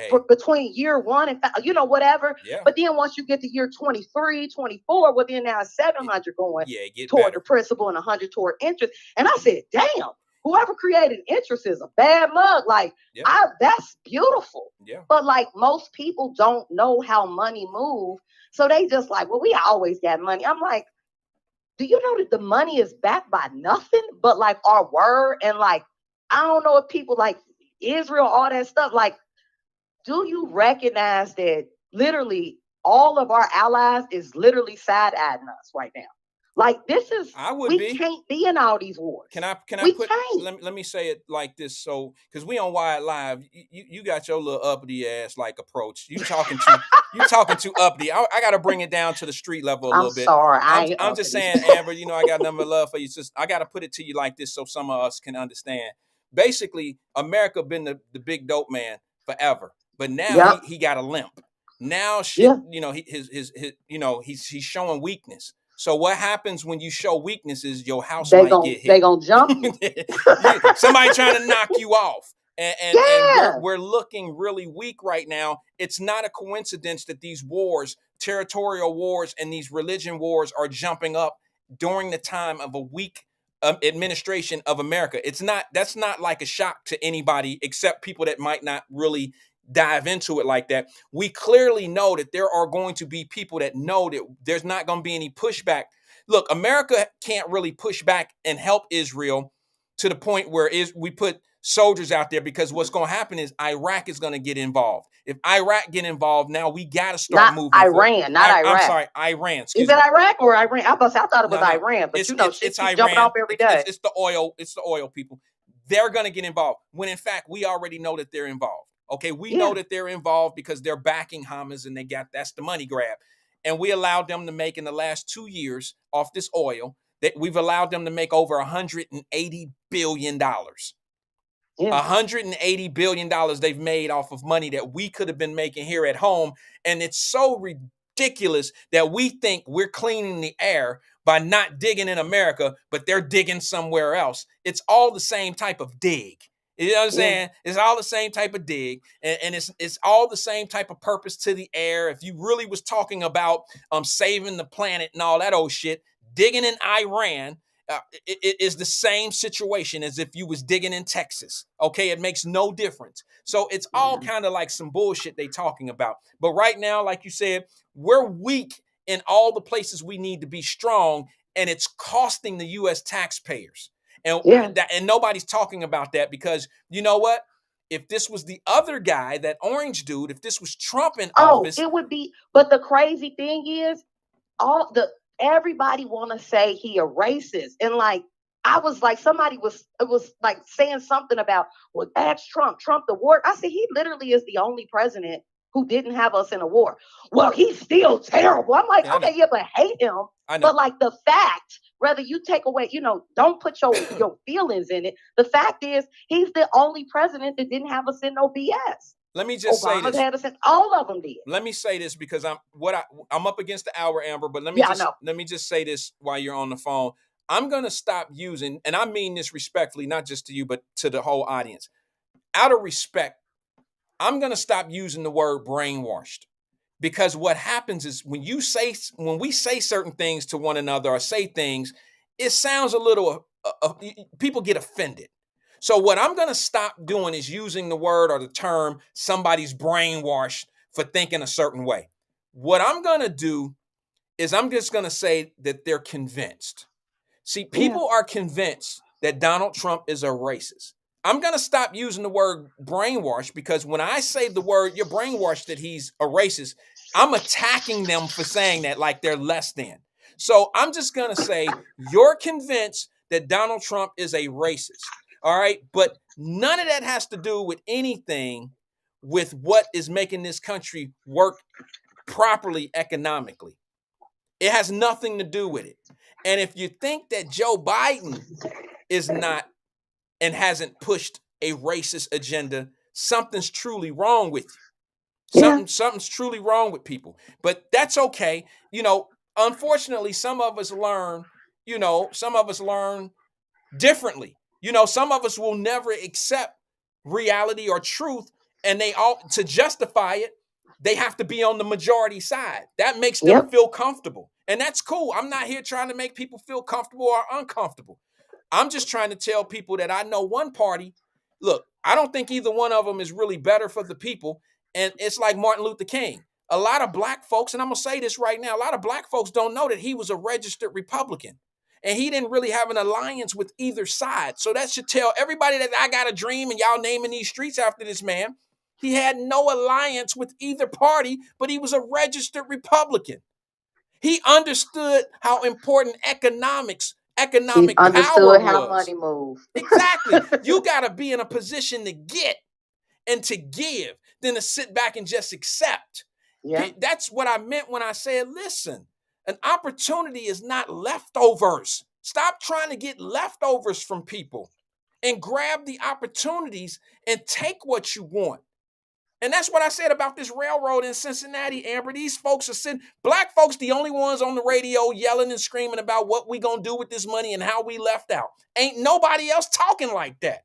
for between year 1 and whatever. Yeah. But then once you get to year 23, 24, well then now it's $700 going toward better. the principal and $100 toward interest. And I said, damn, whoever created interest is a bad mug. Like, that's beautiful. Yeah. But like most people don't know how money moves, so they just like, well, we always got money. I'm like, do you know that the money is backed by nothing but like our word? And like, I don't know if people like Israel, all that stuff. Like, do you recognize that literally all of our allies is literally side-eyeing us right now? Like, this is, can't be in all these wars. Can I we put, can't. let me say it like this. So, because we on Wyatt Live, you got your little uppity ass like approach. You talking to uppity. I got to bring it down to the street level a little bit. Sorry, I'm just saying, Amber, I got nothing but love for you. Just, I got to put it to you like this so some of us can understand. Basically, America been the big dope man forever, but now he got a limp. Now shit, he's showing weakness. So what happens when you show weaknesses? Your house might get hit. They gonna jump you. Somebody trying to knock you off. And we're looking really weak right now. It's not a coincidence that these wars, territorial wars, and these religion wars are jumping up during the time of a weak administration of America. That's not like a shock to anybody except people that might not really dive into it like that. We clearly know that there are going to be people that know that there's not going to be any pushback. Look, America can't really push back and help Israel to the point where we put soldiers out there, because what's going to happen is Iraq is going to get involved. If Iraq get involved, now we got to start moving. Iran, not Iraq. I'm sorry, Iran. Is it Iraq or Iran? I thought it was Iran, but it's Iran. Jumping off every day. It's the oil. It's the oil people. They're going to get involved when, in fact, we already know that they're involved. Okay, we know that they're involved because they're backing Hamas, and that's the money grab. And we allowed them to make in the last 2 years off this oil, that we've allowed them to make over $180 billion. $180 billion they've made off of money that we could have been making here at home. And it's so ridiculous that we think we're cleaning the air by not digging in America, but they're digging somewhere else. It's all the same type of dig. You know what I'm saying? It's all the same type of dig, and it's all the same type of purpose to the air. If you really was talking about saving the planet and all that old shit, digging in Iran, it is the same situation as if you was digging in Texas. Okay, it makes no difference. So it's all kind of like some bullshit they talking about. But right now, like you said, we're weak in all the places we need to be strong, and it's costing the U.S. taxpayers. And nobody's talking about that, because you know what? If this was the other guy, that orange dude, if this was Trump in office, it would be. But the crazy thing is, everybody want to say he a racist, and like I was like, it was like saying something about, well, ask Trump the war. I said, he literally is the only president who didn't have us in a war. Well, he's still terrible. I'm like, but hate him. But like the fact, whether you take away, don't put your feelings in it. The fact is, he's the only president that didn't have us in no BS. Let me just say this. Had us in, all of them did. Let me say this, because I'm up against the hour, Amber. But let me just say this while you're on the phone. I'm gonna stop using, and I mean this respectfully, not just to you, but to the whole audience. Out of respect, I'm gonna stop using the word brainwashed, because what happens is when we say certain things to one another, or say things, it sounds a little people get offended. So what I'm going to stop doing is using the word or the term somebody's brainwashed for thinking a certain way. What I'm going to do is I'm just going to say that they're convinced. See, people are convinced that Donald Trump is a racist. I'm going to stop using the word brainwashed, because when I say the word, you're brainwashed that he's a racist, I'm attacking them for saying that like they're less than. So I'm just going to say you're convinced that Donald Trump is a racist. All right. But none of that has to do with anything with what is making this country work properly economically. It has nothing to do with it. And if you think that Joe Biden is not and hasn't pushed a racist agenda, something's truly wrong with you. Something's truly wrong with people. But that's okay. Unfortunately, some of us learn differently. Some of us will never accept reality or truth, and to justify it, they have to be on the majority side. That makes them feel comfortable. And that's cool. I'm not here trying to make people feel comfortable or uncomfortable. I'm just trying to tell people that I know one party. Look, I don't think either one of them is really better for the people. And it's like Martin Luther King. A lot of black folks, and I'm going to say this right now, a lot of black folks don't know that he was a registered Republican. And he didn't really have an alliance with either side. So that should tell everybody that I got a dream and y'all naming these streets after this man. He had no alliance with either party, but he was a registered Republican. He understood how important economic power how was. money moves. Exactly. You got to be in a position to get and to give than to sit back and just accept. Yeah. That's what I meant when I said, listen, an opportunity is not leftovers. Stop trying to get leftovers from people and grab the opportunities and take what you want. And that's what I said about this railroad in Cincinnati, Amber. These folks are sitting, black folks, the only ones on the radio yelling and screaming about what we gonna do with this money and how we left out. Ain't nobody else talking like that.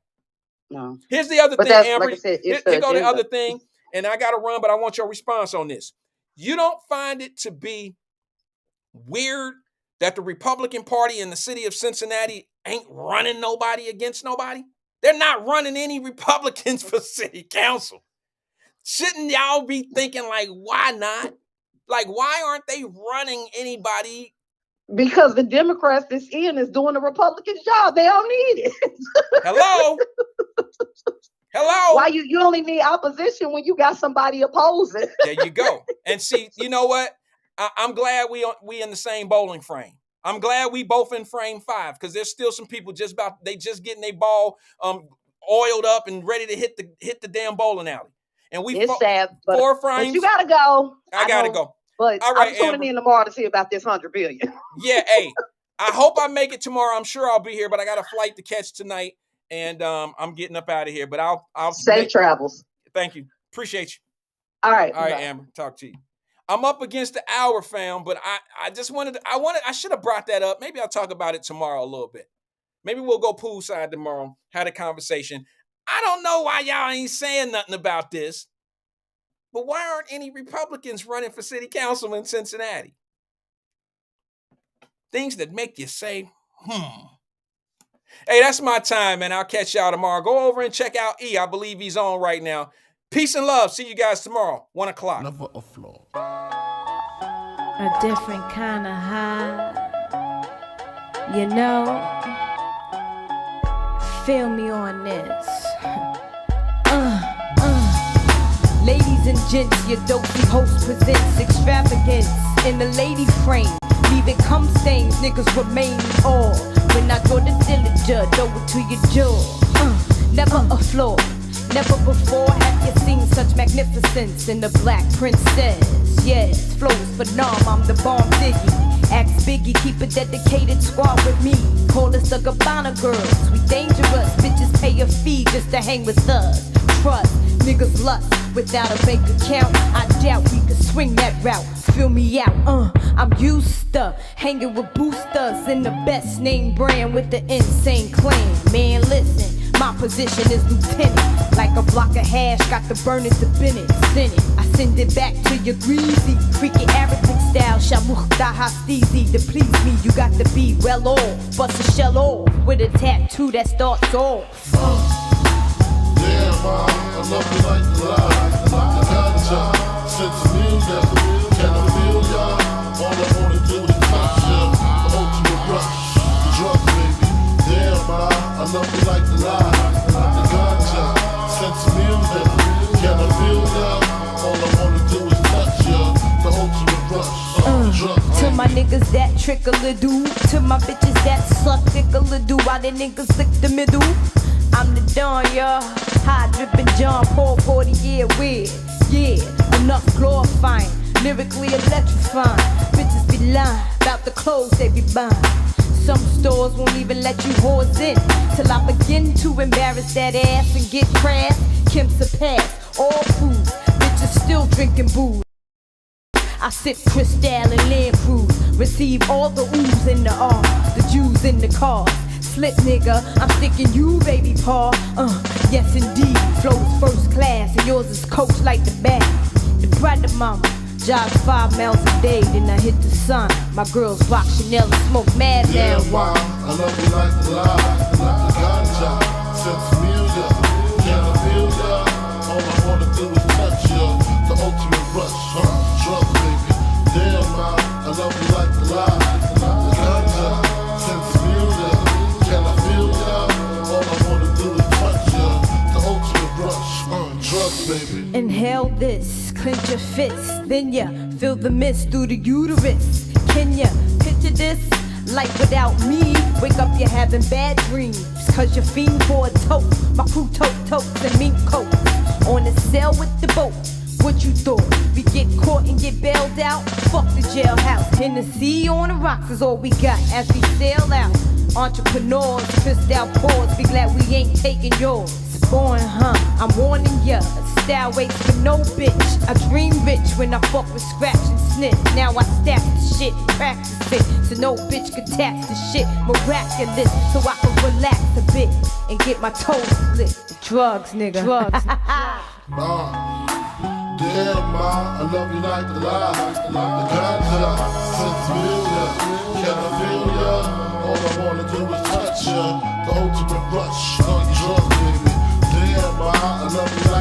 No. Here's the other thing, Amber. Like I said, here go the other thing, and I gotta run, but I want your response on this. You don't find it to be weird that the Republican Party in the city of Cincinnati ain't running nobody against nobody? They're not running any Republicans for city council. Shouldn't y'all be thinking, like, why not? Like, why aren't they running anybody? Because the Democrats that's in is doing the Republican job. They don't need it. Hello? Why you only need opposition when you got somebody opposing? There you go. And see, you know what? I'm glad we in the same bowling frame. I'm glad we both in frame 5, because there's still some people just getting their ball oiled up and ready to hit the damn bowling alley. And it's sad, but frames. You gotta go. I gotta go. But all right, I'm tuning in tomorrow to see about this $100 billion. Yeah, hey, I hope I make it tomorrow. I'm sure I'll be here, but I got a flight to catch tonight, and I'm getting up out of here. But I'll safe travels. Thank you, appreciate you. All right, Amber, talk to you. I'm up against the hour, fam, but I should have brought that up. Maybe I'll talk about it tomorrow a little bit. Maybe we'll go poolside tomorrow, had a conversation. I don't know why y'all ain't saying nothing about this, but why aren't any Republicans running for city council in Cincinnati? Things that make you say, Hey, that's my time, man. I'll catch y'all tomorrow. Go over and check out E. I believe he's on right now. Peace and love. See you guys tomorrow, 1 o'clock. Never a flaw. A different kind of high. You know, feel me on this. Ladies and gents, your dopey host presents extravagance in the lady frame. Leaving cum stains, niggas remain all. When I go to Dillinger, throw it to your jaw. Never a flaw. Never before have you seen such magnificence in the Black Princess. Yes, flows phenom, I'm the bomb diggy. Ask Biggie, keep a dedicated squad with me. Call us the Gabbana girls, we dangerous. Bitches pay a fee just to hang with us. Trust, niggas lust without a bank account. I doubt we could swing that route. Fill me out, I'm used to hanging with boosters in the best name brand with the insane clan. Man, listen. My position is lieutenant. Like a block of hash, got the burners to Bennett. Send it, I send it back to your greasy. Freaky Arabic style, shamuch daha steezy. To please me, you got to be well off. Bust a shell off with a tattoo that starts off. Damn, I love you like the lie. The ganja, sense of music. Can I feel ya? All I wanna do is touch ya. The ultimate rush, the drug baby. Damn, I love you like the lie. The ganja, sense of music. Can I feel ya? All I wanna do is touch ya. The ultimate rush, drug baby. To my niggas that trickle-a-doo. To my bitches that suck tickle-a-doo. Why the niggas lick the middle? I'm the Don, y'all. High dripping John Paul 40-year weird. Yeah, enough glorifying, lyrically electrifying. Bitches be lying about the clothes they be buying. Some stores won't even let you whores in till I begin to embarrass that ass and get crass. Kim surpass all food, bitches still drinking booze. I sip Cristal and Land Cruise, receive all the oohs and the ahs, the Jews in the cars. Slip nigga, I'm sticking you, baby paw. Yes indeed, flows first class and yours is coached like the bag. The brother mama, jog 5 miles a day, then I hit the sun. My girls rock Chanel and smoke mad Yeah, marijuana. ma, I love you like the lie, like the ganja. Since familiar, can I feel ya? All I wanna do is touch ya. The ultimate rush, drug baby. Damn, ma, I love you like the lie, like the ganja. Since familiar, can I feel ya? All I wanna do is touch ya. The ultimate rush, drugs baby. Inhale this, clench your fists, then ya feel the mist through the uterus. Can ya picture this? Life without me, wake up you're having bad dreams. Cause you're fiend for a tote, my crew totes and mink coats. On the sail with the boat, what you thought? We get caught and get bailed out? Fuck the jailhouse. Tennessee on the rocks is all we got as we sail out. Entrepreneurs, pissed out paws, be glad we ain't taking yours. Born, I'm warning ya. Style waits for no bitch. I dream rich when I fuck with scratch and sniff. Now I stack the shit, practice it, so no bitch can tax the shit. Miraculous, so I can relax a bit and get my toes split. Drugs, nigga. Drugs. Damn, ma, I love you like the lie, like the ganja. Since familiar, can I feel ya? All I wanna do is touch ya. The ultimate rush, drugs baby. Damn, ma, I love you like